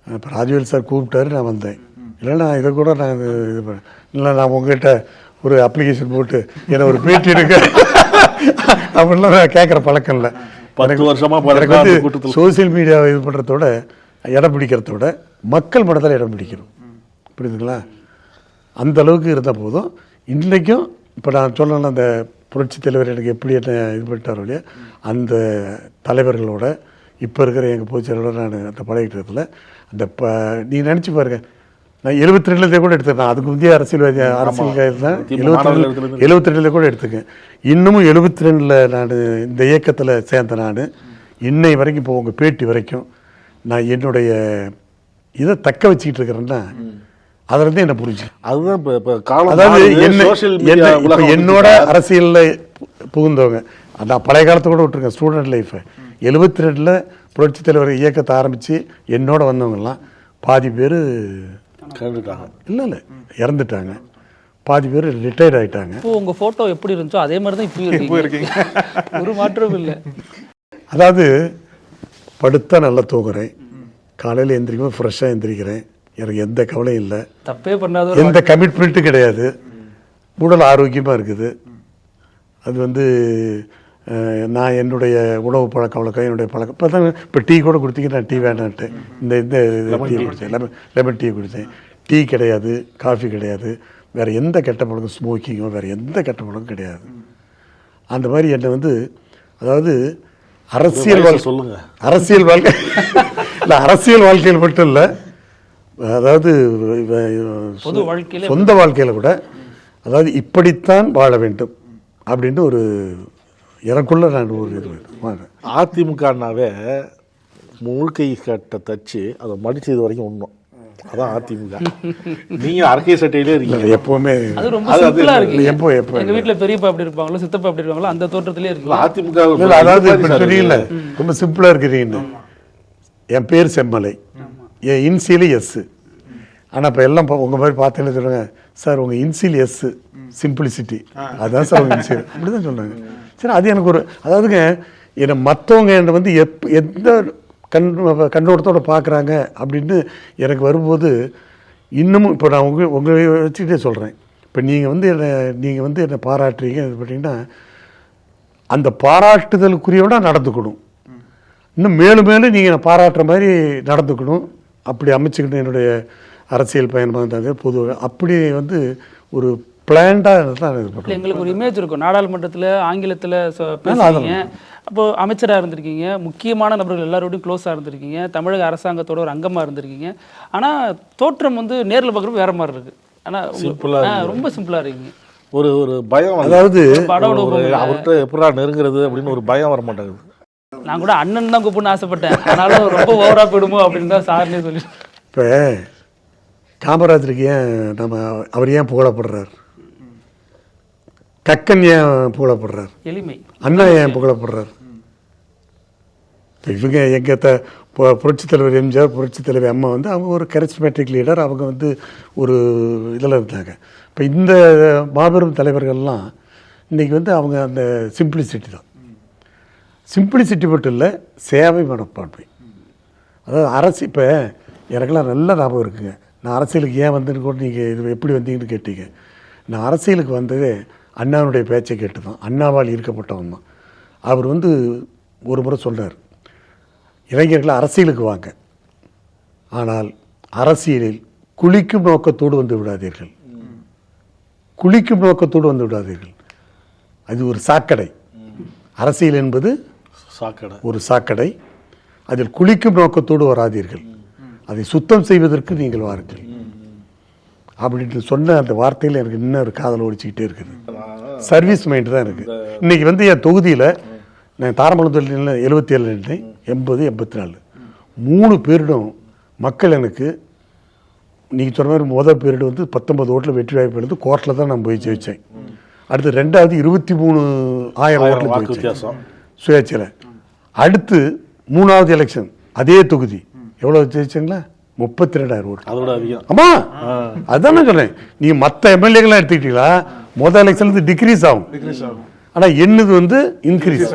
இப்போ ராஜவேல் சார் கூப்பிட்டாரு, நான் வந்தேன். இல்லைன்னா இதை கூட நான் இது பண்ணேன். இல்லை, நான் உங்கள்கிட்ட ஒரு அப்ளிகேஷன் போட்டு என்னை ஒரு பேட்டி எடுக்க அப்படின்லாம் நான் கேட்குற பழக்கம் இல்லை. 10 வருஷமாக எனக்கு வந்து சோசியல் மீடியாவை இது பண்ணுறதோட, இடம் பிடிக்கிறத விட மக்கள் மனதில் இடம் பிடிக்கணும். புரியுதுங்களா? அந்த அளவுக்கு இருந்த போதும் இன்றைக்கும் இப்போ நான் சொன்ன அந்த புரட்சி தலைவர் எனக்கு எப்படி என்ன இது பண்ணிட்டாரோ இல்லையா, அந்த தலைவர்களோட இப்போ இருக்கிற எங்கள் பொதுச்செயலோட நான் அந்த பழகிட்டதில் அந்த நீங்கள் நினச்சி பாருங்க, நான் 72 கூட எடுத்துக்கிறேன். அதுக்கு முந்தைய அரசியல் தான் 72 கூட எடுத்துக்கேன். இன்னமும் 72 நான் இந்த இயக்கத்தில் சேர்ந்த நான் இன்னை வரைக்கும் இப்போ உங்கள் பேட்டி வரைக்கும் நான் என்னுடைய இதை தக்க வச்சுக்கிட்டு இருக்கிறேன்னா அதுல இருந்து என்ன புரிஞ்சு. அதுதான் இப்போ காலம். அதாவது என்னோட அரசியலில் புகுந்தவங்க அந்த பழைய காலத்தை கூட விட்டுருக்கேன், ஸ்டூடெண்ட் லைஃப் 72 புரட்சி தலைவர் இயக்கத்தை ஆரம்பித்து என்னோட வந்தவங்கலாம் பாதி பேர் இல்லை இறந்துட்டாங்க, பாதி பேர் ரிட்டையர்ட் ஆகிட்டாங்க. இப்போ உங்கள் ஃபோட்டோ எப்படி இருந்துச்சோ அதே மாதிரி தான் இப்போ இருக்கீங்க. ஒரு மாற்றமும் இல்லை. அதாவது படுத்தா நல்லா தூங்குறேன், காலையில் எந்திரிக்கும் ஃப்ரெஷ்ஷாக எந்திரிக்கிறேன், எனக்கு எந்த கவலையும் இல்லை, தப்பே பண்ணாத எந்த கமிட்மெண்ட்டும் கிடையாது, உடல் ஆரோக்கியமாக இருக்குது. அது வந்து நான் என்னுடைய உணவு பழக்க வழக்கம் என்னுடைய பழக்கம் இப்போ தான் இப்போ டீ கூட கொடுத்தீங்க, நான் டீ வேணான்ட்டு இந்த டீ குடித்தேன், லெமன் டீ குடித்தேன். டீ கிடையாது, காஃபி கிடையாது, வேறு எந்த கெட்ட பழக்கம் ஸ்மோக்கிங்கோ வேறு எந்த கெட்ட பழக்கம் கிடையாது. அந்த மாதிரி என்னை வந்து அதாவது அரசியல் வாழ்க்கை சொல்லுங்க, அரசியல் வாழ்க்கை இல்லை, அரசியல் வாழ்க்கையில் மட்டும் இல்லை, அதாவது சொந்த வாழ்க்கையில் கூட அதாவது இப்படித்தான் வாழ வேண்டும் அப்படின்ட்டு ஒரு எனக்குள்ள நான் ஒரு இது. அதிமுகனாவே முழுக்கை கட்டை தச்சு அதை மடிச்சு இது வரைக்கும் ஒன்றும் அதான் அதிமுக. நீங்க அரக்கை சட்டையிலே இருக்கீங்க எப்பவுமே. அது ரொம்ப சிம்பிளா இருக்கு. எப்போ எங்க வீட்டுல பெரியப்பா அப்படி இருப்பாங்களோ சித்தப்பா அப்படி இருப்பாங்களோ அந்த தோற்றத்திலே இருக்கு அதிமுக. அதாவது தெரியல, ரொம்ப சிம்பிளா இருக்கிறீங்க. என் பேர் செம்மலை, என் இன்சியலி எஸ். ஆனால் இப்போ எல்லாம் உங்கள் மாதிரி பார்த்தீங்கன்னு சொல்லுங்க, சார் உங்கள் இன்சியல் எஸ் சிம்பிளிசிட்டி, அதுதான் சார் உங்கள் இன்சியல் அப்படி தான் சொன்னாங்க. சரி, அது எனக்கு ஒரு அதாவதுங்க என்னை மற்றவங்க என்னை வந்து எந்த கண்ணோட்டத்தோடு பார்க்குறாங்க அப்படின்னு எனக்கு வரும்போது இன்னமும் இப்போ நான் உங்களை வச்சுக்கிட்டே சொல்கிறேன். இப்போ நீங்கள் வந்து என்னை பாராட்டுறீங்க, இது பண்ணிங்கன்னா அந்த பாராட்டுதலுக்குரியவனா நடந்துக்கணும், இன்னும் மேலும் மேலும் நீங்கள் பாராட்டுற மாதிரி நடந்துக்கணும். அப்படி அமைச்சுக்கிட்டு என்னுடைய அரசியல் பயணமாக இருந்தாங்க பொதுவாக அப்படி வந்து ஒரு பிளான்டாக தான் இது. எங்களுக்கு ஒரு இமேஜ் இருக்கும், நாடாளுமன்றத்தில் ஆங்கிலத்தில் பேசுறீங்க, அப்போது அமைச்சராக இருந்திருக்கீங்க, முக்கியமான நபர்கள் எல்லாரோடையும் க்ளோஸாக இருந்திருக்கீங்க, தமிழக அரசாங்கத்தோட ஒரு அங்கமாக இருந்திருக்கீங்க. ஆனால் தோற்றம் வந்து நேரில் பார்க்குறது வேறு மாதிரி இருக்குது. ஆனால் ரொம்ப சிம்பிளாக இருக்கீங்க. ஒரு ஒரு பயம், அதாவது அவர்கிட்ட எப்படா நெருங்குறது அப்படின்னு ஒரு பயம் வர மாட்டேங்குது. நான் கூட அண்ணன் தான் கூப்பிடணும்னு ஆசைப்பட்டேன், அதனால ரொம்ப ஓவராக போயிடுமோ அப்படின்னு தான் சார்னே சொல்லி. இப்போ காமராஜருக்கு அவர் ஏன் புகழப்படுறார், கக்கன் ஏன் புகழப்படுறார், எளிமை அண்ணா ஏன் புகழப்படுறார்? இவங்க எங்கள் புரட்சித் தலைவர் எம்ஜிஆர், புரட்சித் தலைவர் அம்மா வந்து அவங்க ஒரு கரிஸ்மேட்டிக் லீடர், அவங்க வந்து ஒரு இதில் இருந்தாங்க. இப்போ இந்த மாபெரும் தலைவர்கள்லாம் இன்றைக்கி வந்து அவங்க அந்த சிம்பிளிசிட்டி தான். சிம்பிளிசிட்டி மட்டும் இல்லை, சேவை மனப்பான்மை. அதாவது இப்போ எனக்கெல்லாம் நல்ல ஞாபகம் இருக்குங்க. நான் அரசியலுக்கு ஏன் வந்தேன்னு கூட நீங்கள் இது எப்படி வந்தீங்கன்னு கேட்டீங்க. நான் அரசியலுக்கு வந்ததே அண்ணாவுடைய பேச்சை கேட்டு தான், அண்ணாவால் ஈர்க்கப்பட்டவன் தான். அவர் வந்து ஒரு முறை சொல்கிறார், இளைஞர்களை அரசியலுக்கு வாங்க, ஆனால் அரசியலில் குளிக்கும் நோக்கத்தோடு வந்து விடாதீர்கள், குளிக்கும் நோக்கத்தோடு வந்து விடாதீர்கள். அது ஒரு சாக்கடை. அரசியல் என்பது சாக்கடை, ஒரு சாக்கடை. அதில் குளிக்கும் நோக்கத்தோடு வராதீர்கள், அதை சுத்தம் செய்வதற்கு நீங்கள் வாருங்கள் அப்படின்ட்டு சொன்ன அந்த வார்த்தையில் எனக்கு இன்னும் ஒரு காதல் ஓடிச்சுக்கிட்டே இருக்குது. சர்வீஸ் மைண்ட் தான் இருக்குது. இன்றைக்கி வந்து என் தொகுதியில் நான் தாரமங்கலம் 77 நின்றேன், 80, 84 3 பேரிடம் மக்கள் எனக்கு நீங்கள் சொன்ன மாதிரி முதல் பீரியட் வந்து 19 ஓட்டில் வெற்றி வாய்ப்பு எடுத்து கோர்ட்டில் தான் நான் போய் ஜெயித்தேன். அடுத்து 2வது 23,000 ஓட்டில் வித்தியாசம் சுயேட்சையில். அடுத்து 3வது எலெக்ஷன் அதே தொகுதி எவ்வளோ ஜெயிச்சிங்களா, 32,000 ஓட்டு. அதோட அதிகம். ஆமாம், அதுதான் நான் சொல்கிறேன். நீங்கள் மற்ற எம்எல்ஏக்கெல்லாம் எடுத்துக்கிட்டீங்களா முதல் எலெக்ஷன்லேருந்து டிக்ரீஸ் ஆகும், ஆனால் என்னது வந்து இன்க்ரீஸ்.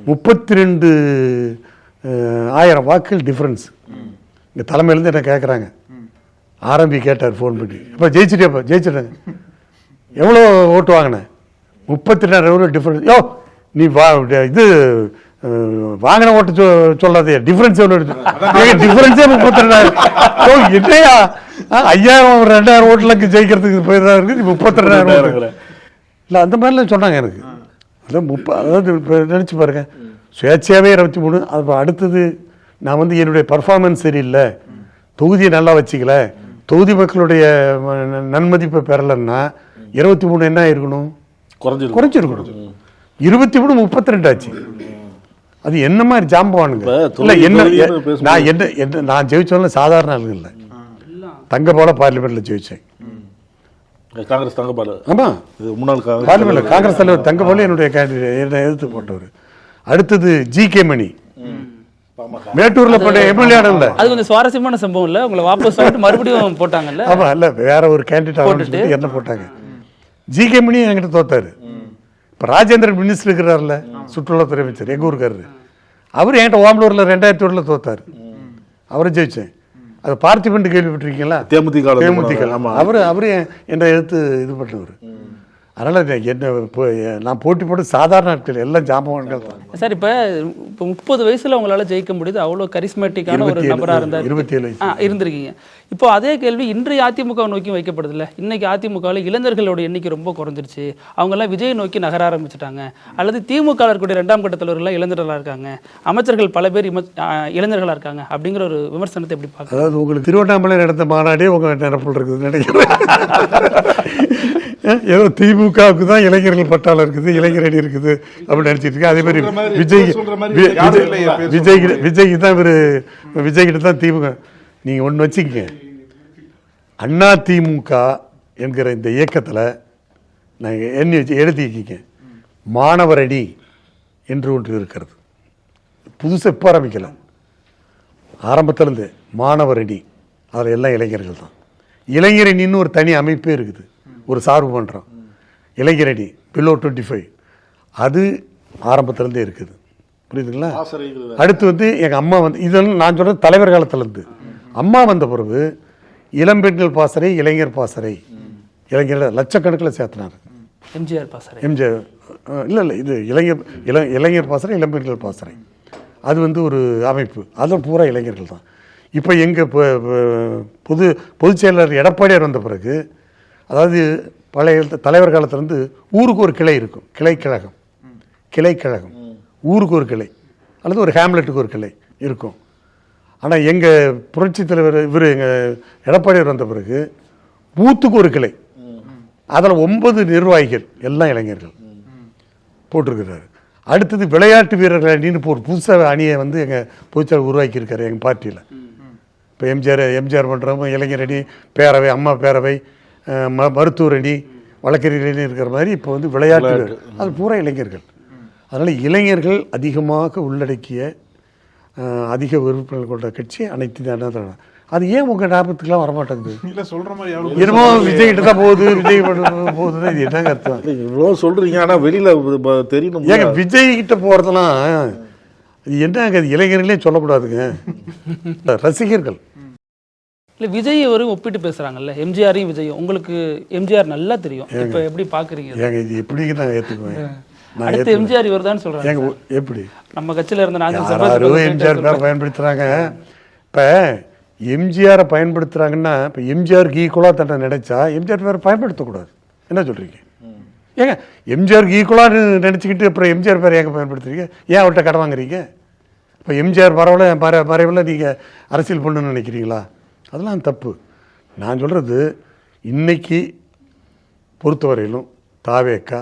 32,000 வாக்குகள் டிஃப்ரென்ஸ். இங்கே தலைமையிலேருந்து என்ன கேட்குறாங்க, ஆரம்பி கேட்டார் ஃபோன் பண்ணி, இப்போ ஜெயிச்சிட்டேப்பா, ஜெயிச்சிட்டாங்க, எவ்வளோ ஓட்டு வாங்கினேன், 32,000 டிஃப்ரென்ஸ். யோ நீ இது வாங்கின ஓட்டு சொல்லாதே, டிஃபரன்ஸ் எவ்வளோ எடுத்து டிஃபரன்ஸே 32,000. என்னையா 5000 ஒரு 2000 ஓட்டுலக்கு ஜெயிக்கிறதுக்கு போய் தான் இருக்குது 32,000 இல்லை அந்த மாதிரிலாம் சொன்னாங்க எனக்கு. அதான் அதாவது இப்போ நினச்சி பாருங்க, சுயேட்சையாகவே 23. அது அடுத்தது நான் வந்து என்னுடைய பர்ஃபார்மன்ஸ் சரியில்லை, தொகுதியை நல்லா வச்சுக்கல, தொகுதி மக்களுடைய நன்மதிப்பை பெறலைன்னா 23 என்ன இருக்கணும்? குறைஞ்சிருக்கணும். 23 32 ஆச்சு. அது என்ன மாதிரி ஜாம்பவானுங்க இல்லை? என்ன நான் ஜெயிச்சோன்னு சாதாரண ஆளுங்க இல்லை, தங்கபால பார்லிமெண்ட்ல ஜெயிச்சேன். காங்கிரஸ் தங்கபால. ஆமாம், முன்னாள் பார்லிமெண்ட்ல காங்கிரஸ் தலைவர் தங்கபால என்னுடைய கேண்டிடேட், என்னை எதிர்த்து போட்டவர். அடுத்தது ஜி.கே. மணி, மேட்டூர்ல போட்ட எம்எல்ஏ. அது கொஞ்சம் சுவாரஸ்யமான சம்பவம் இல்லை, உங்களை வாபஸ் வாங்கிட்டு மறுபடியும் போட்டாங்கல்ல? ஆமா, இல்ல வேற ஒரு கேண்டிடேட் என்ன போட்டாங்க. ஜி.கே. மணி என்கிட்ட தோத்தாரு. இப்ப ராஜேந்திரன் மினிஸ்டர் இருக்கிறார்ல, சுற்றுலாத்துறை அமைச்சர், எங்க ஊருக்காரரு, அவர் என்கிட்ட ஓமலூர்ல 2001 தோத்தாரு. அவரை ஜெயிச்சேன். அது பார்த்திபன் கேள்விப்பட்டிருக்கீங்களா? தேமுதிக. அவரு என்னை எடுத்து இது பண்ணவர். அதனால என்ன நான் போட்டி போட்டு சாதாரண நாட்கள் எல்லாம் ஜாம்பவான்கள் தான் சார். இப்போ 30 வயசுல உங்களால ஜெயிக்க முடியுது, அவ்வளோ கரிஸ்மேட்டிக்கான ஒரு நபராக இருந்தார். 27 வயசு இருந்திருக்கீங்க. இப்போ அதே கேள்வி இன்றைய அதிமுக நோக்கி வைக்கப்படுது இல்லை? இன்னைக்கு அதிமுகவில் இளைஞர்களோட எண்ணிக்கை ரொம்ப குறைஞ்சிருச்சு, அவங்கெல்லாம் விஜய் நோக்கி நகர ஆரம்பிச்சுட்டாங்க. அல்லது திமுக இருக்கக்கூடிய 2ஆம் கட்ட தலைவர்கள்லாம் இளைஞர்களாக இருக்காங்க, அமைச்சர்கள் பல பேர் இளைஞர்களாக இருக்காங்க அப்படிங்கிற ஒரு விமர்சனத்தை எப்படி பார்க்க? அதாவது உங்களுக்கு திருவண்ணாமலை நடந்த மாநாடே உங்க நிரப்பில் இருக்குதுன்னு நினைக்கிறேன். ஏதோ திமுகவுக்கு தான் இளைஞர்கள் பட்டாளம் இருக்குது, இளைஞரணி இருக்குது அப்படின்னு நினைச்சிட்டு இருக்கேன். அதே மாதிரி விஜய்க்கு தான் விஜய்கிட்ட தான் திமுக. நீங்க ஒன்று வச்சுக்கங்க, அண்ணா திமுக என்கிற இந்த இயக்கத்தில் நான் எண்ணி வச்சு எழுதிக்கிங்க, மாணவர் அணி என்று ஒன்று இருக்கிறது. புதுசாக இப்போ ஆரம்பிக்கல, ஆரம்பத்திலேருந்து மாணவர் அணி, அதில் எல்லாம் இளைஞர்கள் தான். இளைஞரணின்னு ஒரு தனி அமைப்பே இருக்குது, ஒரு சார்பு மன்றம் இளைஞரணி பிலோ 25, அது ஆரம்பத்திலேருந்தே இருக்குது. புரியுதுங்களா? அடுத்து வந்து எங்கள் அம்மா வந்து, இதெல்லாம் நான் சொல்கிறது தலைவர் காலத்திலேருந்து. அம்மா வந்த பிறகு இளம்பெண்கள் பாசறை, இளைஞர் பாசறை, இளைஞர்கள் லட்சக்கணக்கில் சேர்த்தினார். எம்ஜிஆர் பாசறை, எம்ஜிஆர் இல்லை இது இளைஞர் பாசறை, இளம்பெண்கள் பாசறை, அது வந்து ஒரு அமைப்பு, அதில் பூரா இளைஞர்கள் தான். இப்போ எங்கள் பொதுச் செயலாளர் எடப்பாடியார் வந்த பிறகு, அதாவது பழைய தலைவர் காலத்திலேருந்து ஊருக்கு ஒரு கிளை இருக்கும், கிளைக்கழகம், ஊருக்கு ஒரு கிளை அல்லது ஒரு ஹேம்லெட்டுக்கு ஒரு கிளை இருக்கும். ஆனால் எங்கள் புரட்சி தலைவர் இவர் எங்கள் எடப்பாடியார் வந்த பிறகு பூத்துக்கு ஒரு கிளை, அதில் 9 நிர்வாகிகள் எல்லாம் இளைஞர்கள் போட்டிருக்கிறாரு. அடுத்தது விளையாட்டு வீரர்கள் அணின்னு ஒரு புதுசாக அணியை வந்து எங்கள் பொதுச்செயலாளர் உருவாக்கியிருக்காரு எங்கள் பார்ட்டியில். இப்போ எம்ஜிஆர் பண்ணுறவங்க இளைஞர் அணி, பேரவை, அம்மா பேரவை, மருத்துவர் அணி, வழக்கறிஞர் அணி இருக்கிற மாதிரி இப்போ வந்து விளையாட்டு அது பூரா இளைஞர்கள். அதனால் இளைஞர்கள் அதிகமாக உள்ளடக்கிய அதிக உறுப்பினர்கள் கொண்ட கட்சி அனைத்து அண்ணா திராவிட. அது ஏன் உங்கள் ஞாபகத்துக்குலாம் வரமாட்டேங்குது? என்னமோ விஜய்கிட்ட தான் போகுது, விஜய் போகுதுன்னா இது என்னங்க அர்த்தம்? இவ்வளோ சொல்கிறீங்க, ஆனால் வெளியில் தெரியணும். ஏங்க விஜய்கிட்ட போகிறதுலாம் இது என்னங்க? அது இளைஞர்களே சொல்லக்கூடாதுங்க, ரசிகர்கள். இல்லை விஜய் ஒரு ஒப்பிட்டு பேசுகிறாங்கல்ல, எம்ஜிஆரையும் விஜயும். உங்களுக்கு எம்ஜிஆர் நல்லா தெரியும், இப்போ எப்படி பார்க்குறீங்க? ஏங்க இது எப்படிங்க நான் ஏற்றுக்குவேன்? அடுத்து எம்ஜிஆர் இவர் தான் சொல்கிறாங்க. எப்படி நம்ம கட்சியில் இருந்த எம்ஜிஆர் பேர் பயன்படுத்துகிறாங்க. இப்போ எம்ஜிஆரை பயன்படுத்துகிறாங்கன்னா, இப்போ எம்ஜிஆருக்கு ஈக்குவலாக தன்னை நினைச்சா எம்ஜிஆர் பேரை பயன்படுத்தக்கூடாது. என்ன சொல்கிறீங்க? ஏங்க எம்ஜிஆருக்கு ஈக்குவலாக நினச்சிக்கிட்டு அப்புறம் எம்ஜிஆர் பேரை ஏங்க பயன்படுத்துறீங்க? ஏன் அவர்கிட்ட கடன் வாங்குறீங்க? இப்போ எம்ஜிஆர் மறைவில் நீங்கள் அரசியல் பண்ணணும்னு நினைக்கிறீங்களா? அதெல்லாம் தப்பு. நான் சொல்கிறது இன்னைக்கு பொறுத்தவரையிலும் தாவேக்கா,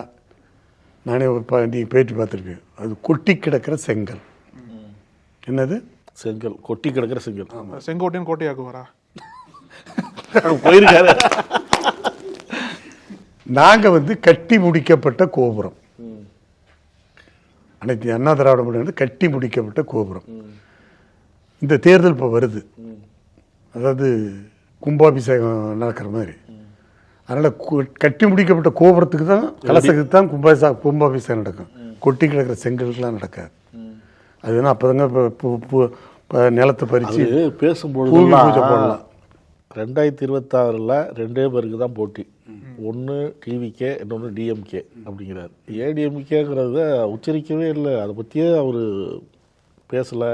நானே நீங்கள் பேட்டி பார்த்துருக்கேன், அது கொட்டி கிடக்கிற செங்கல். என்னது செங்கல்? கொட்டி கிடக்கிற செங்கல். செங்கோட்டையன் கோட்டையாக்குவாரா? போயிருக்காரு. நாங்கள் வந்து கட்டி முடிக்கப்பட்ட கோபுரம், அனைத்து அண்ணா திராவிட முன்னேற்ற கட்டி முடிக்கப்பட்ட கோபுரம். இந்த தேர்தல் இப்போ வருது, அதாவது கும்பாபிஷேகம் நடக்கிற மாதிரி. அதனால் கட்டி முடிக்கப்பட்ட கோபுரத்துக்கு தான், கலசத்துக்கு தான் கும்பாபிஷேகம் நடக்கும். கொட்டி கிடக்கிற செங்கலுக்கெல்லாம் நடக்காது. அதுனா அப்போ தாங்க இப்போ நிலத்தை பறித்து பேசும்போது பூஜை போடலாம். 2026 2 பேருக்கு தான் போட்டி. ஒன்று டிவிகே, இன்னொன்று டிஎம்கே அப்படிங்கிறார். ஏடிஎம்கேங்கிறத உச்சரிக்கவே இல்லை, அதை பற்றியே அவர் பேசலை.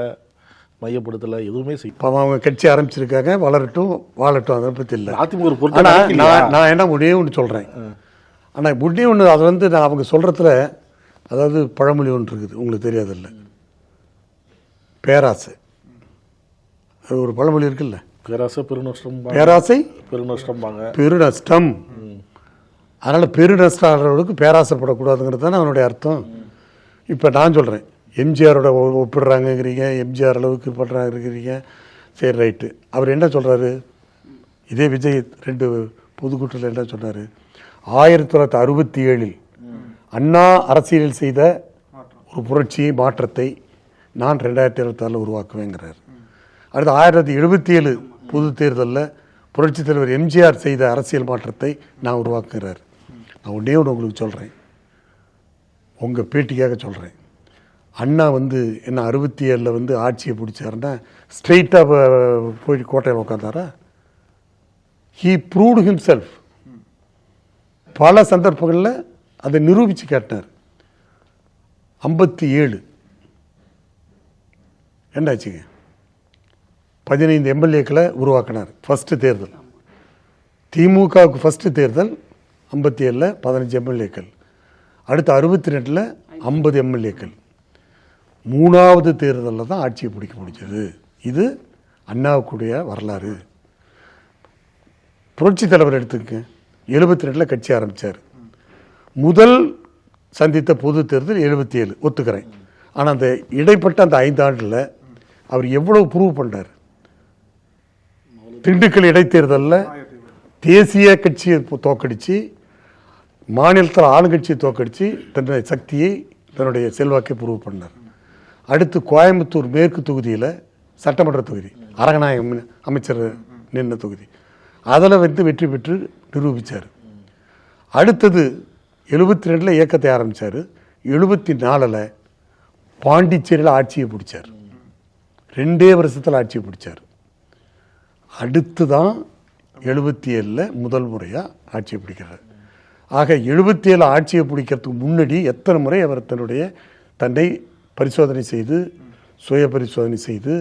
மையப்படுத்தலை, எதுவுமே செய்ய. இப்போ அவங்க கட்சி ஆரம்பிச்சிருக்காங்க, வளரட்டும் வாழட்டும், அதை பற்றி இல்லை. அதிமுக ஒரு பொருள். ஆனால் நான் என்ன ஒன்றே ஒன்று சொல்கிறேன். ஆனால் ஒன்றே ஒன்று, அது வந்து நான் அவங்க சொல்கிறதுல, அதாவது பழமொழி ஒன்று இருக்குது, உங்களுக்கு தெரியாதில்ல, பேராசை. அது ஒரு பழமொழி இருக்குல்ல, பேராசை பெருநஷ்டம், பேராசை பெருநஷ்டம்பாங்க, பெருநஷ்டம். அதனால் பெருநஷ்டம் ஆகிறவங்களுக்கு பேராசைப்படக்கூடாதுங்கிறது தானே அவனுடைய அர்த்தம். இப்போ நான் சொல்கிறேன், எம்ஜிஆரோட ஒப்பிடுறாங்கங்கிறீங்க, எம்ஜிஆர் அளவுக்கு பண்ணுறாங்கிறீங்க, சரி ரைட்டு. அவர் என்ன சொல்கிறாரு, இதே விஜய் 2 பொதுக்கூட்டத்தில் என்ன சொன்னார், 1967 அண்ணா அரசியல் செய்த ஒரு புரட்சியை, மாற்றத்தை நான் 2026 உருவாக்குவேங்கிறார். அடுத்து 1977 பொது தேர்தலில் புரட்சித் தலைவர் எம்ஜிஆர் செய்த அரசியல் மாற்றத்தை நான் உருவாக்குகிறார். நான் ஒன்றே ஒன்று உங்களுக்கு சொல்கிறேன், உங்கள் பேட்டிக்காக சொல்கிறேன். அண்ணா வந்து என்ன 67 வந்து ஆட்சியை பிடிச்சாருன்னா ஸ்ட்ரெயிட்டாக போய் கோட்டையில் உட்காந்தாரா? He proved himself. பல சந்தர்ப்பங்களில் அதை நிரூபித்து காட்டினார். 57 என்னாச்சுங்க, 15 எம்எல்ஏக்களை உருவாக்கினார். ஃபஸ்ட்டு தேர்தல் திமுகவுக்கு, ஃபஸ்ட்டு தேர்தல் 57 15 எம்எல்ஏக்கள். அடுத்து 62 50 எம்எல்ஏக்கள். 3வது தேர்தலில் தான் ஆட்சியை பிடிக்க முடிஞ்சது. இது அண்ணாவுக்குடைய வரலாறு. புரட்சித் தலைவர் எடுத்துக்க, 72 கட்சி ஆரம்பித்தார். முதல் சந்தித்த பொது தேர்தல் 77, ஒத்துக்கிறேன். ஆனால் அந்த இடைப்பட்ட அந்த 5 ஆண்டில் அவர் எவ்வளவு ப்ரூவ் பண்ணார். திண்டுக்கல் இடைத்தேர்தலில் தேசிய கட்சியை தோக்கடித்து, மாநிலத்தில் ஆளுங்கட்சியை தோக்கடித்து தன்னுடைய சக்தியை, தன்னுடைய செல்வாக்கை ப்ரூவ் பண்ணார். அடுத்து கோயம்புத்தூர் மேற்கு தொகுதியில், சட்டமன்ற தொகுதி, அரங்கநாயகம் அமைச்சர் நின்ற தொகுதி, அதில் வந்து வெற்றி பெற்று நிரூபித்தார். அடுத்தது 72 இயக்கத்தை ஆரம்பித்தார். 74 பாண்டிச்சேரியில் ஆட்சியை பிடிச்சார். 2 வருஷத்தில் ஆட்சியை பிடிச்சார். அடுத்து தான் 77 முதல் முறையாக ஆட்சியை பிடிக்கிறார். ஆக 77 ஆட்சியை பிடிக்கிறதுக்கு முன்னாடி எத்தனை முறை அவர் தன்னை பரிசோதனை செய்து, சுய பரிசோதனை செய்து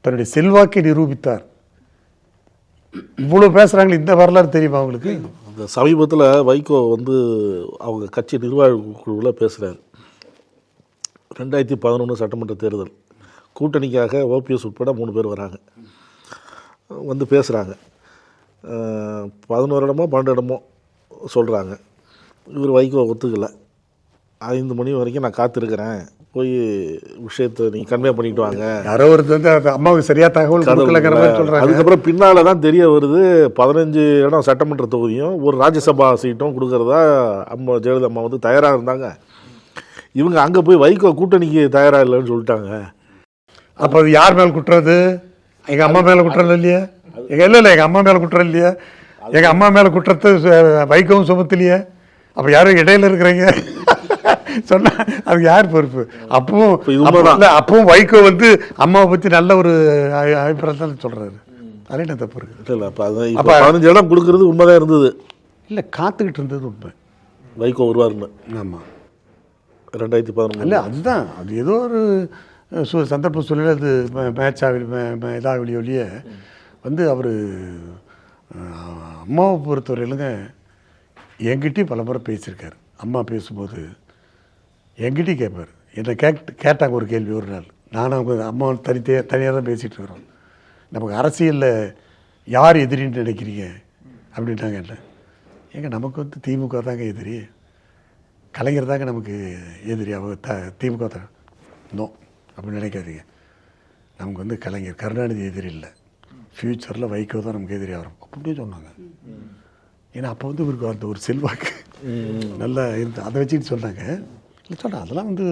தன்னுடைய செல்வாக்கை நிரூபித்தார். இவ்வளோ பேசுகிறாங்களே, இந்த வரலாறு தெரியுமா அவங்களுக்கு? அந்த சமீபத்தில் வைகோ வந்து அவங்க கட்சி நிர்வாக குழுவில் பேசுகிறார். 2011 சட்டமன்ற தேர்தல் கூட்டணிக்காக ஓபிஎஸ் உட்பட 3 பேர் வராங்க, வந்து பேசுகிறாங்க. 11 இடமோ 12 இடமோ சொல்கிறாங்க. இவர் வைகோ ஒத்துக்கலை. 5 மணி வரைக்கும் நான் காத்திருக்கிறேன், போய் விஷயத்தை நீங்கள் கன்வே பண்ணிட்டு வாங்க. யாரோ ஒருத்தர் வந்து அம்மாவுக்கு சரியாக தகவல் கொடுக்கலங்கிற மாதிரி சொல்கிறாங்க. அதுக்கப்புறம் பின்னால் தான் தெரிய வருது, 15 இடம் சட்டமன்ற தொகுதியும் ஒரு ராஜ்யசபா சீட்டும் கொடுக்கறதா அம்மா ஜெயலலிதா அம்மா வந்து தயாராக இருந்தாங்க. இவங்க அங்கே போய் வைகோ கூட்டணிக்கு தயாராக இல்லைன்னு சொல்லிட்டாங்க. அப்போ அது யார் மேலே குட்டுறது? எங்கள் அம்மா மேலே குட்டுறது இல்லையா? இல்லை எங்கள் அம்மா மேலே குட்டுறது இல்லையா? எங்கள் அம்மா மேலே குட்டுறது வைகவும் சுமத்திலையே. அப்போ யாரும் இடையில இருக்கிறீங்க சொன்னா அதுக்கு யார் பொறுப்பு? அப்பவும் வைகோ வந்து அம்மாவை பற்றி நல்ல ஒரு அபிப்பிராயத்தை சொல்கிறாரு. அது என்ன தப்பு இருக்குது? இல்லை, அப்போ 15 இடம் கொடுக்கறது உண்மைதான் இருந்தது. இல்லை, காத்துக்கிட்டு இருந்தது உண்மை. வைகோ வருவாருன்னு. ஆமாம், 2011. இல்லை அதுதான், அது ஏதோ ஒரு சந்தர்ப்ப சூழ்நிலை, அது மேட்ச் இதாகலி ஒழிய வந்து அவர் அம்மாவை பொறுத்தவரையிலுங்க என்கிட்டையும் பல முறை பேசியிருக்காரு. அம்மா பேசும்போது என்கிட்டையும் கேட்பார். என்னை கேட்டாங்க ஒரு கேள்வி ஒரு நாள். நானும் அவங்க அம்மா தனியாக தான் பேசிகிட்டு இருக்கிறோம். நமக்கு அரசியலில் யார் எதிரின்னு நினைக்கிறீங்க அப்படின்ட்டாங்க. என்ன ஏங்க, நமக்கு வந்து திமுக தாங்க எதிரி, கலைஞர் தாங்க நமக்கு எதிரி, அவங்க திமுக தான். நோ, அப்படின்னு நினைக்காதீங்க. நமக்கு வந்து கலைஞர் கருணாநிதி எதிரி இல்லை, ஃப்யூச்சரில் வைகோ தான் நமக்கு எதிரியாக வரும் அப்படின்னு சொன்னாங்க. ஏன்னா அப்போ வந்து இவருக்கு அந்த ஒரு செல்வாக்கு நல்லா இருந்து அதை வச்சுக்கிட்டு சொன்னாங்க. இல்லை சொல்கிறேன், அதெல்லாம் வந்து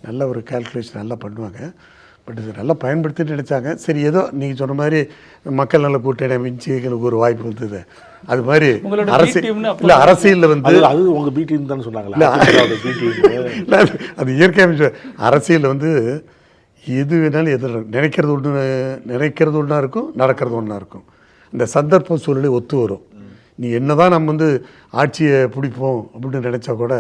நல்ல ஒரு கால்குலேஷன் நல்லா பண்ணுவாங்க. பட் இது நல்லா பயன்படுத்தின்னு நினச்சாங்க. சரி, ஏதோ நீங்கள் சொன்ன மாதிரி மக்கள் நல்ல கூட்டணி அமைச்சு எங்களுக்கு ஒரு வாய்ப்பு வந்தது. அது மாதிரி இல்லை அரசியலில் வந்து அது உங்கள் பி டீம் தான் சொன்னாங்களா? இல்லை, அது இயற்கை. அரசியலில் வந்து எது வேணாலும் நினைக்கிறது ஒன்றா இருக்கும், நடக்கிறது ஒன்றா இருக்கும். இந்த சந்தர்ப்ப சூழ்நிலை ஒத்து வரும். நீ என்ன தான் நம்ம வந்து ஆட்சியை பிடிப்போம் அப்படின்னு நினச்சா கூட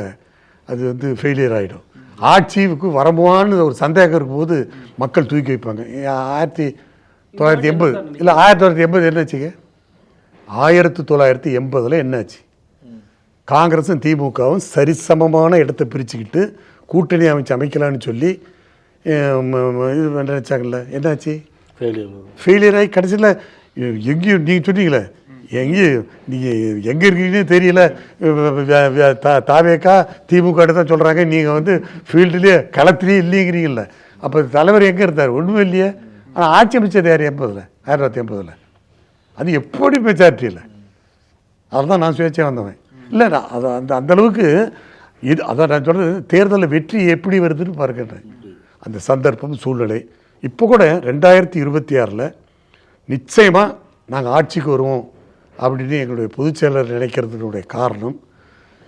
அது வந்து ஃபெயிலியர் ஆகிடும். ஆட்சிக்கு வரமுவான்னு ஒரு சந்தேகம் இருக்கும்போது மக்கள் தூக்கி வைப்பாங்க. 1980 இல்லை 1980 என்னாச்சுங்க? 1980 என்னாச்சு? காங்கிரஸும் திமுகவும் சரிசமமான இடத்தை பிரிச்சுக்கிட்டு கூட்டணி அமைக்கலான்னு சொல்லி இது நினைச்சாங்கல்ல, என்னாச்சு? ஃபெயிலியர் ஆகி கடைசியில் எங்கேயும் நீங்கள் சொன்னீங்களே, எங்கேயும் நீங்கள் எங்கே இருக்கீங்கன்னே தெரியல, தாவேக்கா திமுக தான் சொல்கிறாங்க, நீங்கள் வந்து ஃபீல்டுலேயே களத்துலேயே இல்லைங்கிறீங்கள. அப்போ தலைவர் எங்கே இருந்தார்? ஒன்றுமே இல்லையே. ஆனால் ஆட்சி அமைச்சது யார்? 1980 அது எப்படி மெஜாரிட்டி இல்லை. அதுதான் நான் சுயேட்சையாக வந்தவன் இல்லை. நான் அதை அந்த அளவுக்கு இது அதான் நான் சொல்கிறது. தேர்தலில் வெற்றி எப்படி வருதுன்னு பார்க்கிறேன். அந்த சந்தர்ப்பம், சூழ்நிலை. இப்போ கூட 2026 நிச்சயமாக நாங்கள் ஆட்சிக்கு வருவோம் அப்படின்னு எங்களுடைய பொதுச் செயலர் நினைக்கிறதுனுடைய காரணம்,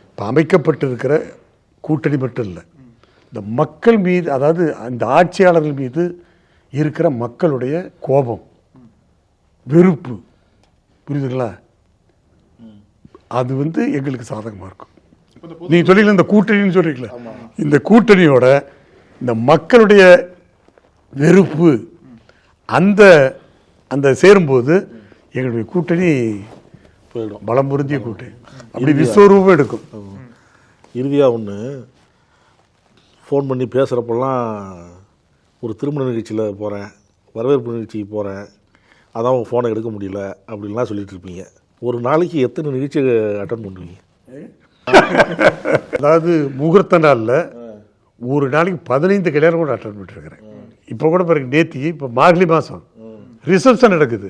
இப்போ அமைக்கப்பட்டிருக்கிற கூட்டணி மட்டும் இல்லை, இந்த மக்கள் மீது, அதாவது அந்த ஆட்சியாளர்கள் மீது இருக்கிற மக்களுடைய கோபம், வெறுப்பு, புரியுதுங்களா? அது வந்து எங்களுக்கு சாதகமாக இருக்கும். நீங்கள் சொல்லிக்கல இந்த கூட்டணின்னு சொல்றீங்களா, இந்த கூட்டணியோட இந்த மக்களுடைய வெறுப்பு அந்த சேரும்போது எங்களுடைய கூட்டணி போயிடும், பலம் பொருந்திய கூட்டணி, அப்படி விஸ்வரூபம் எடுக்கும். இறுதியாக ஒன்று ஃபோன் பண்ணி பேசுகிறப்பெல்லாம் ஒரு திருமண நிகழ்ச்சியில் போகிறேன், வரவேற்பு நிகழ்ச்சிக்கு போகிறேன், அதான் உங்கள் ஃபோனை எடுக்க முடியல அப்படின்லாம் சொல்லிட்டு இருப்பீங்க. ஒரு நாளைக்கு எத்தனை நிகழ்ச்சி அட்டன் பண்ணுவீங்க? அதாவது முகூர்த்த நாளில் ஒரு நாளைக்கு 15 கல்யாணம் கூட அட்டன் பண்ணிட்டுருக்கிறேன். இப்போ கூட பிறகு நேத்தி இப்போ மார்கழி மாதம் ரிசப்ஷன் நடக்குது,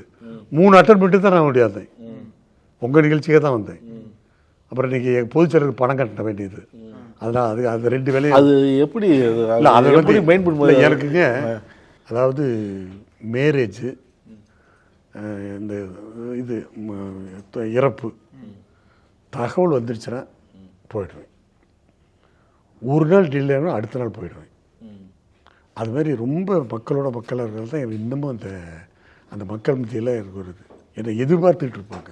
3 அட்டன் பண்ணிட்டு தான் நான் முடியாதேன். உங்கள் நிகழ்ச்சிக்கே தான் வந்தேன். அப்புறம் இன்றைக்கி எங்கள் பொதுச்செயலருக்கு பணம் கட்ட வேண்டியது, அதனால் அது 2 வேலையும். அது எப்படி இல்லை, அதை எப்படி மெயின் பண்ணும்போது எனக்குங்க, அதாவது மேரேஜு, இந்த இது இறப்பு தகவல் வந்துருச்சுன்னா போயிடுவேன். ஒரு நாள் டிலேனா அடுத்த நாள் போயிடுவேன். அது மாதிரி ரொம்ப மக்களாக இருக்கிறது தான் எனக்கு இன்னமும் அந்த மக்கள் மத்தியில் எனக்கு வருது. என்னை எதிர்பார்த்துக்கிட்டு இருப்பாங்க,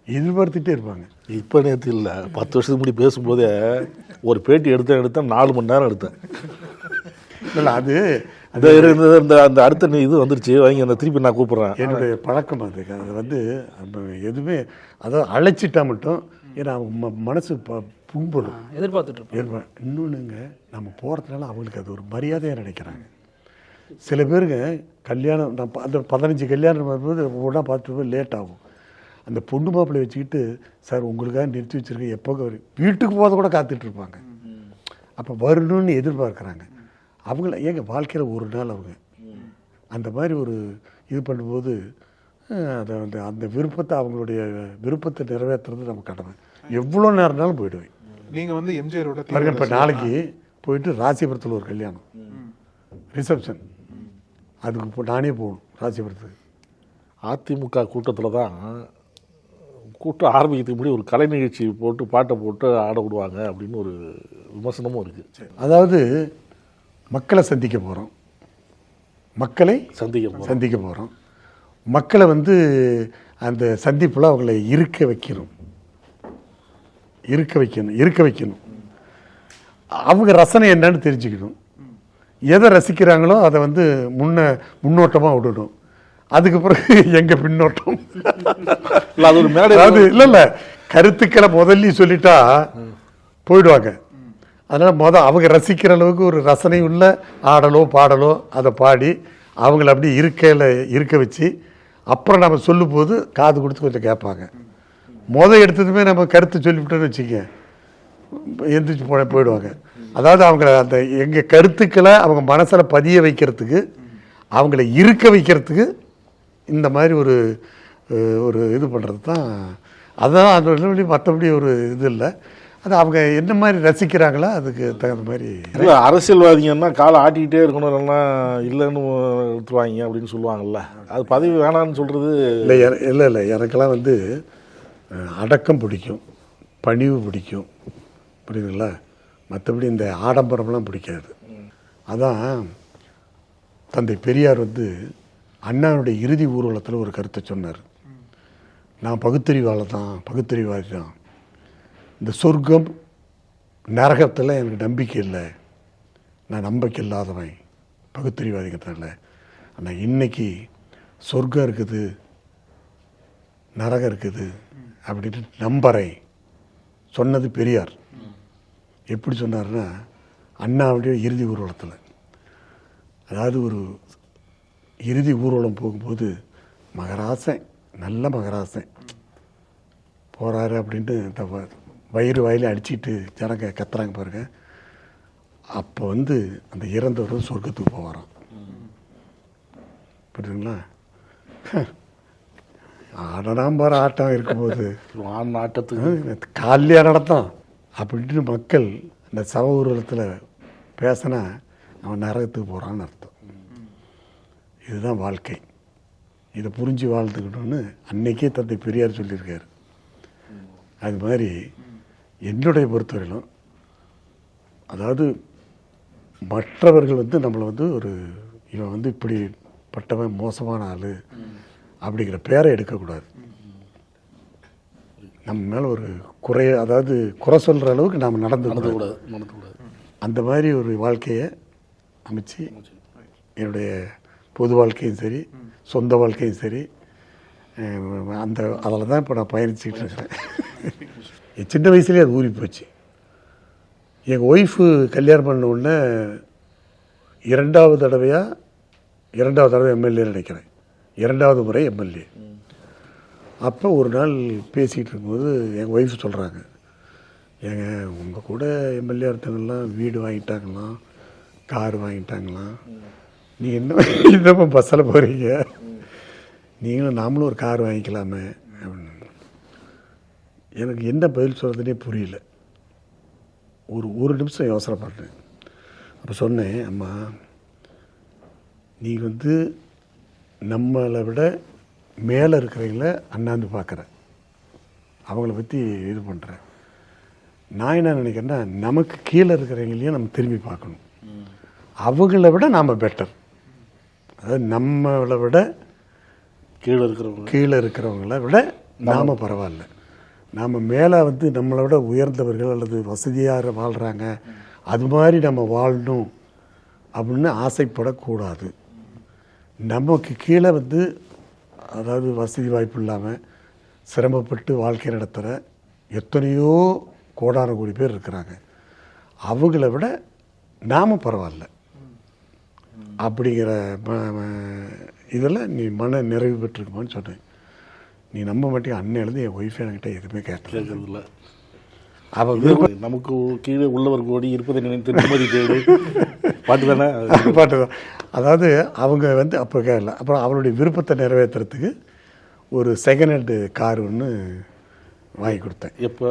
எதிர்பார்த்துட்டே இருப்பாங்க. இப்போ நேற்று இல்லை, 10 வருஷத்துக்கு முன்னாடி பேசும்போதே ஒரு பேட்டி எடுத்தேன் 4 மணி நேரம் எடுத்தேன். இல்லை, அது அந்த அடுத்த இது வந்துருச்சு, வாங்கி அந்த திருப்பி நான் கூப்பிட்றேன். என்னுடைய பழக்கம் அது வந்து எதுவுமே அதாவது அழைச்சிட்டா மட்டும், ஏன்னா அவங்க மனசு புண்படும், எதிர்பார்த்துட்டு இருப்போம். இன்னொன்றுங்க, நம்ம போகிறதுனால அவங்களுக்கு அது ஒரு மரியாதையாக நினைக்கிறாங்க. சில பேருங்க கல்யாணம், நான் அந்த 15 கல்யாணம் வரும்போது ஒன்றா பார்த்துட்டு லேட் ஆகும். அந்த பொண்ணு மாப்பிள்ளை வச்சுக்கிட்டு, சார் உங்களுக்காக நிறுத்தி வச்சுருக்கேன், எப்போ வீட்டுக்கு போகிறத கூட காத்துட்ருப்பாங்க. அப்போ வரணும்னு எதிர்பார்க்குறாங்க. அவங்கள ஏங்க வாழ்க்கையில் ஒரு நாள் அவங்க அந்த மாதிரி ஒரு இது பண்ணும்போது அதை அந்த விருப்பத்தை, அவங்களுடைய விருப்பத்தை நிறைவேற்றுறது நம்ம கடமை. எவ்வளோ நேரம்னாலும் போயிடுவேன். நீங்கள் வந்து எம்ஜிஆரோட இப்போ நாளைக்கு போயிட்டு ராசிபுரத்தில் ஒரு கல்யாணம் ரிசப்ஷன், அதுக்கு நானே போகணும் ராசிபுரத்துக்கு. அதிமுக கூட்டத்தில் தான் கூட்டம் ஆரம்பிக்கிறதுக்கு முன்னாடி ஒரு கலை நிகழ்ச்சி போட்டு பாட்டை போட்டு ஆட விடுவாங்க அப்படின்னு ஒரு விமர்சனமும் இருக்குது. அதாவது மக்களை சந்திக்க போகிறோம், மக்களை சந்திக்க போகிறோம், மக்களை வந்து அந்த சந்திப்பில் அவங்களை இருக்க வைக்கணும். அவங்க ரசனை என்னன்னு தெரிஞ்சுக்கணும். எதை ரசிக்கிறாங்களோ அதை வந்து முன்னோட்டமாக விடணும். அதுக்கு பிறகு எங்கள் பின்னோட்டம் அது ஒரு மேடை. அதாவது இல்லை, கருத்துக்களை முதல்ல சொல்லிட்டா போயிடுவாங்க. அதனால் அவங்க ரசிக்கிற அளவுக்கு ஒரு ரசனை உள்ள ஆடலோ பாடலோ அதை பாடி அவங்கள அப்படி இருக்க வச்சு, அப்புறம் நம்ம சொல்லும் போது காது கொடுத்து கொஞ்சம் கேட்பாங்க. எடுத்ததுமே நம்ம கருத்து சொல்லிவிட்டோன்னு வச்சுக்க, எந்திரிச்சு போயிடுவாங்க. அதாவது அவங்கள அந்த எங்கள் கருத்துக்களை அவங்க மனசில் பதிய வைக்கிறதுக்கு, அவங்கள இருக்க வைக்கிறதுக்கு இந்த மாதிரி ஒரு இது பண்ணுறது தான். அதுதான் அந்த மற்றபடி ஒரு இது இல்லை. அது அவங்க என்ன மாதிரி ரசிக்கிறாங்களோ அதுக்கு தகுந்த மாதிரி. இல்லை, அரசியல்வாதிங்கன்னா காலை ஆட்டிக்கிட்டே இருக்கணும், இல்லைன்னா இல்லைன்னு எடுத்துருவாங்க அப்படின்னு சொல்லுவாங்கல்ல, அது பதவி வேணான்னு சொல்கிறது. இல்லை எனக்கெல்லாம் வந்து அடக்கம் பிடிக்கும், பணிவு பிடிக்கும், புரியுதுங்களா? மற்றபடி இந்த ஆடம்பரம்லாம் பிடிக்காது. அதான் தந்தை பெரியார் வந்து அண்ணாவுடைய இறுதி ஊர்வலத்தில் ஒரு கருத்தை சொன்னார். நான் பகுத்தறிவாதி தான், இந்த சொர்க்கம் நரகத்தில் எனக்கு நம்பிக்கை இல்லை நான் நம்பிக்கை இல்லாதவன் பகுத்தறிவாதிக்கிறதுனால. ஆனால் இன்னைக்கு சொர்க்கம் இருக்குது நரகம் இருக்குது அப்படின்னு நம்புறேன். சொன்னது பெரியார். எப்படி சொன்னார்னா, அண்ணாவுடைய இறுதி ஊர்வலத்தில், அதாவது ஒரு இறுதி ஊர்வலம் போகும்போது மகராசன், நல்ல மகராசன் போகிறாரு அப்படின்ட்டு இந்த வயிறு வயலையும் அடிச்சுட்டு ஜனங்க கத்துறாங்க பாருங்க. அப்போ வந்து அந்த இறந்தவரும் சொர்க்கத்துக்கு போகிறான். புரியுதுங்களா? ஆடனாம் பாரு ஆட்டம் இருக்கும்போது ஆட்டத்துக்கு காலியாக நடத்தான் அப்படின்ட்டு மக்கள் இந்த சவ ஊர்வலத்தில் பேசினா அவன் நரகத்துக்கு போகிறான்னு அர்த்தம். இதுதான் வாழ்க்கை. இதை புரிஞ்சு வாழ்ந்துக்கணும்னு அன்னைக்கே தந்தை பெரியார் சொல்லியிருக்காரு. அது மாதிரி என்னுடைய பொறுத்தவரையிலும், அதாவது மற்றவர்கள் வந்து நம்மளை வந்து ஒரு இவன் வந்து இப்படிப்பட்டவன் மோசமான ஆள் அப்படிங்கிற பேரை எடுக்கக்கூடாது. நம்ம மேலே ஒரு அதாவது குறை சொல்கிற அளவுக்கு நாம் நடந்துக்கூடாது. அந்த மாதிரி ஒரு வாழ்க்கையை அமைச்சு என்னுடைய பொது வாழ்க்கையும் சரி சொந்த வாழ்க்கையும் சரி அதில் தான் இப்போ நான் பயணிச்சுக்கிட்டு இருக்கிறேன். என் சின்ன வயசுலேயே அது ஊறி போச்சு. எங்கள் ஒய்ஃபு கல்யாணம் பண்ண உடனே இரண்டாவது தடவை எம்எல்ஏ நினைக்கிறேன், 2வது முறை எம்எல்ஏ. அப்போ ஒரு நாள் பேசிகிட்டு இருக்கும்போது எங்கள் ஒய்ஃப் சொல்கிறாங்க, ஏங்க உங்கள் கூட எம்எல்ஏ ஒருத்தவங்கெல்லாம் வீடு வாங்கிட்டாங்களாம், கார் வாங்கிட்டாங்களாம், நீ என்னப்போ பஸ்ஸில் போகிறீங்க, நீங்களும் நாமளும் ஒரு கார் வாங்கிக்கலாமே அப்படின்னு. எனக்கு என்ன பதில் சொல்கிறதுனே புரியல. ஒரு நிமிஷம் யோசனை பண்ணேன். அப்போ சொன்னேன், அம்மா நீ வந்து நம்மளை விட மேலே இருக்கிறவங்கள அண்ணாந்து பார்க்குற, அவங்கள பற்றி இது பண்ணுறேன். நான் என்ன நினைக்கிறேன்னா, நமக்கு கீழே இருக்கிறவங்களையும் நம்ம திரும்பி பார்க்கணும். அவங்கள விட நாம் பெட்டர், அதாவது நம்மளை விட கீழே இருக்கிறவங்கள விட நாம் பரவாயில்ல. நாம் மேலே வந்து நம்மளை விட உயர்ந்தவர்கள் அல்லது வசதியாக வாழ்கிறாங்க, அது மாதிரி நம்ம வாழணும் அப்படின்னு ஆசைப்படக்கூடாது. நமக்கு கீழே வந்து அதாவது வசதி வாய்ப்பு இல்லாமல் சிரமப்பட்டு வாழ்க்கை நடத்துகிற எத்தனையோ கோடான கோடி பேர் இருக்கிறாங்க. அவங்கள விட நாம் பரவாயில்ல அப்படிங்கிற இதில் நீ மன நிறைவு பெற்றிருக்குமான்னு சொன்னேன். நீ நம்ப மாட்டேங்க, அன்னையிலேருந்து என் ஒய்ஃபை என்கிட்ட எதுவுமே கேட்கறதில்ல. அவங்க நமக்கு கீழே உள்ளவர் கோடி இருப்பதை நினைத்து நிம்மதி தேடு பாட்டு தானே, பாட்டு தான். அதாவது அவங்க வந்து அப்போ கேட்கல. அப்புறம் அவளுடைய விருப்பத்தை நிறைவேற்றுறதுக்கு ஒரு செகண்ட் ஹேண்டு கார் ஒன்று வாங்கி கொடுத்தேன். எப்போ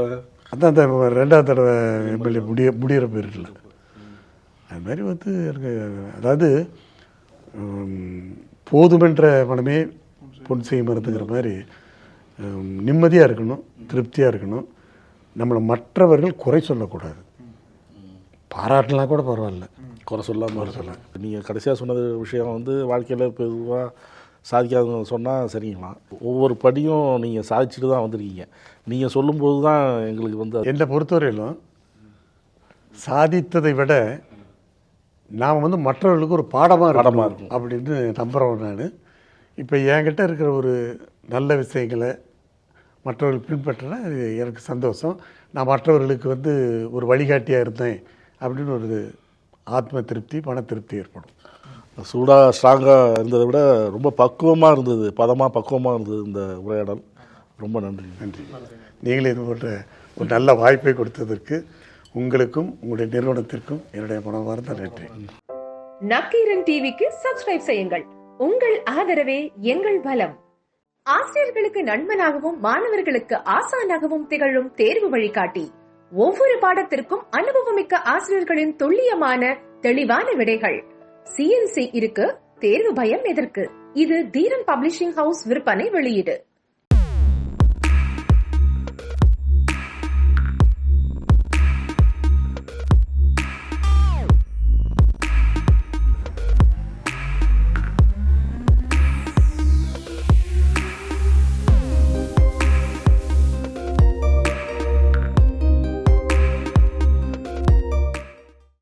அதான் அந்த 2வது தடவை எம்எல்ஏ முடிகிற பேரில். அது மாதிரி வந்து எனக்கு அதாவது போதுமென்ற மனமே பொன் செய்ய மருந்துங்கிற மாதிரி நிம்மதியாக இருக்கணும், திருப்தியாக இருக்கணும். நம்மளை மற்றவர்கள் குறை சொல்லக்கூடாது, பாராட்டலாம் கூட பரவாயில்ல, குறை சொல்லாமல் நீங்கள் கடைசியாக சொன்னது விஷயம் வந்து வாழ்க்கையில் பொதுவாக சாதிக்காதவங்க சொன்னால் சரிங்களா, ஒவ்வொரு படியும் நீங்கள் சாதிச்சுட்டு தான் வந்திருக்கீங்க. நீங்கள் சொல்லும்போது தான் எங்களுக்கு வந்து என்னை பொறுத்தவரையிலும் சாதித்ததை விட நாம் வந்து மற்றவர்களுக்கு ஒரு பாடமாக இருக்கும் அப்படின்னு நம்புகிறவன் நான். இப்போ என்கிட்ட இருக்கிற ஒரு நல்ல விஷயங்களை மற்றவர்கள் பின்பற்றினா அது எனக்கு சந்தோஷம். நான் மற்றவர்களுக்கு வந்து ஒரு வழிகாட்டியாக இருந்தேன் அப்படின்னு ஒரு ஆத்ம திருப்தி, மன திருப்தி ஏற்படும். சூடாக ஸ்ட்ராங்காக இருந்ததை விட ரொம்ப பக்குவமாக இருந்தது, பக்குவமாக இருந்தது இந்த உரையாடல். ரொம்ப நன்றி. நீங்களே இது போன்ற ஒரு நல்ல வாய்ப்பை கொடுத்ததற்கு உங்களுக்கும் உங்களுடைய நிறுவனத்திற்கும் என்னுடைய மனமார்ந்த நன்றி. நக்கீரன் டிவிக்கு சப்ஸ்கிரைப் செய்யுங்கள். உங்கள் ஆதரவே எங்கள் பலம். ஆசிரியர்களுக்கு நண்பனாகவும் மாணவர்களுக்கு ஆசானாகவும் திகழும் தேர்வு வழிகாட்டி. ஒவ்வொரு பாடத்திற்கும் அனுபவமிக்க ஆசிரியர்களின் துல்லியமான தெளிவான விடைகள். CNC இருக்கு, தேர்வு பயம் எதற்கு? இது தீரன் பப்ளிஷிங் ஹவுஸ் விற்பனை வெளியீடு.